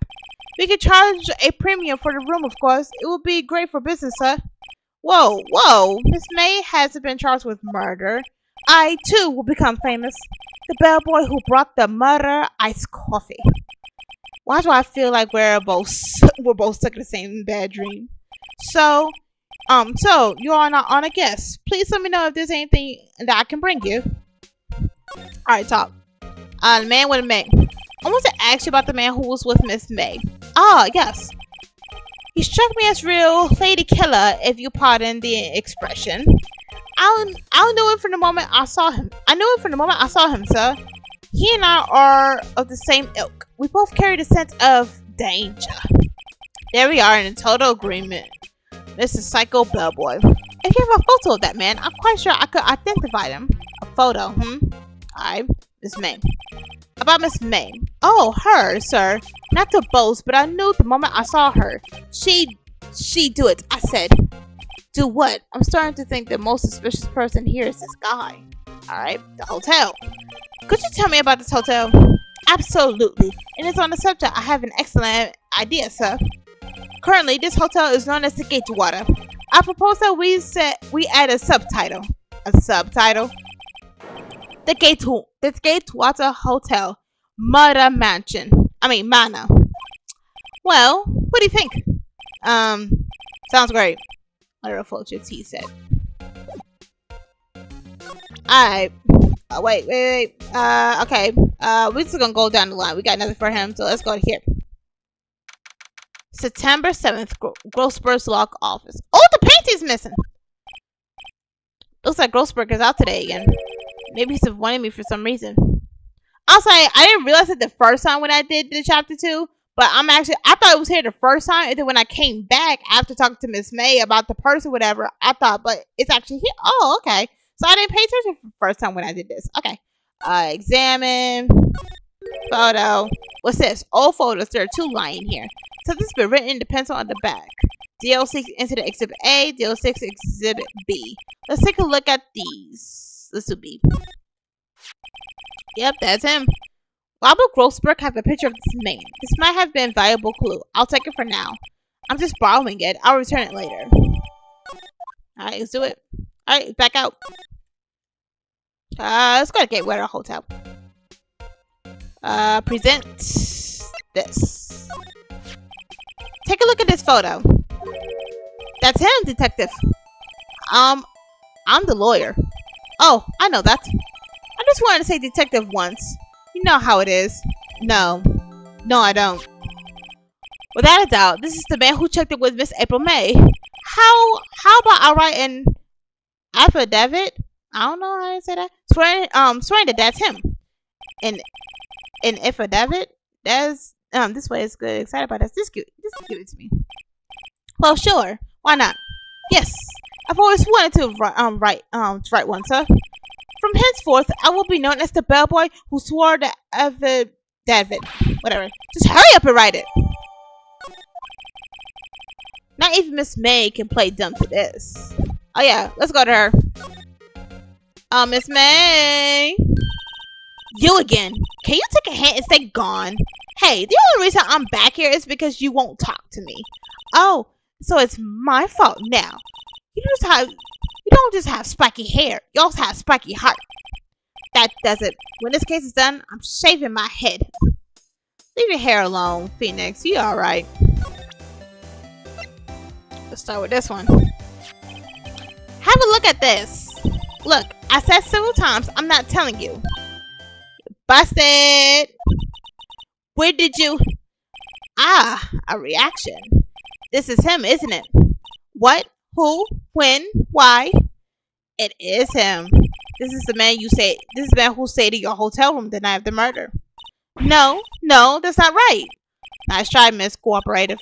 We could charge a premium for the room, of course. It will be great for business, sir. Whoa. Miss May hasn't been charged with murder. I, too, will become famous. The bellboy who brought the murder iced coffee. Why do I feel like we're both stuck in the same bad dream? So you are not on a guest. Please let me know if there's anything that I can bring you. Alright, talk. The man with May. I want to ask you about the man who was with Miss May. Ah, yes. He struck me as real lady killer, if you pardon the expression. I knew it from the moment I saw him. Sir. He and I are of the same ilk. We both carry the sense of danger. There we are in a total agreement. Mr. Psycho Bellboy. If you have a photo of that man, I'm quite sure I could identify him. A photo, Alright, Miss May. About Miss May. Oh, her, sir. Not to boast, but I knew the moment I saw her. She do it, I said. Do what? I'm starting to think the most suspicious person here is this guy. Alright, the hotel. Could you tell me about this hotel? Absolutely. And it's on the subject. I have an excellent idea, sir. Currently, this hotel is known as the Gatewater. I propose that we add a subtitle. A subtitle? The Gatewater Hotel. Murder Mansion. Manor. Well, what do you think? Sounds great. Whatever floats your tea said. Alright. Wait. Okay. We're just gonna go down the line. We got nothing for him, so let's go here. September 7th, Grossberg's Lock Office. Oh, the painting's missing. Looks like Grossberg is out today again. Maybe he's avoiding me for some reason. Also, I didn't realize it the first time when I did the chapter 2, but I thought it was here the first time, and then when I came back after talking to Miss May about the purse or whatever, I thought, but it's actually here. Oh, okay. So I didn't pay attention for the first time when I did this. Okay. Examine. Photo. What's this? Old photos. There are 2 lying here. Something's been written in the pencil on the back. DL6 Incident Exhibit A, DL6 Exhibit B. Let's take a look at these. This will be. Yep, that's him. Robert Grossberg have a picture of this man. This might have been a valuable clue. I'll take it for now. I'm just borrowing it. I'll return it later. Alright, let's do it. Alright, back out. Let's go to Gateway Hotel. Present this. Take a look at this photo. That's him, detective. I'm the lawyer. Oh, I know that. I just wanted to say detective once. You know how it is. No, I don't. Without a doubt, this is the man who checked it with Miss April May. How about I write an affidavit? I don't know how to say that. Swearing that that's him. An affidavit? That's this way is good. Excited about this. Just give it to me. Well, sure. Why not? Yes. I've always wanted to write one, sir. From henceforth, I will be known as the bellboy who swore the affidavit. Whatever. Just hurry up and write it. Not even Miss May can play dumb to this. Oh yeah, let's go to her. Miss May. You again. Can you take a hint and stay gone? Hey, the only reason I'm back here is because you won't talk to me. Oh, so it's my fault now. You don't just have spiky hair. You also have spiky heart. That does it. When this case is done, I'm shaving my head. Leave your hair alone, Phoenix. You alright. Let's start with this one. Have a look at this. Look, I said several times, I'm not telling you. Busted. Where did you... Ah, a reaction. This is him, isn't it? What? Who? When? Why? It is him. This is the man this is the man who stayed in your hotel room the night of the murder. No, that's not right. Nice try, Miss Cooperative.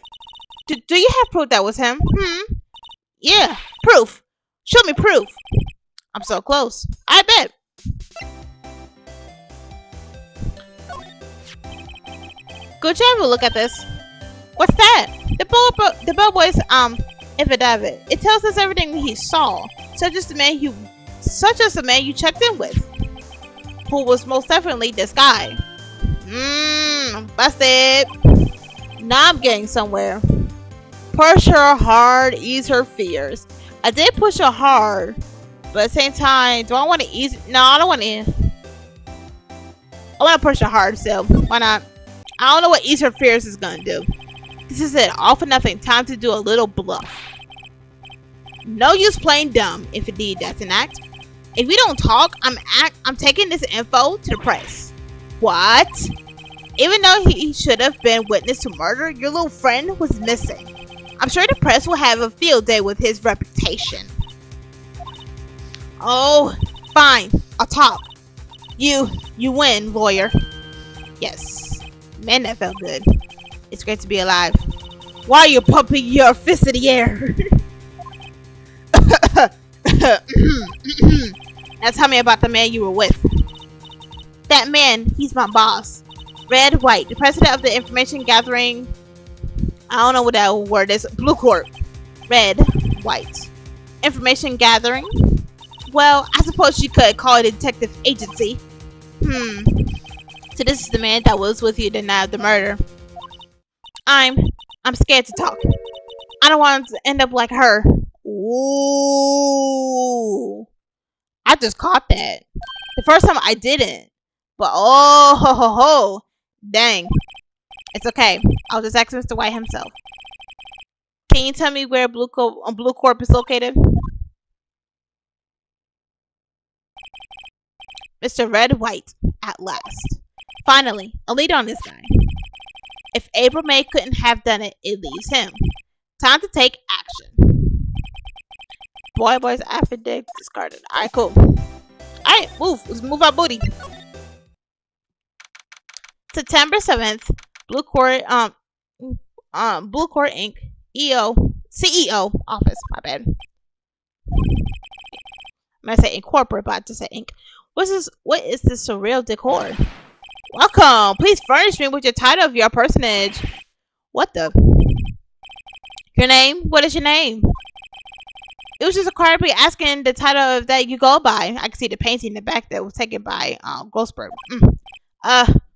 Do you have proof that was him? Yeah, proof. Show me proof. I'm so close. I bet. Go have a look at this. What's that? The bellboy's affidavit. It tells us everything he saw, such as the man you checked in with, who was most definitely this guy. Busted. Now I'm getting somewhere. Push her hard, ease her fears. I did push her hard, but at the same time, do I want to ease? No, I don't want to. I want to push her hard, so why not? I don't know what ease her fears is gonna do. This is it, all for nothing. Time to do a little bluff. No use playing dumb, if indeed that's an act. If we don't talk, I'm taking this info to the press. What? Even though he should have been witness to murder, your little friend was missing. I'm sure the press will have a field day with his reputation. Oh, fine. I'll talk. You win, lawyer. Yes. Man, that felt good. It's great to be alive. Why are you pumping your fist in the air? Now tell me about the man you were with. That man, he's my boss. Red White, the president of the information gathering. I don't know what that word is. Blue Corp. Red White. Information gathering. Well, I suppose you could call it a detective agency. So this is the man that was with you the night of the murder. I'm scared to talk. I don't want to end up like her. Ooh. I just caught that. The first time I didn't. But oh ho ho ho. Dang. It's okay. I'll just ask Mr. White himself. Can you tell me where Blue Corp is located? Mr. Red White, at last. Finally, a lead on this guy. If April May couldn't have done it, it leaves him. Time to take action. Boy's affidavit discarded. Alright, cool. Alright, move. Let's move our booty. September 7th, Blue Court Inc. CEO office. My bad. I'm gonna say incorporate, but I just said Inc. What is this surreal decor? Welcome. Please furnish me with your title of your personage. What the? Your name? What is your name? It was just incredibly asking the title of that you go by. I can see the painting in the back that was taken by Grossberg.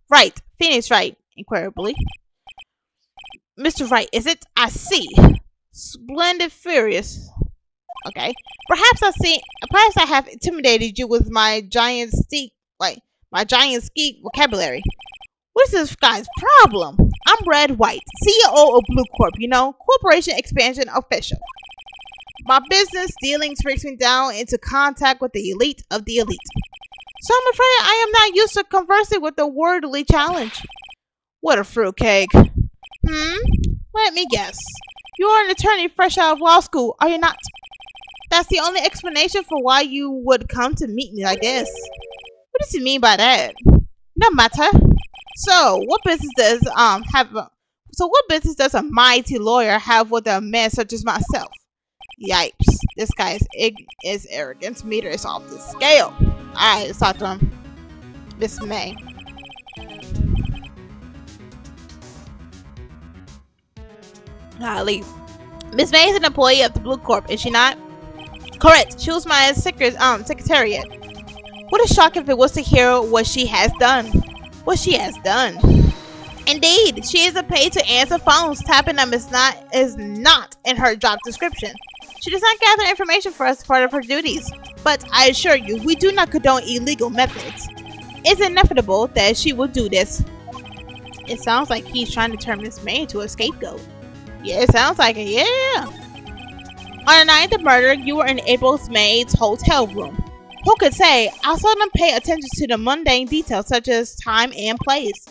Wright. Phoenix Wright. Incredibly. Mr. Wright, is it? I see. Splendid Furious. Okay. Perhaps I have intimidated you with my giant ski vocabulary. What's this guy's problem? I'm Red White, CEO of Blue Corp, corporation expansion official. My business dealings brings me down into contact with the elite of the elite. So I'm afraid I am not used to conversing with the worldly challenge. What a fruitcake. Let me guess. You are an attorney fresh out of law school, are you not? That's the only explanation for why you would come to meet me like this. What does he mean by that? No matter. So, what business does a mighty lawyer have with a man such as myself? Yipes. This guy is arrogant. Meter is off the scale. Alright, let's talk to him. Miss May. Leave. Miss May is an employee of the Blue Corp, is she not? Correct. She was my secretariat. What a shock if it was to hear what she has done. What she has done. Indeed, she isn't paid to answer phones. Tapping them is not in her job description. She does not gather information for us as part of her duties. But I assure you, we do not condone illegal methods. It's inevitable that she will do this. It sounds like he's trying to turn Miss May into a scapegoat. Yeah, it sounds like it, yeah. On the night of the murder, you were in April May's hotel room. Who could say? I seldom pay attention to the mundane details such as time and place.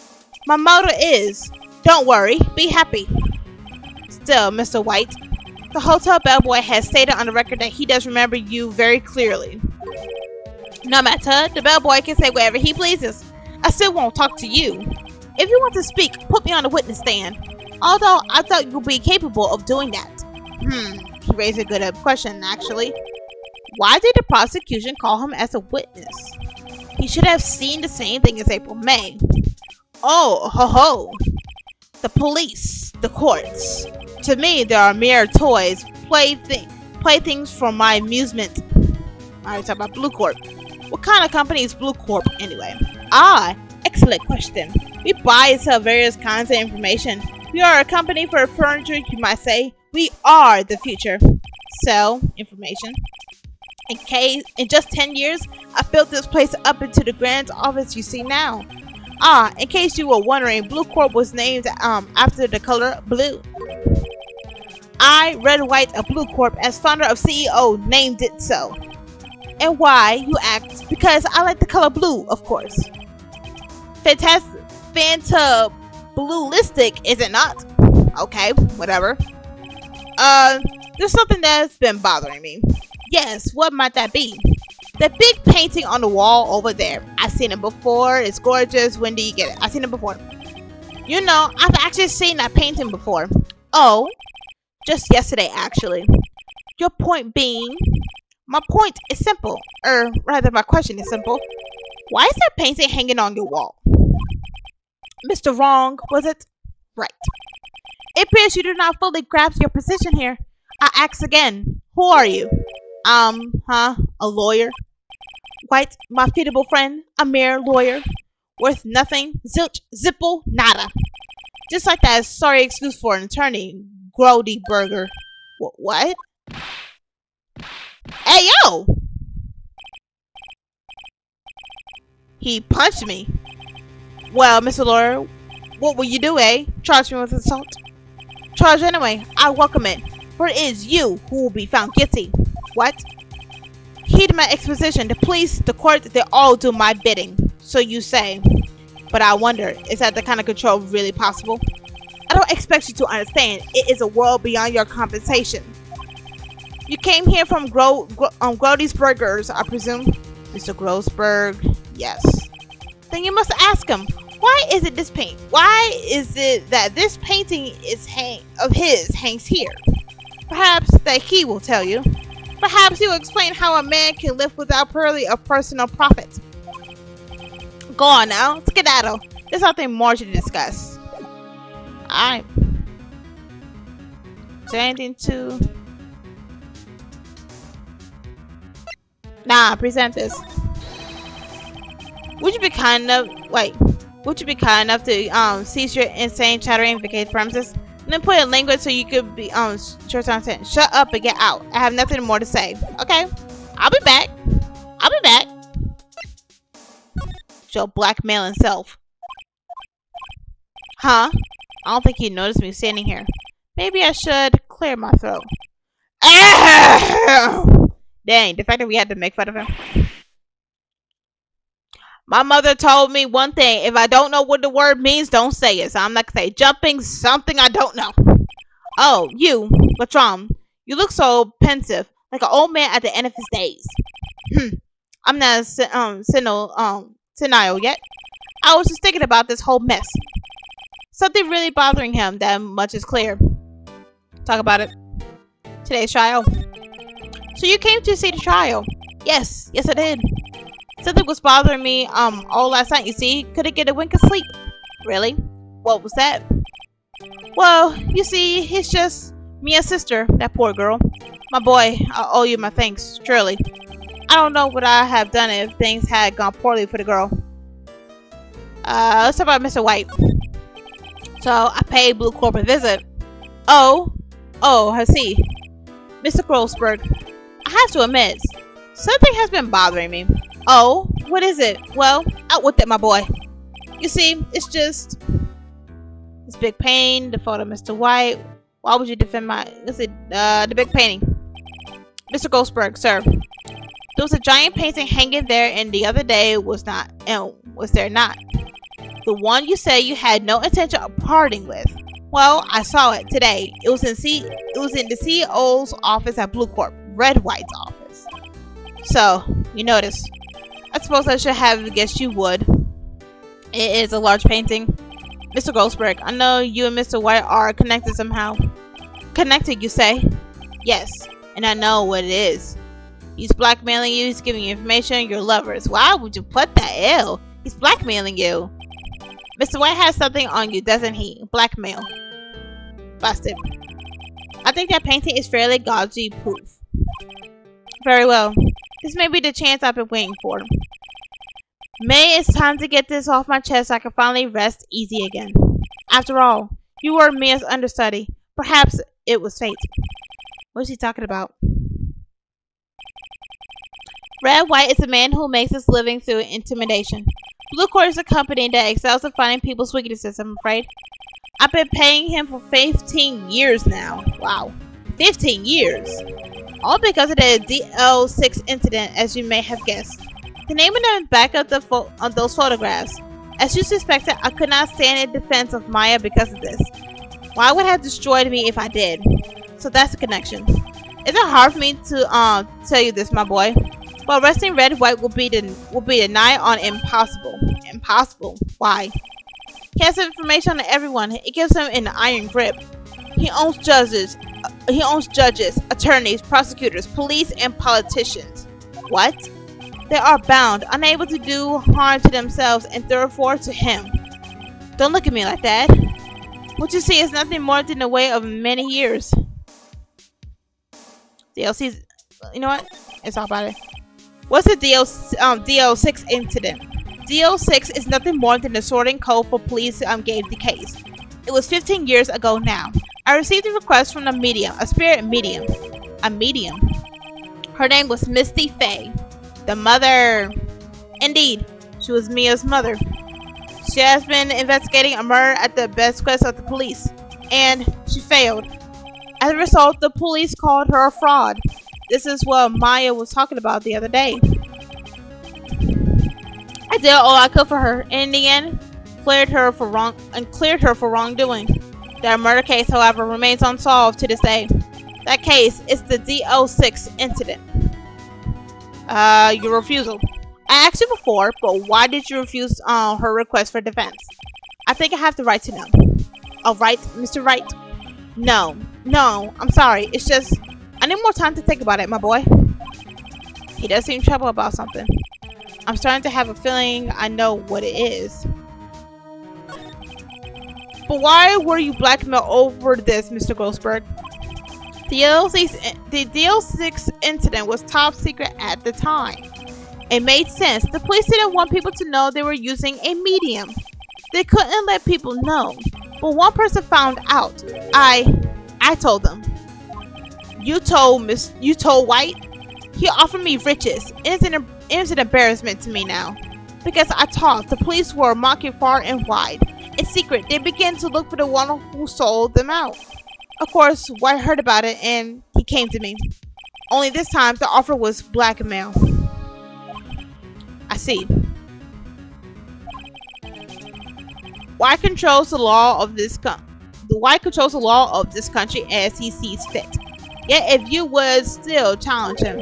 My motto is, don't worry, be happy. Still, Mr. White, the hotel bellboy has stated on the record that he does remember you very clearly. No matter, the bellboy can say whatever he pleases. I still won't talk to you. If you want to speak, put me on the witness stand. Although I thought you would be capable of doing that. He raised a good question, actually. Why did the prosecution call him as a witness? He should have seen the same thing as April May. Oh, ho ho. The police, the courts. To me, they are mere toys, playthings for my amusement. Alright, talk about Blue Corp. What kind of company is Blue Corp anyway? Excellent question. We buy and sell various kinds of information. We are a company for furniture, you might say. We are the future. Sell information. In just 10 years, I built this place up into the grand office you see now. In case you were wondering, Blue Corp was named after the color blue. I, Red White of Blue Corp, as founder of CEO, named it so. And why, you ask? Because I like the color blue, of course. Fantastic. Fanta Bluelistic, is it not? Okay, whatever. There's something that's been bothering me. Yes, what might that be? The big painting on the wall over there. I've seen it before. It's gorgeous. When do you get it? I've seen it before. You know, I've actually seen that painting before. Oh, just yesterday, actually. Your point being? My point is simple. Rather, my question is simple. Why is that painting hanging on your wall? Mr. Wrong, was it? Right. It appears you do not fully grasp your position here. I ask again. Who are you? A lawyer? White, my feasible friend, a mere lawyer. Worth nothing, zilch, zipple, nada. Just like that sorry excuse for an attorney, Grody Burger. What? Hey, yo! He punched me. Well, Mr. Lawyer, what will you do, eh? Charge me with assault? Charge anyway, I welcome it, for it is you who will be found guilty. What? Heed my exposition. The police, the court, they all do my bidding. So you say. But I wonder, is that the kind of control really possible? I don't expect you to understand. It is a world beyond your compensation. You came here from Grody's Burgers, I presume? Mr. Grossberg, yes. Then you must ask him, why is it this paint? Why is it that this painting of his hangs here? Perhaps that he will tell you. Perhaps he will explain how a man can live without purely of personal profit. Go on now, skedaddle. There's nothing more to discuss. Alright. Is there anything to... Nah, present this. Would you be kind enough... Wait. Would you be kind enough to cease your insane chattering and vacate the premises? And then put it in language so you could be short on sentence. Shut up and get out. I have nothing more to say. Okay? I'll be back. I'll be back. Your blackmailing self. Huh? I don't think he noticed me standing here. Maybe I should clear my throat. Dang, the fact that we had to make fun of him. My mother told me one thing. If I don't know what the word means, don't say it. So I'm not gonna say jumping something I don't know. Oh, you. What's wrong? You look so pensive, like an old man at the end of his days. I'm not senile yet. I was just thinking about this whole mess. Something really bothering him, that much is clear. Talk about it. Today's trial. So you came to see the trial? Yes, I did. Something was bothering me all last night, you see. Couldn't get a wink of sleep. Really? What was that? Well, you see, it's just me and sister, that poor girl. My boy, I owe you my thanks, surely. I don't know what I have done if things had gone poorly for the girl. Let's talk about Mr. White. So, I paid Blue Corp a visit. Oh, I see. Mr. Grossberg, I have to admit, something has been bothering me. Oh, what is it? Well, out with it, my boy. You see, it's just this big pain, the photo of Mr. White. Why would you defend the big painting? Mr. Grossberg, sir. There was a giant painting hanging there, and the other day was there not? The one you say you had no intention of parting with. Well, I saw it today. It was in the CEO's office at Blue Corp, Red White's office. So, you noticed. I suppose I should have guessed you would. It is a large painting. Mr. Grossberg, I know you and Mr. White are connected somehow. Connected, you say? Yes, and I know what it is. He's blackmailing you, he's giving you information, you're lovers. Why would you put that ill? He's blackmailing you. Mr. White has something on you, doesn't he? Blackmail. Busted. I think that painting is fairly gauzy proof. Very well. This may be the chance I've been waiting for. May, it's time to get this off my chest so I can finally rest easy again. After all, you were Mia's understudy. Perhaps it was fate. What is he talking about? Red White is a man who makes his living through intimidation. Blue Corp is a company that excels at finding people's weaknesses, I'm afraid. I've been paying him for 15 years now. Wow. 15 years. All because of the DL6 incident, as you may have guessed. The name on the back of those photographs. As you suspected, I could not stand in defense of Maya because of this. Why would have destroyed me if I did? So that's the connection. Is it hard for me to tell you this, my boy? Well, arresting Red White will be the nigh on impossible. Impossible. Why? He has information on everyone. It gives him an iron grip. He owns judges, attorneys, prosecutors, police, and politicians. What? They are bound, unable to do harm to themselves, and therefore to him. Don't look at me like that. What you see is nothing more than the way of many years. DLC's. You know what? Let's talk about it. What's the DL6 incident? DL6 is nothing more than the sorting code for police gave the case. It was 15 years ago now. I received a request from a medium, a spirit medium. A medium. Her name was Misty Fay. The mother. Indeed, she was Mia's mother. She has been investigating a murder at the best quest of the police, and she failed. As a result, the police called her a fraud. This is what Maya was talking about the other day. I did all I could for her, and in the end, cleared her for wrongdoing. Their murder case, however, remains unsolved to this day. That case is the D06 incident. Your refusal. I asked you before, but why did you refuse her request for defense? I think I have the right to know. Oh, right, Mr. Wright? No, I'm sorry. It's just, I need more time to think about it, my boy. He does seem troubled about something. I'm starting to have a feeling I know what it is. But why were you blackmailed over this, Mr. Grossberg? The DL6 incident was top secret at the time. It made sense. The police didn't want people to know they were using a medium. They couldn't let people know. But one person found out. I told them. You told White? He offered me riches. It's an embarrassment to me now. Because I talked. The police were mocking far and wide. In secret, they began to look for the one who sold them out. Of course, White heard about it and he came to me. Only this time, the offer was blackmail. I see. White controls the law of this country as he sees fit. Yet, if you would still challenge him,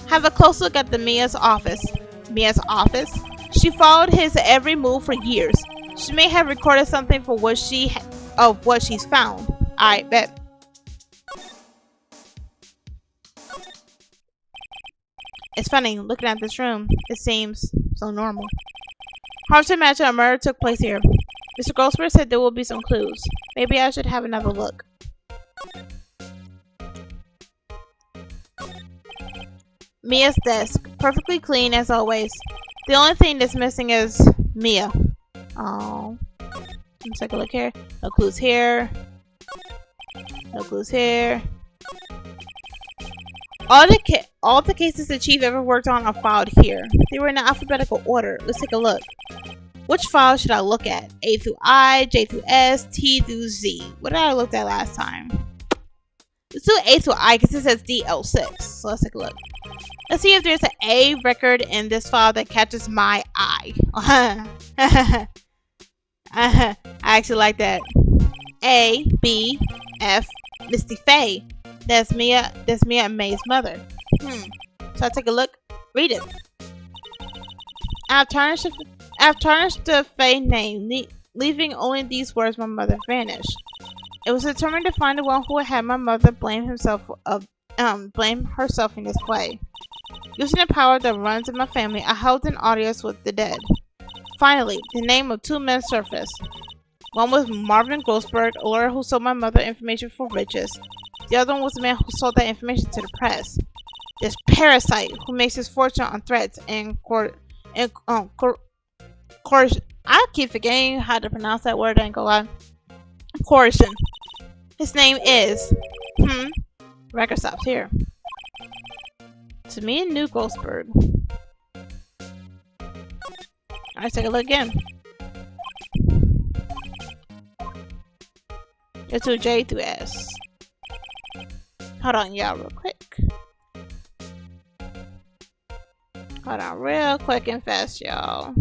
have a close look at Mia's office. Mia's office? She followed his every move for years. She may have recorded something for what she's found. I bet. It's funny, looking at this room, it seems so normal. Hard to imagine a murder took place here. Mr. Goldsberg said there will be some clues. Maybe I should have another look. Mia's desk, perfectly clean as always. The only thing that's missing is Mia. Oh, let's take a look here. No clues here. No clues here. All the cases the chief ever worked on are filed here. They were in alphabetical order. Let's take a look. Which file should I look at? A through I, J through S, T through Z. What did I look at last time? Let's do A through I because it says DL6. So let's take a look. Let's see if there's an A record in this file that catches my eye. I actually like that. A, B, F, Misty Faye. That's Mia and May's mother. So I take a look. Read it. I've tarnished the Faye name, leaving only these words: my mother vanished. It was determined to find the one who had my mother blame herself in this way. Using the power that runs in my family, I held an audience with the dead. Finally, the name of two men surfaced. One was Marvin Grossberg, a lawyer who sold my mother information for riches. The other one was the man who sold that information to the press. This parasite who makes his fortune on threats and coercion. I keep forgetting how to pronounce that word. I ain't gonna lie. Coercion. His name is record stops here. To me and New Grossberg. Alright, take a look again. Let's do J through S. Hold on, y'all, real quick. Hold on, real quick and fast, y'all.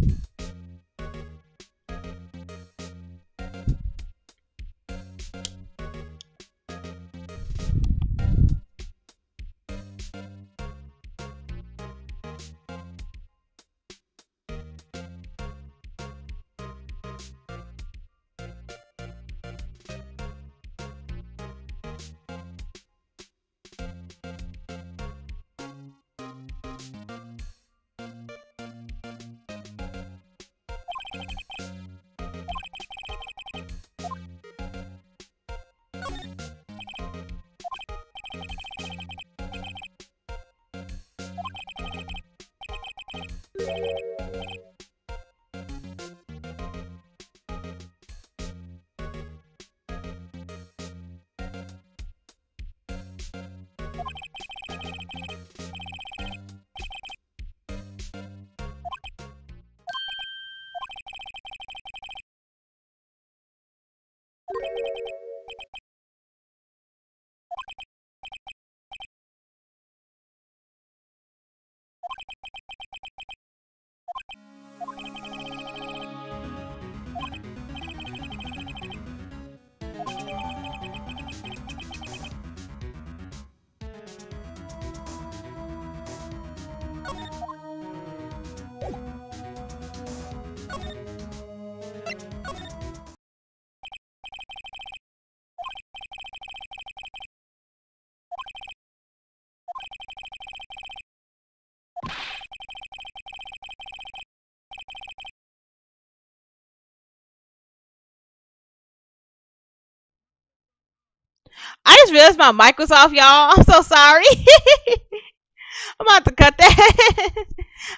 I just realized my mic was off, y'all. I'm so sorry. I'm about to cut that.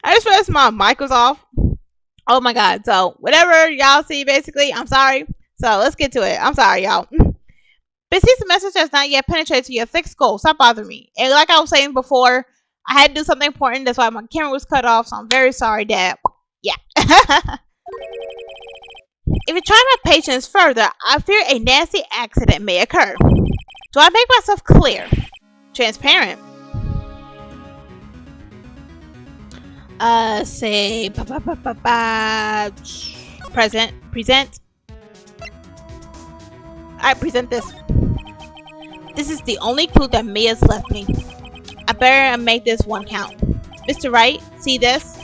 I just realized my mic was off. Oh my god. So whatever y'all see, basically, I'm sorry. So let's get to it. I'm sorry, y'all. But since the message has not yet penetrated to your thick skull, stop bothering me. And like I was saying before, I had to do something important. That's why my camera was cut off. So I'm very sorry, Dad. Yeah. If you try my patience further, I fear a nasty accident may occur. Do I make myself clear? Transparent. Say present. I present this. This is the only clue that Mia's left me. I better make this one count. Mr. Wright, see this?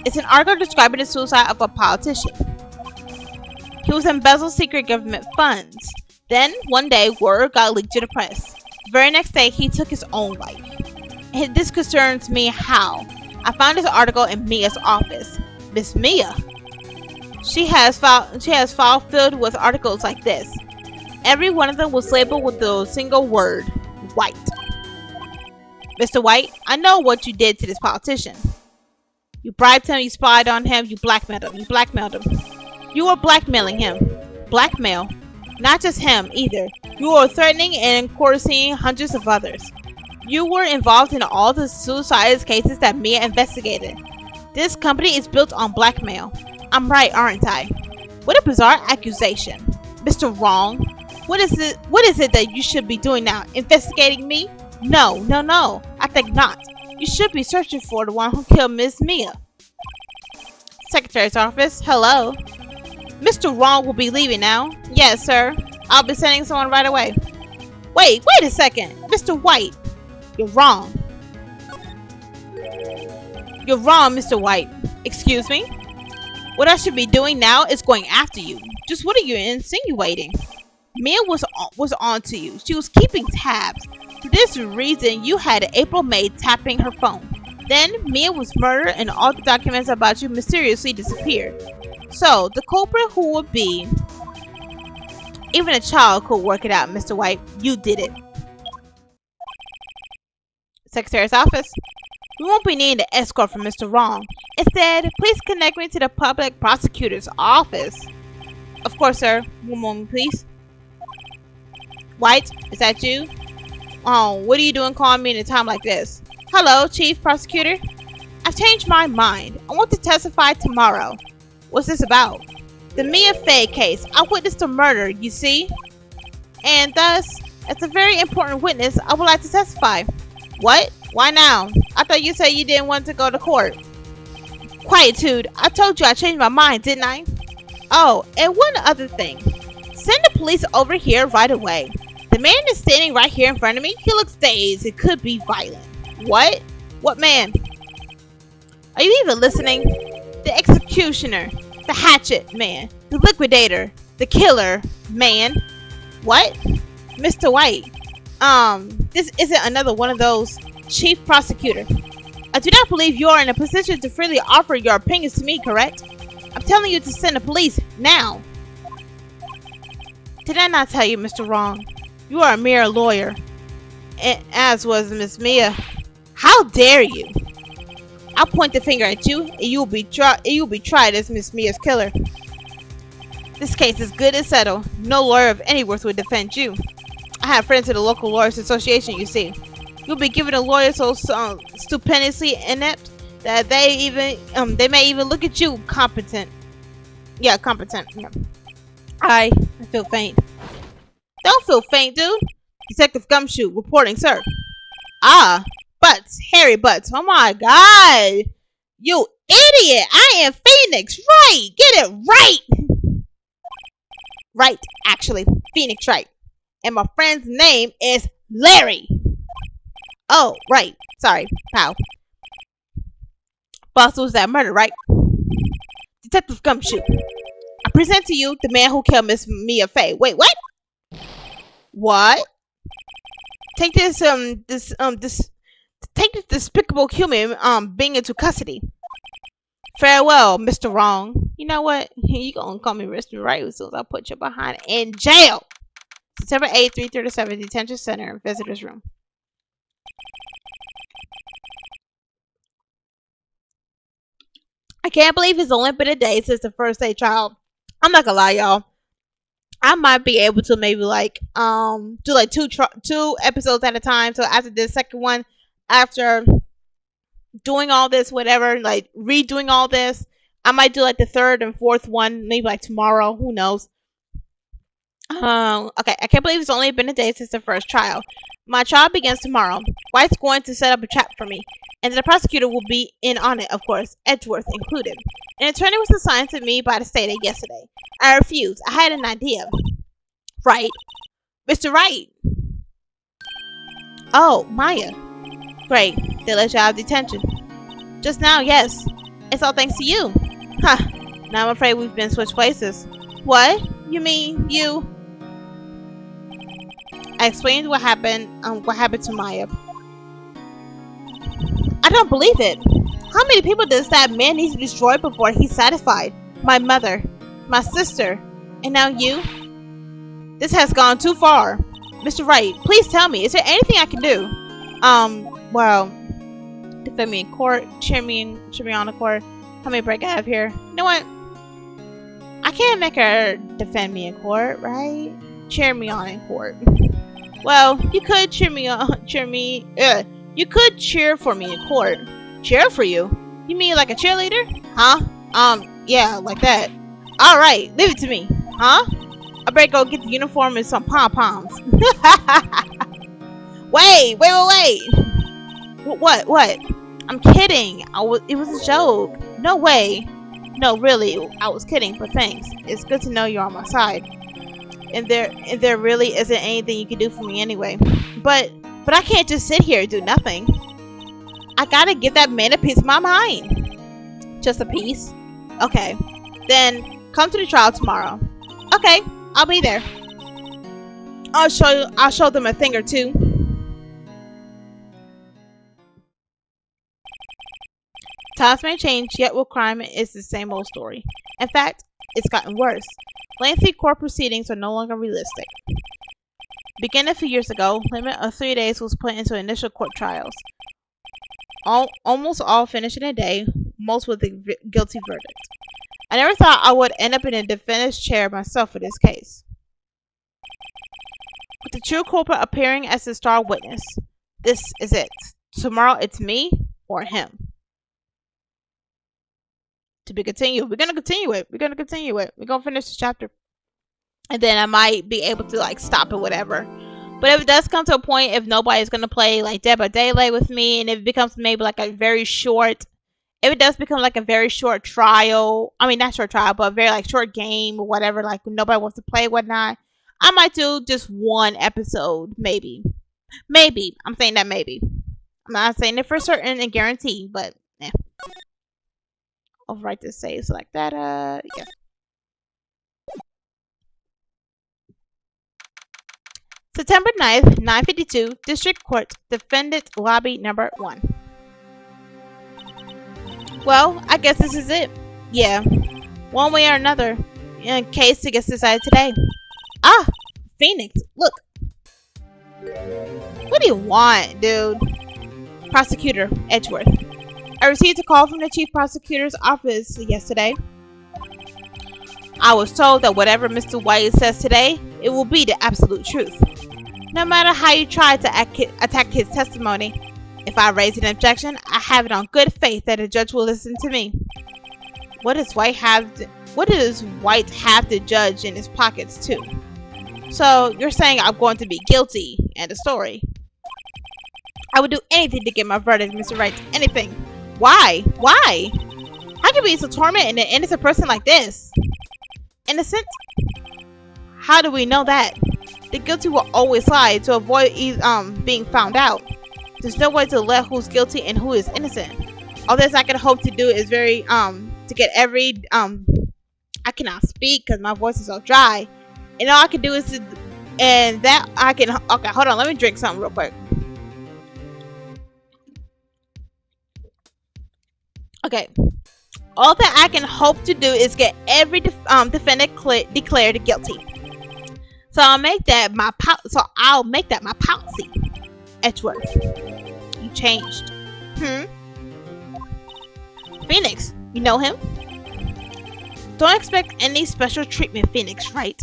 It's an article describing the suicide of a politician. He was embezzled secret government funds. Then, one day, word got leaked to the press. The very next day, he took his own life. And this concerns me how. I found this article in Mia's office. Miss Mia. She has file filled with articles like this. Every one of them was labeled with the single word, White. Mr. White, I know what you did to this politician. You bribed him, you spied on him, you blackmailed him. You were blackmailing him. Blackmail. Not just him, either. You were threatening and coercing hundreds of others. You were involved in all the suicide cases that Mia investigated. This company is built on blackmail. I'm right, aren't I? What a bizarre accusation. Mr. Wrong. What is it that you should be doing now? Investigating me? No. I think not. You should be searching for the one who killed Miss Mia. Secretary's office. Hello. Mr. Wrong will be leaving now. Yes, sir. I'll be sending someone right away. Wait a second. Mr. White. You're wrong. You're wrong, Mr. White. Excuse me? What I should be doing now is going after you. Just what are you insinuating? Mia was on to you. She was keeping tabs. For this reason, you had an April maid tapping her phone. Then, Mia was murdered and all the documents about you mysteriously disappeared. So, the culprit who would be... Even a child could work it out, Mr. White. You did it. Secretary's office. We won't be needing an escort from Mr. Wrong. Instead, please connect me to the public prosecutor's office. Of course, sir. One moment, please. White, is that you? Oh, what are you doing calling me in a time like this? Hello, Chief Prosecutor. I've changed my mind. I want to testify tomorrow. What's this about? The Mia Fey case. I witnessed a murder, you see? And thus, as a very important witness, I would like to testify. What? Why now? I thought you said you didn't want to go to court. Quietude. I told you I changed my mind, didn't I? Oh, and one other thing. Send the police over here right away. The man is standing right here in front of me. He looks dazed. It could be violent. What? What man? Are you even listening? The executioner. The hatchet man. The liquidator. The killer man. What? Mr. White. This isn't another one of those. Chief Prosecutor. I do not believe you are in a position to freely offer your opinions to me, correct? I'm telling you to send the police, now. Did I not tell you, Mr. Wrong? You are a mere lawyer. As was Miss Mia. How dare you? I'll point the finger at you, and you'll be tried as Miss Mia's killer. This case is good as settled. No lawyer of any worth would defend you. I have friends in the local lawyers association, you see. You'll be given a lawyer so stupendously inept that they may even look at you competent. Yeah, competent. Yeah. I feel faint. Don't feel faint, dude. Detective Gumshoe reporting, sir. Ah, Butts, Harry Butts. Oh my God, you idiot! I am Phoenix Wright. Get it right. Right, actually, Phoenix Wright. And my friend's name is Larry. Oh, right. Sorry, pal. Boss was that murder, right? Detective Gumshoe. I present to you the man who killed Miss Mia Fey. Wait, what? What? Take this despicable human being into custody. Farewell, Mr. Wrong. You know what? You gonna call me Mr. Right as soon as I put you behind in jail. September 8th, 337, Detention Center, Visitor's Room. I can't believe it's only been a day since the first day trial. I'm not gonna lie, y'all. I might be able to maybe like do like two episodes at a time. So after the second one, after doing all this, whatever, like redoing all this, I might do like the third and fourth one, maybe like tomorrow. Who knows? Okay, I can't believe it's only been a day since the first trial. My trial begins tomorrow. White's going to set up a trap for me, and the prosecutor will be in on it, of course, Edgeworth included. An attorney was assigned to me by the state yesterday. I refused. I had an idea. Right. Mr. Wright. Oh, Maya. Great. They let you out of detention. Just now, yes. It's all thanks to you. Huh. Now I'm afraid we've been switched places. What? You mean you? I explained what happened to Maya. I don't believe it. How many people does that man need to destroy before he's satisfied? My mother, my sister, and now you? This has gone too far. Mr. Wright, please tell me, is there anything I can do? Well, defend me in court, cheer me on the court, help me break out of here. You know what? I can't make her defend me in court, right? Cheer me on in court. Well, you could you could cheer for me in court. Cheer for you? You mean like a cheerleader? Huh? Yeah, like that. Alright, leave it to me. Huh? I better go get the uniform and some pom-poms. Wait. What? I'm kidding. It was a joke. No way. No, really, I was kidding, but thanks. It's good to know you're on my side. And there really isn't anything you can do for me anyway. But I can't just sit here and do nothing. I gotta give that man a piece of my mind. Just a piece? Okay. Then come to the trial tomorrow. Okay, I'll be there. I'll show them a thing or two. Times may change, yet with crime is the same old story. In fact, it's gotten worse. Lengthy court proceedings are no longer realistic. Beginning a few years ago, limit of 3 days was put into initial court trials. Almost all finished in a day, most with a guilty verdict. I never thought I would end up in a defendant's chair myself for this case. With the true culprit appearing as the star witness, this is it. Tomorrow it's me or him. To be continued. We're gonna continue it. We're gonna finish this chapter, and then I might be able to like stop it, whatever. But if it does come to a point, if nobody's gonna play like Dead by Daylight with me, and if it becomes maybe like a very short, if it does become like a very short trial, I mean not short trial, but a very like short game or whatever, like when nobody wants to play, whatnot, I might do just one episode, maybe. I'm saying that maybe. I'm not saying it for certain and guarantee, but yeah. Overwrite this save, select data, yes. September 9th, 9:52, District Court, Defendant Lobby Number 1. Well, I guess this is it. Yeah, one way or another, in case it gets decided today. Ah, Phoenix, look. What do you want, dude? Prosecutor, Edgeworth. I received a call from the Chief Prosecutor's office yesterday. I was told that whatever Mr. White says today, it will be the absolute truth. No matter how you try to attack his testimony, if I raise an objection, I have it on good faith that the judge will listen to me. What does White have to judge in his pockets too? So you're saying I'm going to be guilty, end of story. I would do anything to get my verdict, Mr. Wright. Anything. Why? How can we so torment an innocent person like this? Innocent? How do we know that? The guilty will always lie to avoid being found out. There's no way to let who's guilty and who is innocent. All this I can hope to do is to get every I cannot speak because my voice is so dry. And all I can do is okay, hold on, let me drink something real quick. Okay. All that I can hope to do is get every defendant declared guilty. So I'll make that my policy. Edgeworth, you changed. Phoenix, you know him? Don't expect any special treatment, Phoenix, right?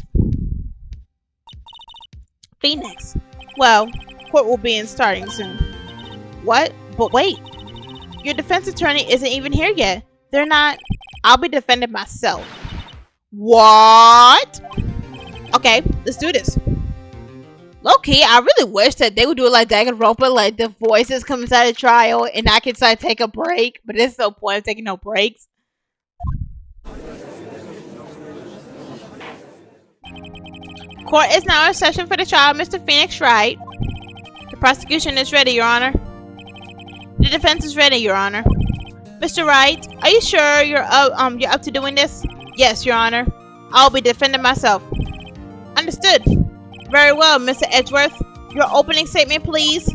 Phoenix. Well, court will be starting soon. What? But wait. Your defense attorney isn't even here yet. They're not. I'll be defending myself. What? Okay, let's do this. Low-key, I really wish that they would do it like Danganronpa, like the voices come inside the trial and I can start take a break, but there's no point of taking no breaks. Court is now in session for the trial, Mr. Phoenix Wright. The prosecution is ready, Your Honor. The defense is ready, Your Honor. Mr. Wright, are you sure you're up to doing this? Yes, Your Honor. I'll be defending myself. Understood. Very well, Mr. Edgeworth. Your opening statement, please.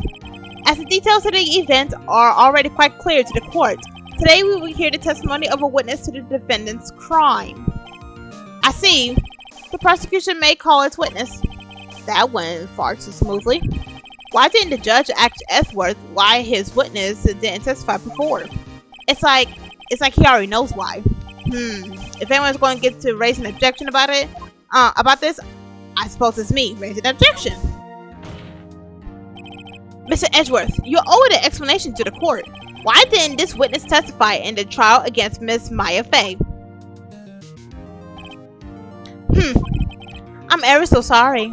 As the details of the event are already quite clear to the court, today we will hear the testimony of a witness to the defendant's crime. I see. The prosecution may call its witness. That went far too smoothly. Why didn't the judge ask Edgeworth why his witness didn't testify before? It's like he already knows why. If anyone's going to get to raise an objection about it, about this, I suppose it's me raising an objection. Mr. Edgeworth, you owe an explanation to the court. Why didn't this witness testify in the trial against Miss Maya Fey? I'm ever so sorry.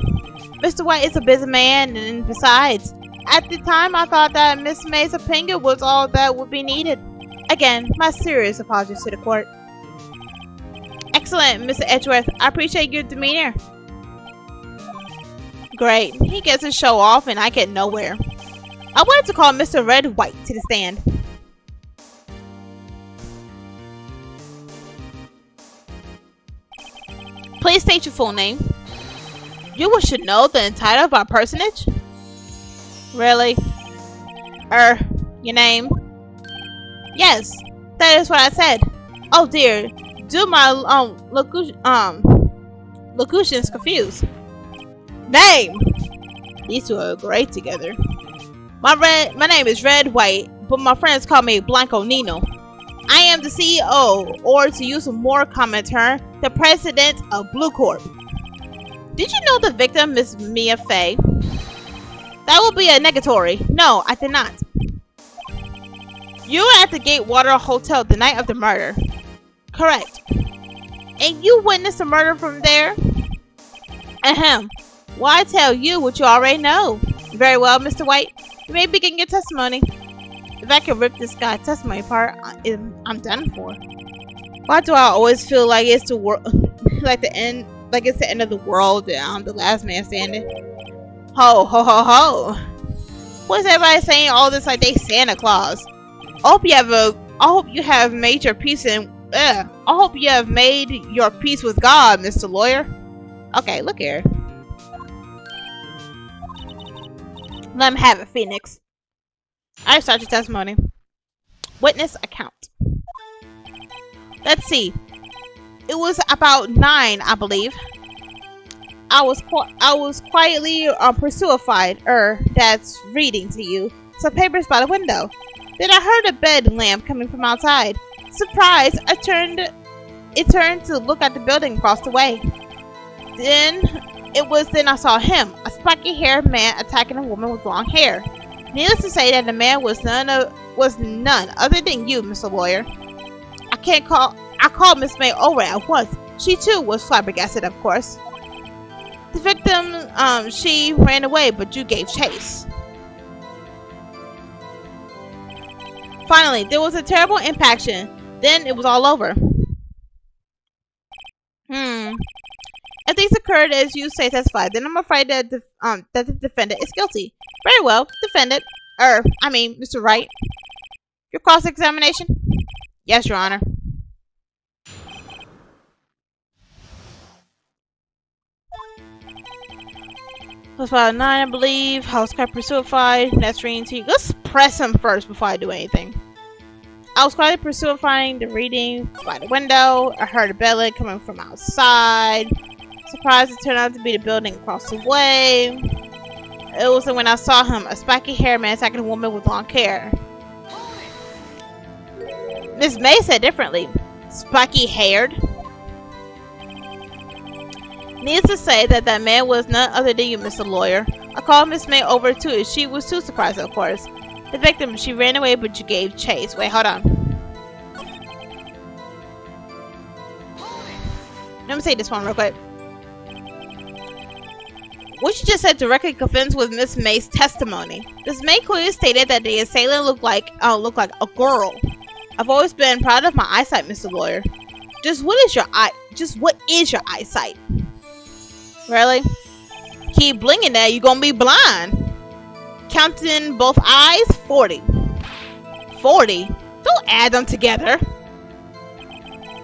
Mr. White is a busy man, and besides, at the time I thought that Miss May's opinion was all that would be needed. Again, my serious apologies to the court. Excellent, Mr. Edgeworth. I appreciate your demeanor. Great. He gets to show off and I get nowhere. I wanted to call Mr. Red White to the stand. Please state your full name. You should know the title of our personage? Really? Your name? Yes, that is what I said. Oh dear, do my locution's confused. Name! These two are great together. My name is Red White, but my friends call me Blanco Nino. I am the CEO, or to use a more common term, the president of Blue Corp. Did you know the victim, Miss Mia Fey? That will be a negatory. No, I did not. You were at the Gatewater Hotel the night of the murder. Correct. And you witnessed the murder from there? Ahem. Why tell you what you already know? Very well, Mr. White. You may begin your testimony. If I can rip this guy's testimony apart, I'm done for. Why do I always feel like it's the like the end of the world and I'm the last man standing? Ho ho ho ho! What is everybody saying all this like they Santa Claus? I hope you have made your peace with God, Mr. Lawyer. Okay, look here. Let him have it, Phoenix. I start your testimony. Witness account. Let's see. It was about 9, I believe. I was quietly pursuified, that's reading to you, some papers by the window. Then I heard a bed lamp coming from outside. Surprised, it turned to look at the building across the way. Then I saw him, a spiky-haired man attacking a woman with long hair. Needless to say that the man was none other than you, Mr. Lawyer. I called Miss May over at once. She too was flabbergasted, of course. The victim, she ran away, but you gave chase. Finally, there was a terrible impaction. Then it was all over. If things occurred as you say testified, then I'm afraid that the defendant is guilty. Very well, defendant. Mr. Wright. Your cross-examination? Yes, Your Honor. It was about 9, I believe. I was quite pursuified. That's reading to you. Let's press him first before I do anything. I was quite pursuifying the reading by the window. I heard a belly coming from outside. Surprised it turned out to be the building across the way. It was when I saw him, a spiky haired man attacking a woman with long hair. Miss May said differently. Spiky haired? Needless to say that that man was none other than you, Mr. Lawyer. I called Miss May over too. She was too surprised, of course. The victim, she ran away, but you gave chase. Wait, hold on. Let me say this one real quick. What you just said directly confirms with Miss May's testimony. Miss May clearly stated that the assailant looked like a girl. I've always been proud of my eyesight, Mr. Lawyer. Just what is your eyesight? Really? Keep blinking that, you're gonna be blind. Counting both eyes, 40. 40? Don't add them together.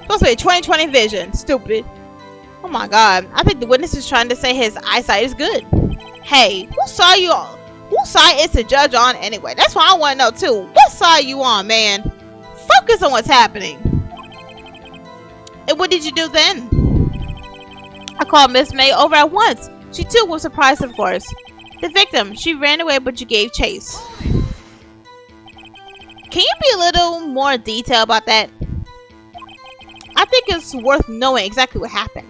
Supposed to be 20/20 vision. Stupid. Oh my god. I think the witness is trying to say his eyesight is good. Hey, who saw you on? Whose side is the judge on anyway? That's what I want to know too. What side you on, man? Focus on what's happening. And what did you do then? I called Miss May over at once. She too was surprised, of course. The victim, she ran away, but you gave chase. Can you be a little more detailed about that? I think it's worth knowing exactly what happened.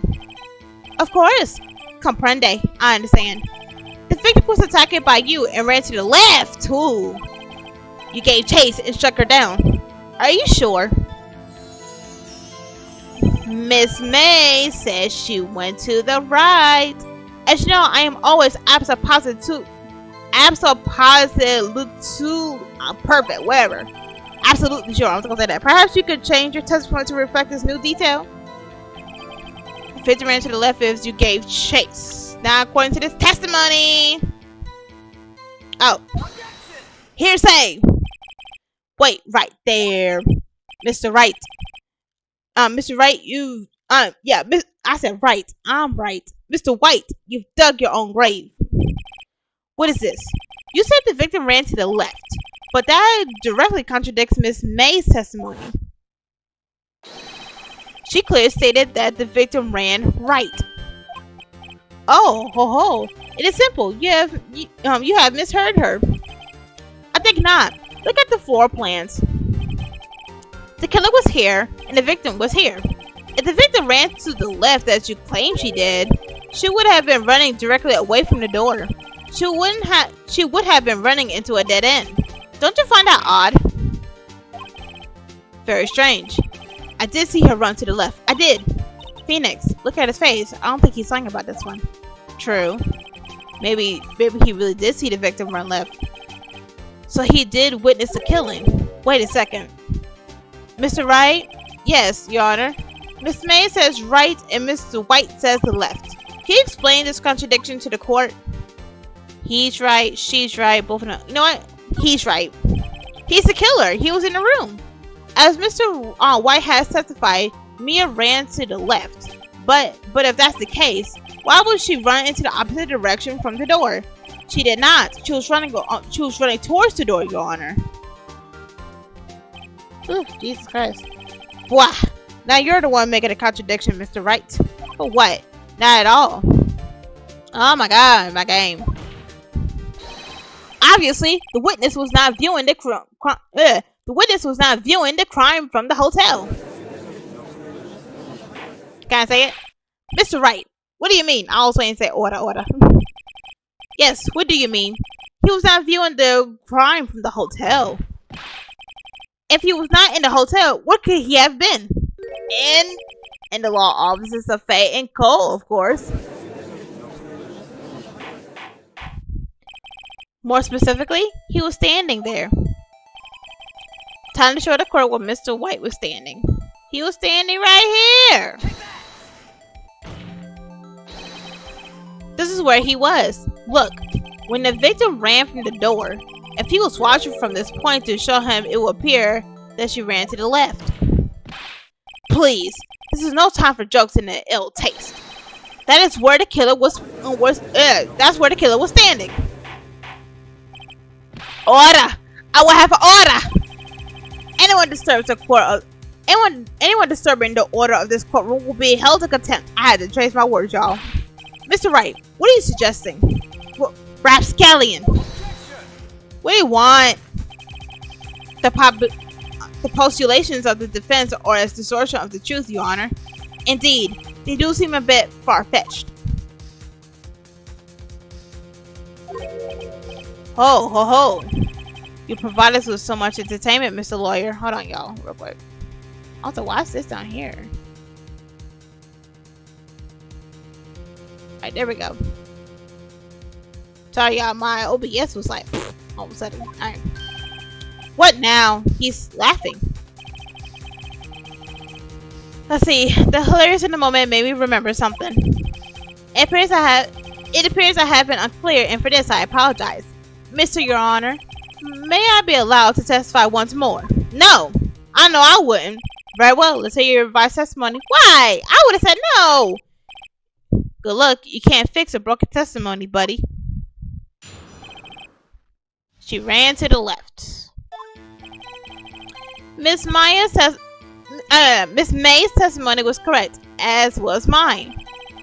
Of course. Comprende. I understand. The victim was attacked by you and ran to the left. Ooh. You gave chase and struck her down. Are you sure? Miss May says she went to the right. As you know, I am always absolutely perfect, whatever. Absolutely sure. I was gonna say that. Perhaps you could change your testimony to reflect this new detail. The victim ran to the left as you gave chase. Now, according to this testimony. Oh. Hearsay. Wait, right there. Mr. Wright. Mr. Wright, I said right. I'm right. Mr. White, you've dug your own grave. What is this? You said the victim ran to the left, but that directly contradicts Miss May's testimony. She clearly stated that the victim ran right. Oh, ho ho. It is simple. You have misheard her. I think not. Look at the floor plans. The killer was here, and the victim was here. If the victim ran to the left as you claim she did, she would have been running directly away from the door. She would have been running into a dead end. Don't you find that odd? Very strange. I did see her run to the left. I did. Phoenix, look at his face. I don't think he's lying about this one. True. Maybe he really did see the victim run left. So he did witness the killing. Wait a second. Mr. Wright? Yes, Your Honor. Miss May says right and Mr. White says the left. Can you explain this contradiction to the court? He's right, she's right, both of them. You know what? He's right. He's the killer. He was in the room. As Mr. White has testified, Mia ran to the left. But if that's the case, why would she run into the opposite direction from the door? She did not. She was running towards the door, Your Honor. Ooh, Jesus Christ. Blah. Now you're the one making a contradiction, Mr. Wright. For what? Not at all. Oh my god, my game. Obviously, the witness was not viewing the crime from the hotel. Can I say it? Mr. Wright, what do you mean? I was waiting to say order. Yes, what do you mean? He was not viewing the crime from the hotel. If he was not in the hotel, where could he have been? In the law offices of Faye and Cole, of course. More specifically, he was standing there. Time to show the court where Mr. White was standing. He was standing right here. This is where he was. Look, when the victim ran from the door, if he was watching from this point to show him, it would appear that she ran to the left. Please, this is no time for jokes and an ill taste. That is where the killer was. That's where the killer was standing. Order! I will have order! Anyone disturbs the court Anyone disturbing the order of this courtroom will be held to contempt. I had to trace my words, y'all. Mr. Wright, what are you suggesting? Rapscallion. What do you want? The postulations of the defense are as distortion of the truth, Your Honor. Indeed, they do seem a bit far-fetched. Ho, ho, ho. You provide us with so much entertainment, Mr. Lawyer. Hold on, y'all, real quick. Also, why is this down here? Alright, there we go. Sorry, y'all, my OBS was like, all of a sudden. Alright. What now? He's laughing. Let's see. The hilarious in the moment made me remember something. It appears I have been unclear, and for this I apologize. Mr. Your Honor, may I be allowed to testify once more? No! I know I wouldn't. Very well, let's hear your revised testimony. Why? I would have said no! Good luck. You can't fix a broken testimony, buddy. She ran to the left. Miss May's testimony was correct, as was mine.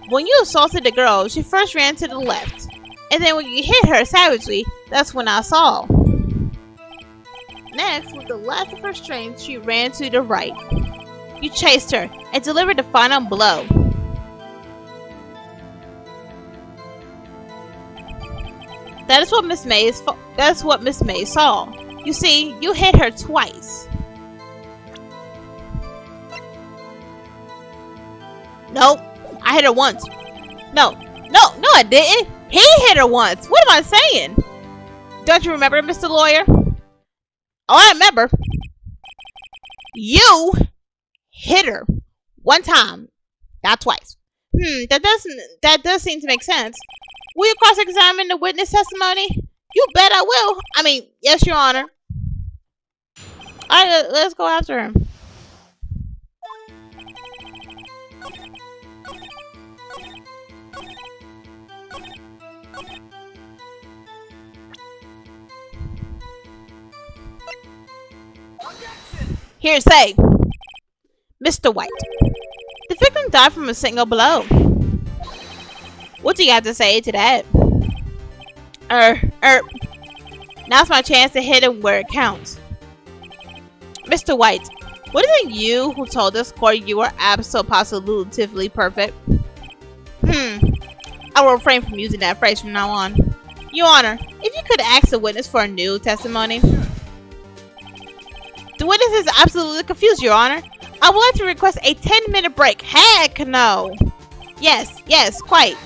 When you assaulted the girl, she first ran to the left, and then when you hit her savagely, that's when I saw. Next, with the last of her strength, she ran to the right. You chased her and delivered the final blow. That is what Miss May saw. You see, you hit her twice. Nope, I hit her once. No, I didn't. He hit her once. What am I saying? Don't you remember, Mr. Lawyer? Oh, I remember. You hit her one time, not twice. That does seem to make sense. Will you cross-examine the witness testimony? You bet I will. I mean, yes, Your Honor. Alright, let's go after him. Hearsay. Mr. White. The victim died from a single blow. What do you have to say to that? Now's my chance to hit him where it counts. Mr. White, what is it you who told this court you are absolutely perfect? I will refrain from using that phrase from now on. Your Honor, if you could ask the witness for a new testimony. The witness is absolutely confused, Your Honor. I would like to request a 10-minute break. Heck no. Yes, quite.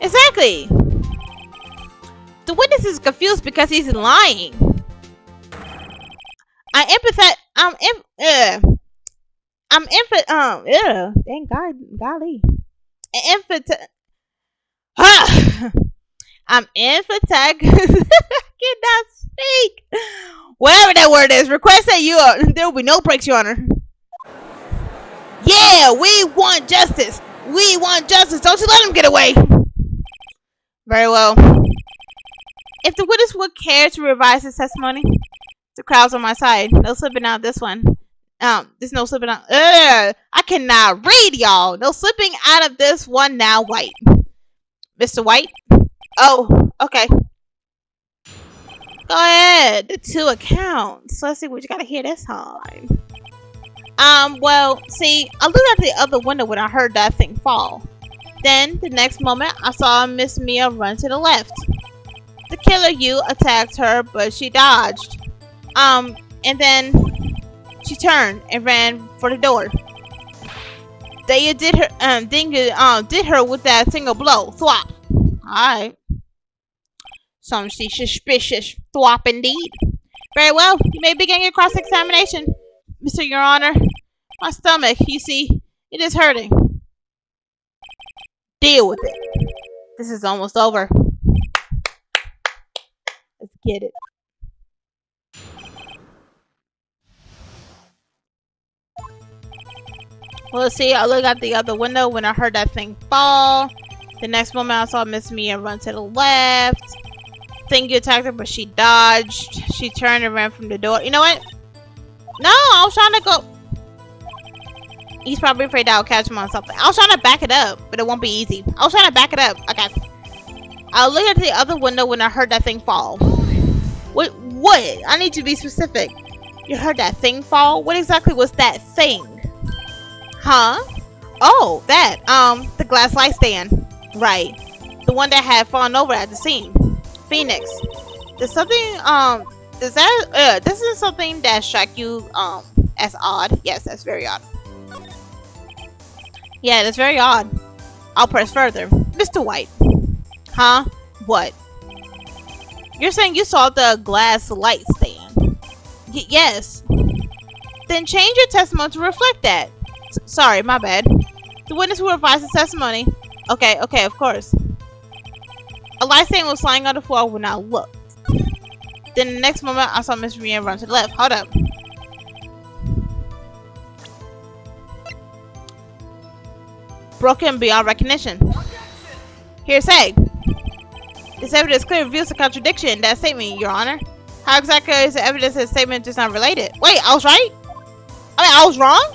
Exactly. The witness is confused because he's lying. I'm emphatic. Cannot speak. Whatever that word is, request that there will be no breaks, Your Honor. Yeah, we want justice. We want justice. Don't you let him get away. Very well. If the witness would care to revise his testimony, the crowd's on my side. No slipping out this one. There's no slipping out. I cannot read, y'all. No slipping out of this one now, White. Mr. White? Oh, okay. Go ahead. The 2 accounts. Let's see what you gotta hear this time. Well, see, I looked at the other window when I heard that thing fall. Then, the next moment, I saw Miss Mia run to the left. The killer attacked her, but she dodged. And then she turned and ran for the door. Then you did her with that single blow. Thwop. Alright. Some suspicious thwop indeed. Very well, you may begin your cross-examination. Mr. Your Honor, my stomach, you see, it is hurting. Deal with it. This is almost over. Let's get it. Well, let's see, I looked out the other window when I heard that thing fall. The next moment I saw Miss Mia run to the left. Think you attacked her, but she dodged. She turned and ran from the door. You know what? No, I was trying to go. He's probably afraid I'll catch him on something. I was trying to back it up, but it won't be easy. I was trying to back it up. Okay. I looked at the other window when I heard that thing fall. What? I need to be specific. You heard that thing fall? What exactly was that thing? Huh? Oh, that. The glass light stand. Right. The one that had fallen over at the scene. Phoenix. There's something, this is something that struck you, as odd? Yes, that's very odd. Yeah, that's very odd. I'll press further. Mr. White. Huh? What? You're saying you saw the glass light stand? Yes. Then change your testimony to reflect that. Sorry, my bad. The witness will revise his testimony. Okay, of course. A light stand was lying on the floor when I looked. Then the next moment, I saw Miss Ryan run to the left. Hold up. Broken beyond recognition. Hearsay. This evidence clearly reveals a contradiction in that statement, Your Honor. How exactly is the evidence that the statement is not related? Wait, I was right? I mean, I was wrong?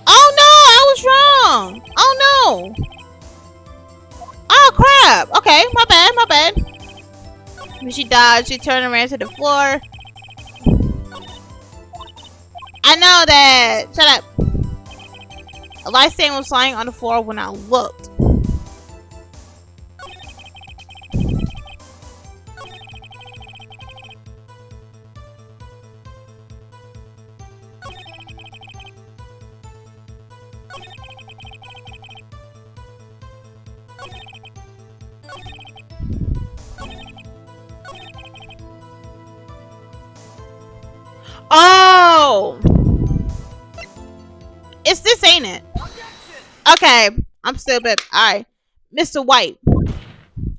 Oh no, I was wrong. Oh no. Oh crap. Okay, my bad. When she dodged, she turned and ran to the floor. I know that. Shut up. A light stand was lying on the floor when I looked. Oh! It's this, ain't it? Okay, I'm stupid. Alright. Mr. White.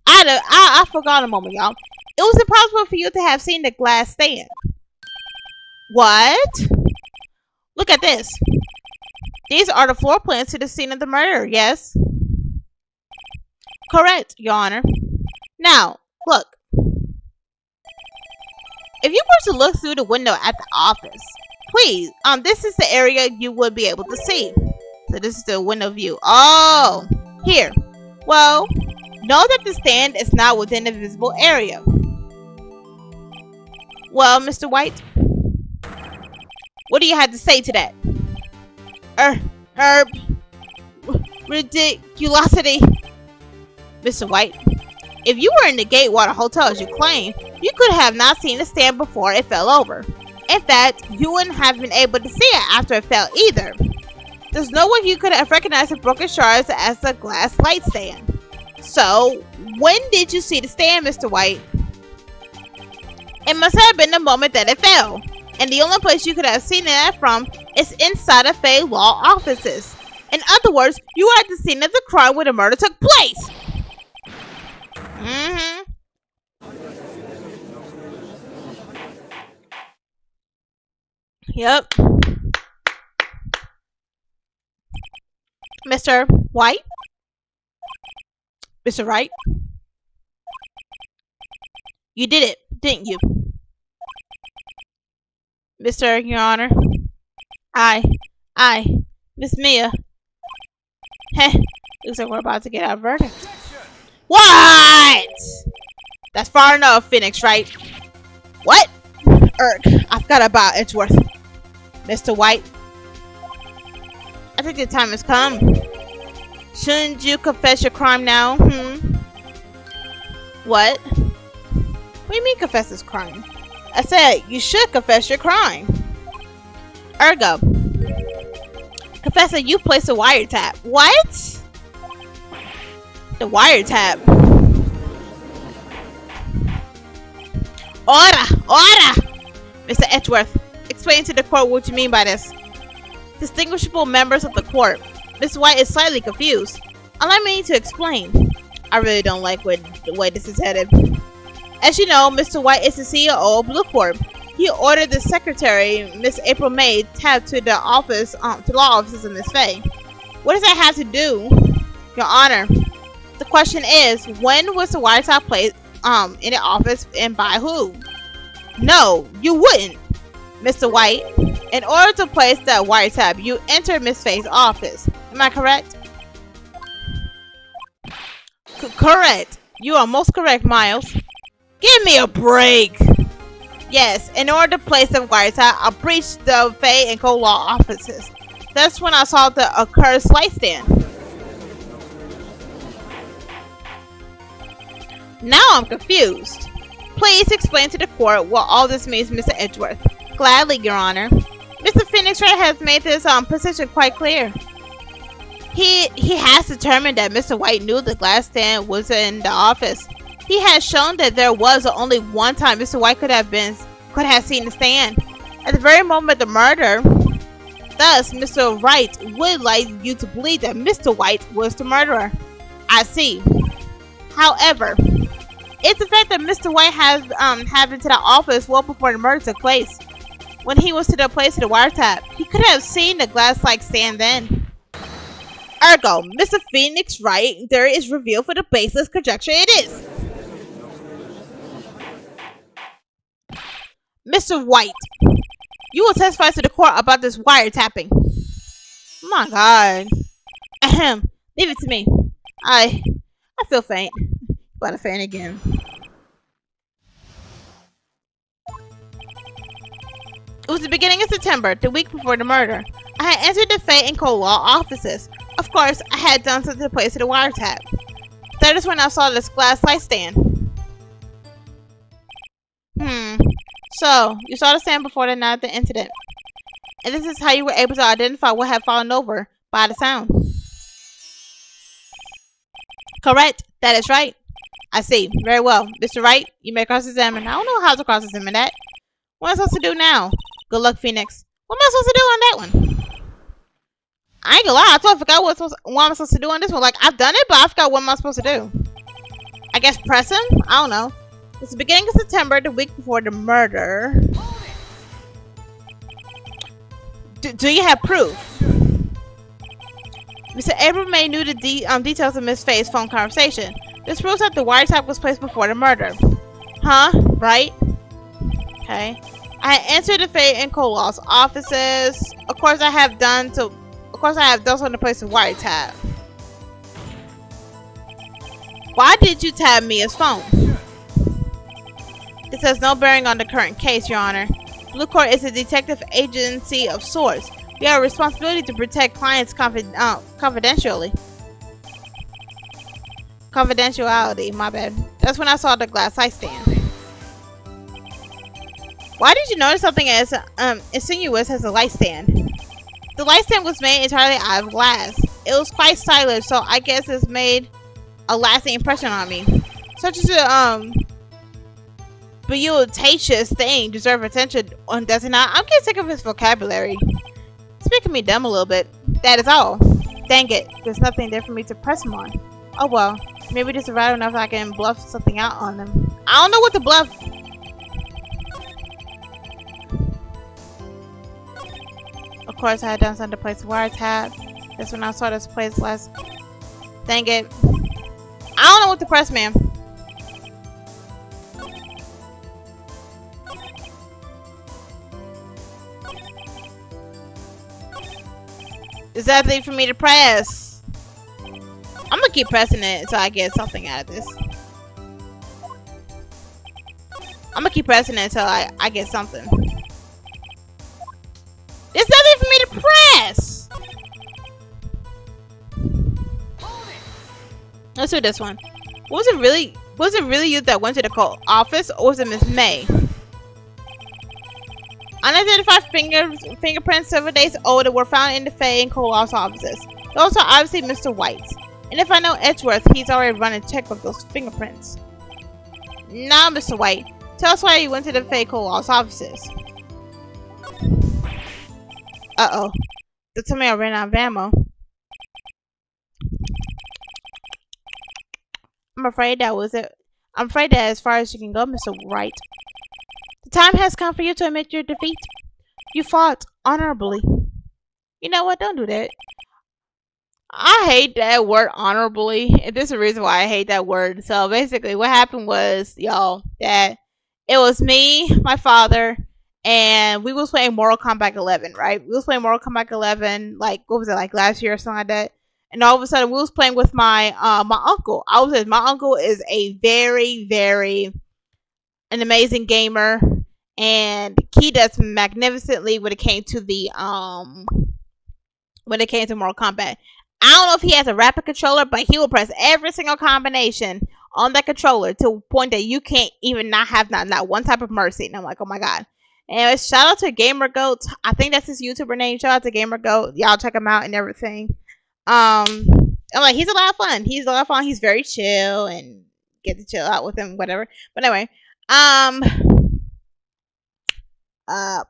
I forgot a moment, y'all. It was impossible for you to have seen the glass stand. What? Look at this. These are the floor plans to the scene of the murder, yes? Correct, Your Honor. Now, look. If you were to look through the window at the office, please, this is the area you would be able to see. So this is the window view. Oh, here. Well, know that the stand is not within the visible area. Well, Mr. White, what do you have to say to that? Ridiculosity. Mr. White, if you were in the Gatewater Hotel as you claim, you could have not seen the stand before it fell over. In fact, you wouldn't have been able to see it after it fell either. There's no way you could have recognized the broken shards as the glass light stand. So, when did you see the stand, Mr. White? It must have been the moment that it fell. And the only place you could have seen it from is inside of Fay Law offices. In other words, you were at the scene of the crime where the murder took place. Yep. Mr. White? Mr. Wright? You did it, didn't you? Mr. Your Honor? Miss Mia. Heh, looks like we're about to get our verdict. What? That's far enough, Phoenix, right? What? I've got about Edgeworth. Mr. White, I think the time has come. Shouldn't you confess your crime now? What? What do you mean confess this crime? I said you should confess your crime. Ergo, confess that you placed a wiretap. What? The wiretap. Order! Mr. Edgeworth, explain to the court what you mean by this. Distinguishable members of the court, Miss White is slightly confused. Allow me to explain. I really don't like the way this is headed. As you know, Mr. White is the CEO of Blue Corp. He ordered the secretary, Miss April May, tapped to the office, to law offices of Miss Fay. What does that have to do, Your Honor? The question is, when was the wiretap placed in the office and by who? No, you wouldn't, Mr. White. In order to place that wiretap, you enter Miss Faye's office. Am I correct? Correct. You are most correct, Miles. Give me a break. Yes, in order to place the wiretap, I breached the Faye and Co Law offices. That's when I saw the accursed light stand. Now I'm confused. Please explain to the court what all this means, Mr. Edgeworth. Gladly, Your Honor. Mr. Phoenix Wright has made this position quite clear. He has determined that Mr. White knew the glass stand was in the office. He has shown that there was only one time Mr. White could have seen the stand. At the very moment of the murder. Thus, Mr. Wright would like you to believe that Mr. White was the murderer. I see. However, it's the fact that Mr. White has happened to the office well before the murder took place. When he was to the place of the wiretap, he could have seen the glass-like stand then. Ergo, Mr. Phoenix Wright, there is revealed for the baseless conjecture it is. Mr. White, you will testify to the court about this wiretapping. Oh my God. Ahem. Leave it to me. I feel faint. About to faint again. It was the beginning of September, the week before the murder. I had entered the Faye and Co Law offices. Of course, I had done something to place of the wiretap. That is when I saw this glass light stand. So, you saw the stand before the night of the incident. And this is how you were able to identify what had fallen over by the sound. Correct. That is right. I see. Very well. Mr. Wright, you may cross-examine. I don't know how to cross-examine that. What am I supposed to do now? Good luck, Phoenix. What am I supposed to do on that one? I ain't gonna lie. I totally forgot what I'm supposed to do on this one. Like, I've done it, but I forgot what am I supposed to do. I guess press him? I don't know. It's the beginning of September, the week before the murder. Do you have proof? Mr. Abraham knew the details of Miss Faye's phone conversation. This proves that the wiretap was placed before the murder. Huh? Right? Okay. I entered the Faye and Co Law's offices. Of course, I have done so in the place of wiretap. Why did you tab Mia's phone? This has no bearing on the current case, Your Honor. Blue Court is a detective agency of sorts. We have a responsibility to protect clients' confidentiality. Confidentiality, my bad. That's when I saw the glass light stand. Why did you notice something as insinuous as a light stand? The light stand was made entirely out of glass. It was quite stylish, so I guess it's made a lasting impression on me. Such as a beauticious thing deserve attention, does it not? I'm getting sick of his vocabulary. It's making me dumb a little bit. That is all. Dang it, there's nothing there for me to press him on. Oh well, maybe just right enough I can bluff something out on them. I don't know what to bluff. Of course, I had done something to place a wiretap. That's when I saw this place last. Dang it. I don't know what to press, man. Is that thing for me to press? I'm gonna keep pressing it until I get something out of this. I'm gonna keep pressing it until I get something. There's nothing for me to press! Let's do this one. Was it really you that went to the office, or was it Miss May? Unidentified fingerprints several days old were found in the Faye and Co-op's offices. Those are obviously Mr. White's. And if I know Edgeworth, he's already run a check of those fingerprints. Now, Mr. White, tell us why you went to the Faye Co-op's offices. Uh-oh. Don't tell me I ran out of ammo. I'm afraid that was it. I'm afraid that as far as you can go, Mr. Wright. The time has come for you to admit your defeat. You fought honorably. You know what? Don't do that. I hate that word honorably. And this is the reason why I hate that word. So basically what happened was, y'all, that it was me, my father, and we was playing Mortal Kombat 11, right? We was playing Mortal Kombat 11, like, what was it, like last year or something like that. And all of a sudden, we was playing with my uncle. My uncle is a very, very an amazing gamer, and he does magnificently when it came to Mortal Kombat. I don't know if he has a rapid controller, but he will press every single combination on that controller to a point that you can't even not have not one type of mercy. And I'm like, oh my god. Anyway, shout out to Gamer Goat. I think that's his YouTuber name. Shout out to Gamer Goat. Y'all check him out and everything. I'm like, he's a lot of fun. He's very chill and get to chill out with him, whatever. But anyway, what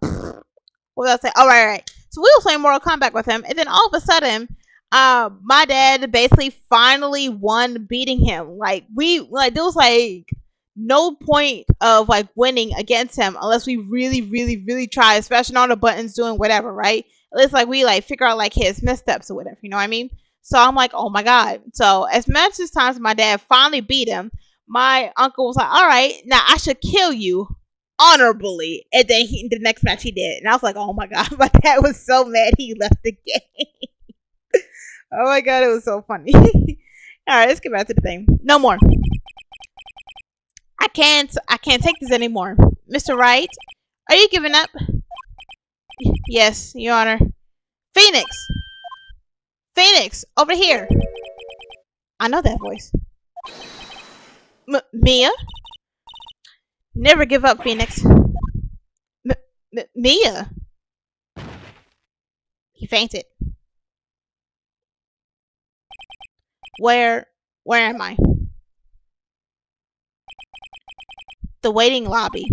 was I say? Oh, right. So we were playing Mortal Kombat with him, and then all of a sudden, my dad basically finally won beating him. Like there was like no point of like winning against him unless we really, really, really try, smashing all the buttons, doing whatever, right? At least like we like figure out like his missteps or whatever, you know what I mean? So I'm like, oh my god. So as much as times my dad finally beat him, my uncle was like, all right, now I should kill you honorably. And then the next match he did, and I was like, oh my god, my dad was so mad he left the game. Oh my god, it was so funny. All right, let's get back to the thing. No more. I can't take this anymore. Mr. Wright, are you giving up? Yes, Your Honor. Phoenix, over here. I know that voice. Mia? Never give up, Phoenix. Mia? He fainted. Where am I? The waiting lobby.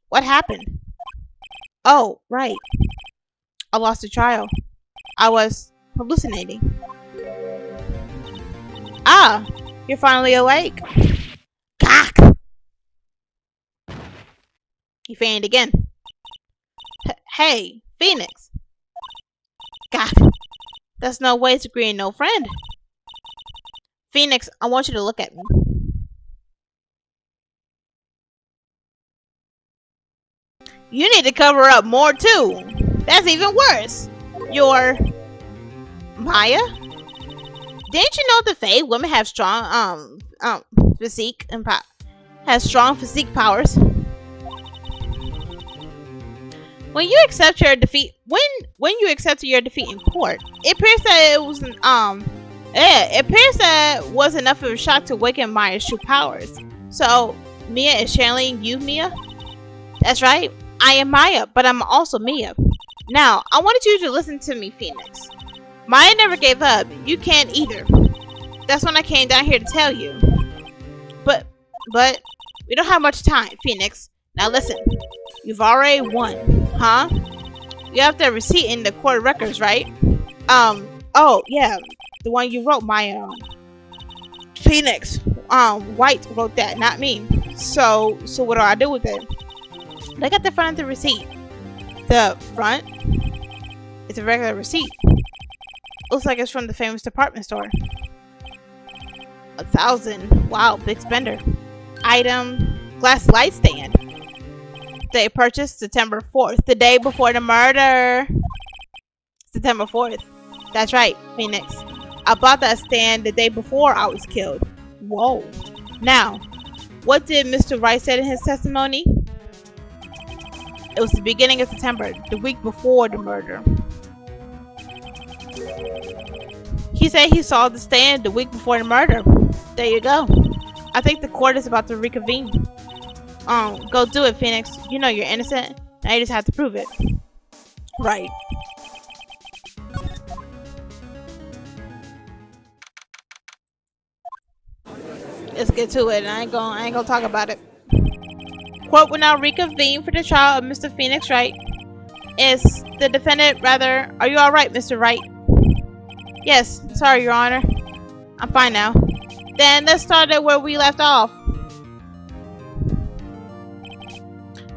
What happened? Oh, right. I lost the trial. I was hallucinating. Ah, you're finally awake. Cock! He fainted again. Hey, Phoenix. God, that's no way to greet no friend. Phoenix, I want you to look at me. You need to cover up more too. That's even worse. You're Maya? Didn't you know the Fae women have strong physique and strong physique powers? When you accept your defeat, when you accepted your defeat in court, it appears that was enough of a shock to awaken Maya's true powers. So Mia is channeling you, Mia? That's right. I am Maya, but I'm also Mia. Now, I wanted you to listen to me, Phoenix. Maya never gave up. You can't either. That's when I came down here to tell you. But we don't have much time, Phoenix. Now listen. You've already won, huh? You have the receipt in the court records, right? Oh yeah, the one you wrote, Maya. Phoenix. Wright wrote that, not me. So what do I do with it? Look at the front of the receipt. The front? It's a regular receipt. Looks like it's from the famous department store. 1,000. Wow, big spender. Item, glass light stand. They purchased September 4th, the day before the murder. September 4th. That's right, Phoenix. I bought that stand the day before I was killed. Whoa. Now, what did Mr. Wright say in his testimony? It was the beginning of September, the week before the murder. He said he saw the stand the week before the murder. There you go. I think the court is about to reconvene. Go do it, Phoenix. You know you're innocent. Now you just have to prove it. Right. Let's get to it. I ain't gonna talk about it. Court will now reconvene for the trial of Mr. Phoenix Wright. Is the defendant rather... Are you alright, Mr. Wright? Yes, sorry, Your Honor. I'm fine now. Then let's start at where we left off.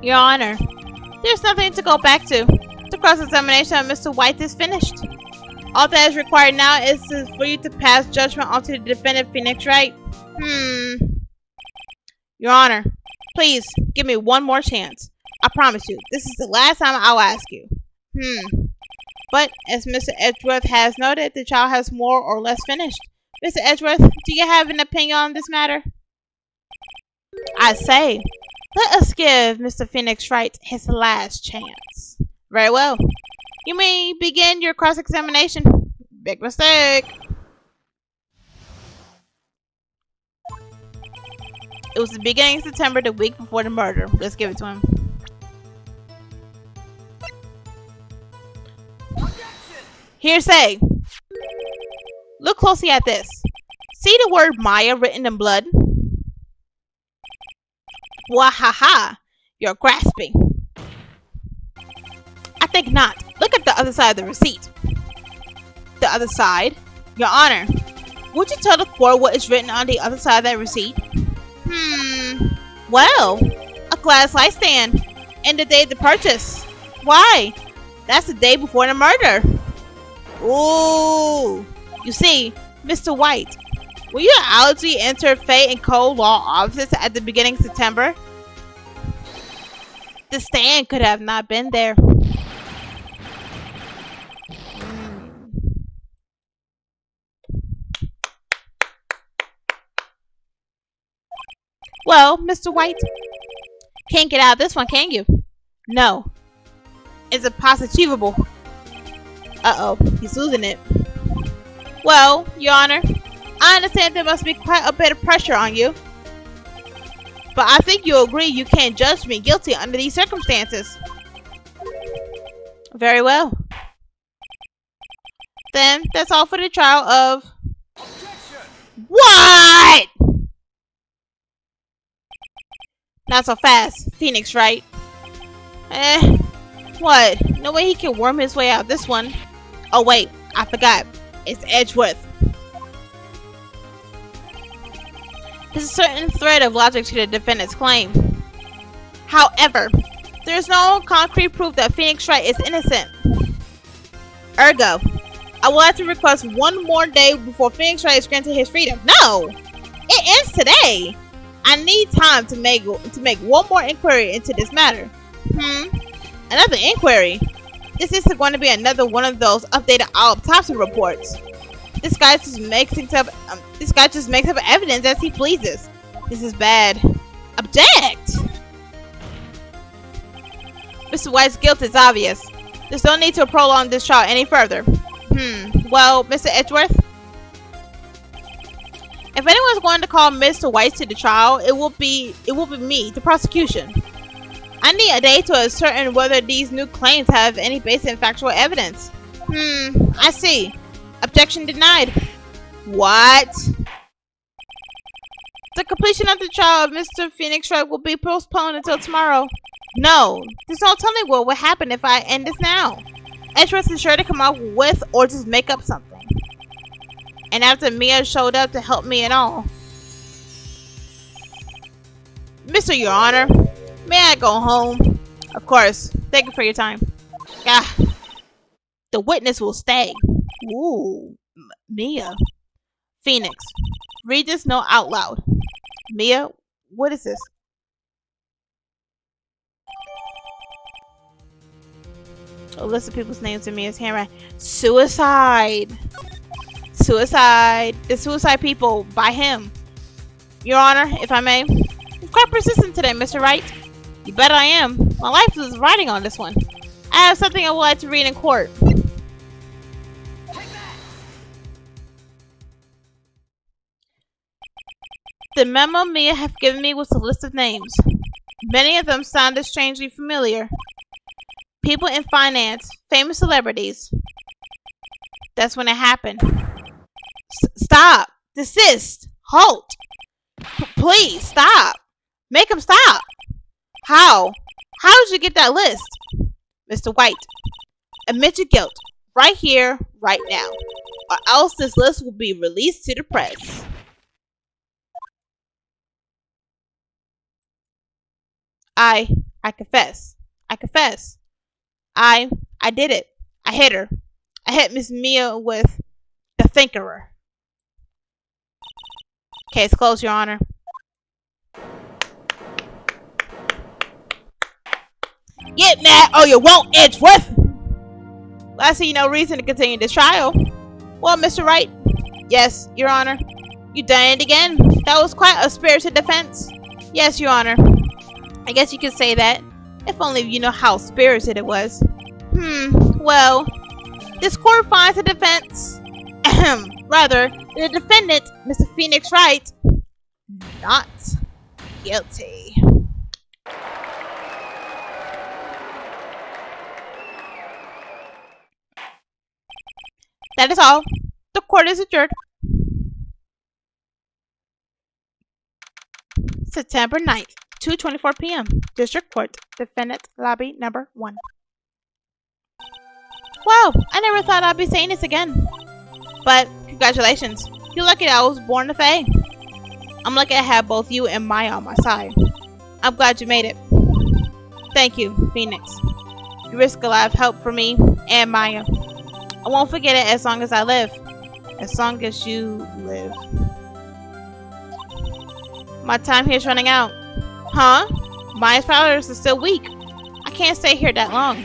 Your Honor, there's nothing to go back to. The cross-examination of Mr. White is finished. All that is required now is for you to pass judgment onto the defendant, Phoenix Wright. Your Honor, please give me one more chance. I promise you, this is the last time I'll ask you. But, as Mr. Edgeworth has noted, the child has more or less finished. Mr. Edgeworth, do you have an opinion on this matter? I say, let us give Mr. Phoenix Wright his last chance. Very well. You may begin your cross-examination. Big mistake. It was the beginning of September, the week before the murder. Let's give it to him. Hearsay. Look closely at this. See the word Maya written in blood? Wahaha. You're grasping. I think not. Look at the other side of the receipt. The other side? Your Honor, would you tell the court what is written on the other side of that receipt? Well, a glass light stand. And the day of the purchase. Why? That's the day before the murder. Ooh. You see, Mr. White, when your allergy entered Fate and Cold Law offices at the beginning of September, the stand could have not been there. Well, Mr. White, can't get out of this one, can you? No. It's impossible. Uh-oh, he's losing it. Well, Your Honor, I understand there must be quite a bit of pressure on you. But I think you'll agree you can't judge me guilty under these circumstances. Very well. Then, that's all for the trial of... Objection! What?! Not so fast, Phoenix Wright. What? No way he can worm his way out of this one. Oh wait, I forgot. It's Edgeworth. There's a certain thread of logic to the defendant's claim. However, there is no concrete proof that Phoenix Wright is innocent. Ergo, I will have to request one more day before Phoenix Wright is granted his freedom. No! It ends today! I need time to make one more inquiry into this matter. Another inquiry? This is going to be another one of those updated autopsy reports. This guy just makes up evidence as he pleases. This is bad. Object! Mr. White's guilt is obvious. There's no need to prolong this trial any further. Well, Mr. Edgeworth? If anyone's going to call Mr. White to the trial, it will be me, the prosecution. I need a day to ascertain whether these new claims have any basis in factual evidence. I see. Objection denied. What? The completion of the trial of Mr. Phoenix Wright will be postponed until tomorrow. No, there's no telling what would happen if I end this now. Edgeworth is sure to come up with or just make up something. And after Mia showed up to help me and all. Mr. Your Honor, may I go home? Of course. Thank you for your time. The witness will stay. Ooh, Mia. Phoenix, read this note out loud. Mia, what is this? A list of people's names in Mia's handwriting. Suicide. Suicide. The suicide people by him. Your Honor, if I may. You're quite persistent today, Mr. Wright. You bet I am. My life is riding on this one. I have something I would like to read in court. The memo Mia had given me was a list of names. Many of them sounded strangely familiar. People in finance, famous celebrities. That's when it happened. Stop! Desist! Halt! Please, stop! Make him stop! How? How did you get that list? Mr. White, admit your guilt. Right here, right now. Or else this list will be released to the press. I confess. I confess. I did it. I hit her. I hit Miss Mia with the thinkerer. Case closed, Your Honor. Get mad or you won't, Edgeworth! Well, I see no reason to continue this trial. Well, Mr. Wright. Yes, Your Honor. You done it again? That was quite a spirited defense. Yes, Your Honor. I guess you could say that. If only you know how spirited it was. Well, this court finds the defense, rather, the defendant, Mr. Phoenix Wright, not guilty. That is all. The court is adjourned. September 9th, 2:24 p.m. District Court, Defendant Lobby Number 1. Wow, I never thought I'd be saying this again. But, congratulations. You're lucky that I was born to Fae. I'm lucky I have both you and Maya on my side. I'm glad you made it. Thank you, Phoenix. You risk a lot of help for me and Maya. I won't forget it as long as I live. As long as you live. My time here is running out. Huh? Maya's powers are still weak. I can't stay here that long.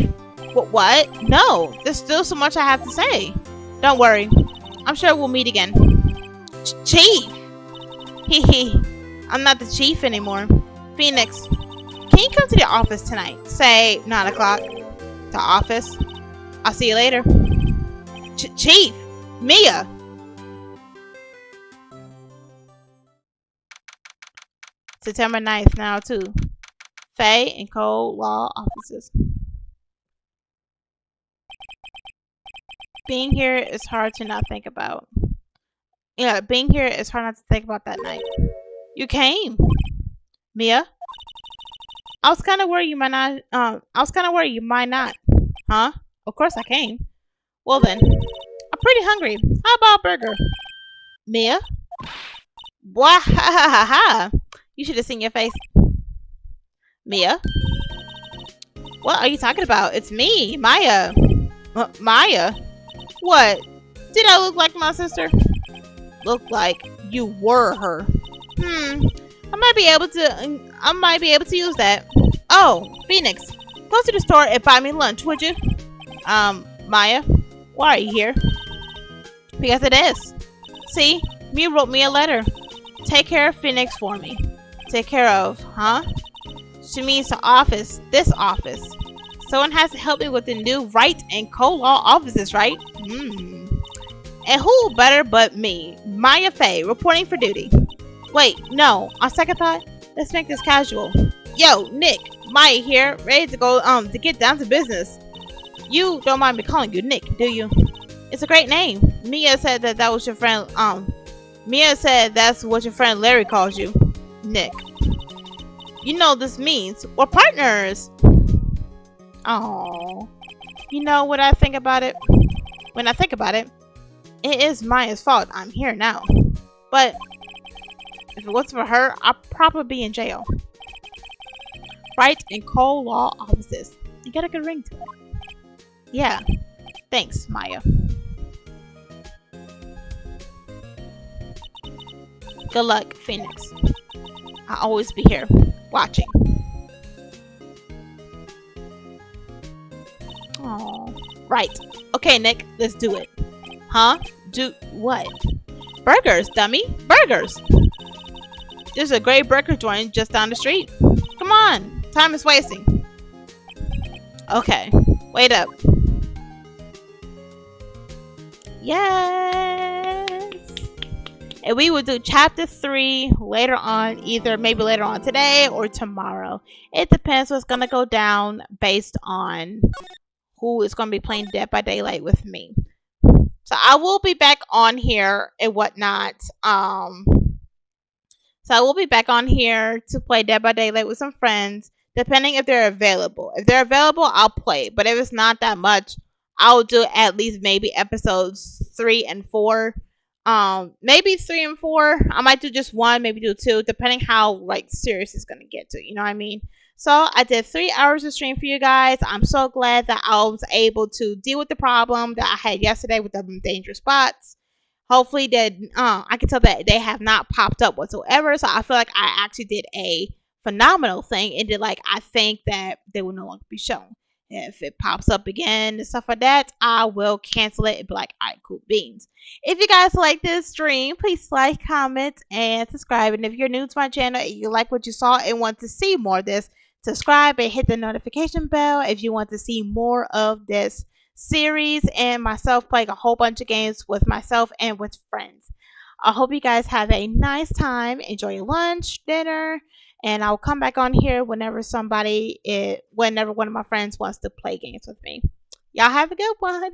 What? No, there's still so much I have to say. Don't worry. I'm sure we'll meet again. Chief! Hee. I'm not the chief anymore. Phoenix, can you come to the office tonight? Say 9 o'clock. To office. I'll see you later. Chief! Mia! September 9th, now too. Faye and Cole Law Offices. Being here is hard to not think about. Yeah, being here is hard not to think about that night. You came, Mia. I was kind of worried you might not. Huh? Of course I came. Well then, I'm pretty hungry. How about a burger, Mia? Wah ha ha ha ha! You should have seen your face, Mia. What are you talking about? It's me, Maya. Maya? What? Did I look like my sister? Look like you were her. I might be able to use that. Oh, Phoenix, go to the store and buy me lunch, would you? Maya, why are you here? Because it is. See, Mia wrote me a letter. Take care of Phoenix for me. Take care of, huh? She means the office, this office. Someone has to help me with the new Wright and Co-Law offices, right? And who better but me, Maya Faye, reporting for duty. Wait, no, on second thought, let's make this casual. Yo, Nick, Maya here, ready to go, to get down to business. You don't mind me calling you Nick, do you? It's a great name. Mia said that was your friend, Mia said that's what your friend Larry calls you. Nick. You know this means we're partners. Oh, you know what I think about it? When I think about it, it is Maya's fault I'm here now. But if it wasn't for her, I'd probably be in jail. Wright and Cole Law Offices. You got a good ring to it. Yeah. Thanks, Maya. Good luck, Phoenix. I'll always be here, watching. Oh, right. Okay, Nick, let's do it. Huh? Do what? Burgers, dummy. Burgers. There's a great burger joint just down the street. Come on. Time is wasting. Okay. Wait up. Yes. And we will do chapter 3 later on, maybe later on today or tomorrow. It depends what's going to go down based on who is going to be playing Dead by Daylight with me. So I will be back on here and whatnot. So I will be back on here to play Dead by Daylight with some friends, depending if they're available. If they're available, I'll play. But if it's not that much, I'll do at least maybe episodes 3 and 4. Maybe 3 and 4. I might do just 1, maybe do 2, depending how like serious it's gonna get to. You know what I mean? So I did 3 hours of stream for you guys. I'm so glad that I was able to deal with the problem that I had yesterday with the dangerous spots. Hopefully that I can tell that they have not popped up whatsoever. So I feel like I actually did a phenomenal thing, and then like I think that they will no longer be shown. If it pops up again and stuff like that, I will cancel it and be like, alright, cool beans. If you guys like this stream, please like, comment, and subscribe. And if you're new to my channel and you like what you saw and want to see more of this, subscribe and hit the notification bell if you want to see more of this series and myself playing a whole bunch of games with myself and with friends. I hope you guys have a nice time. Enjoy your lunch, dinner, and I'll come back on here whenever one of my friends wants to play games with me. Y'all have a good one.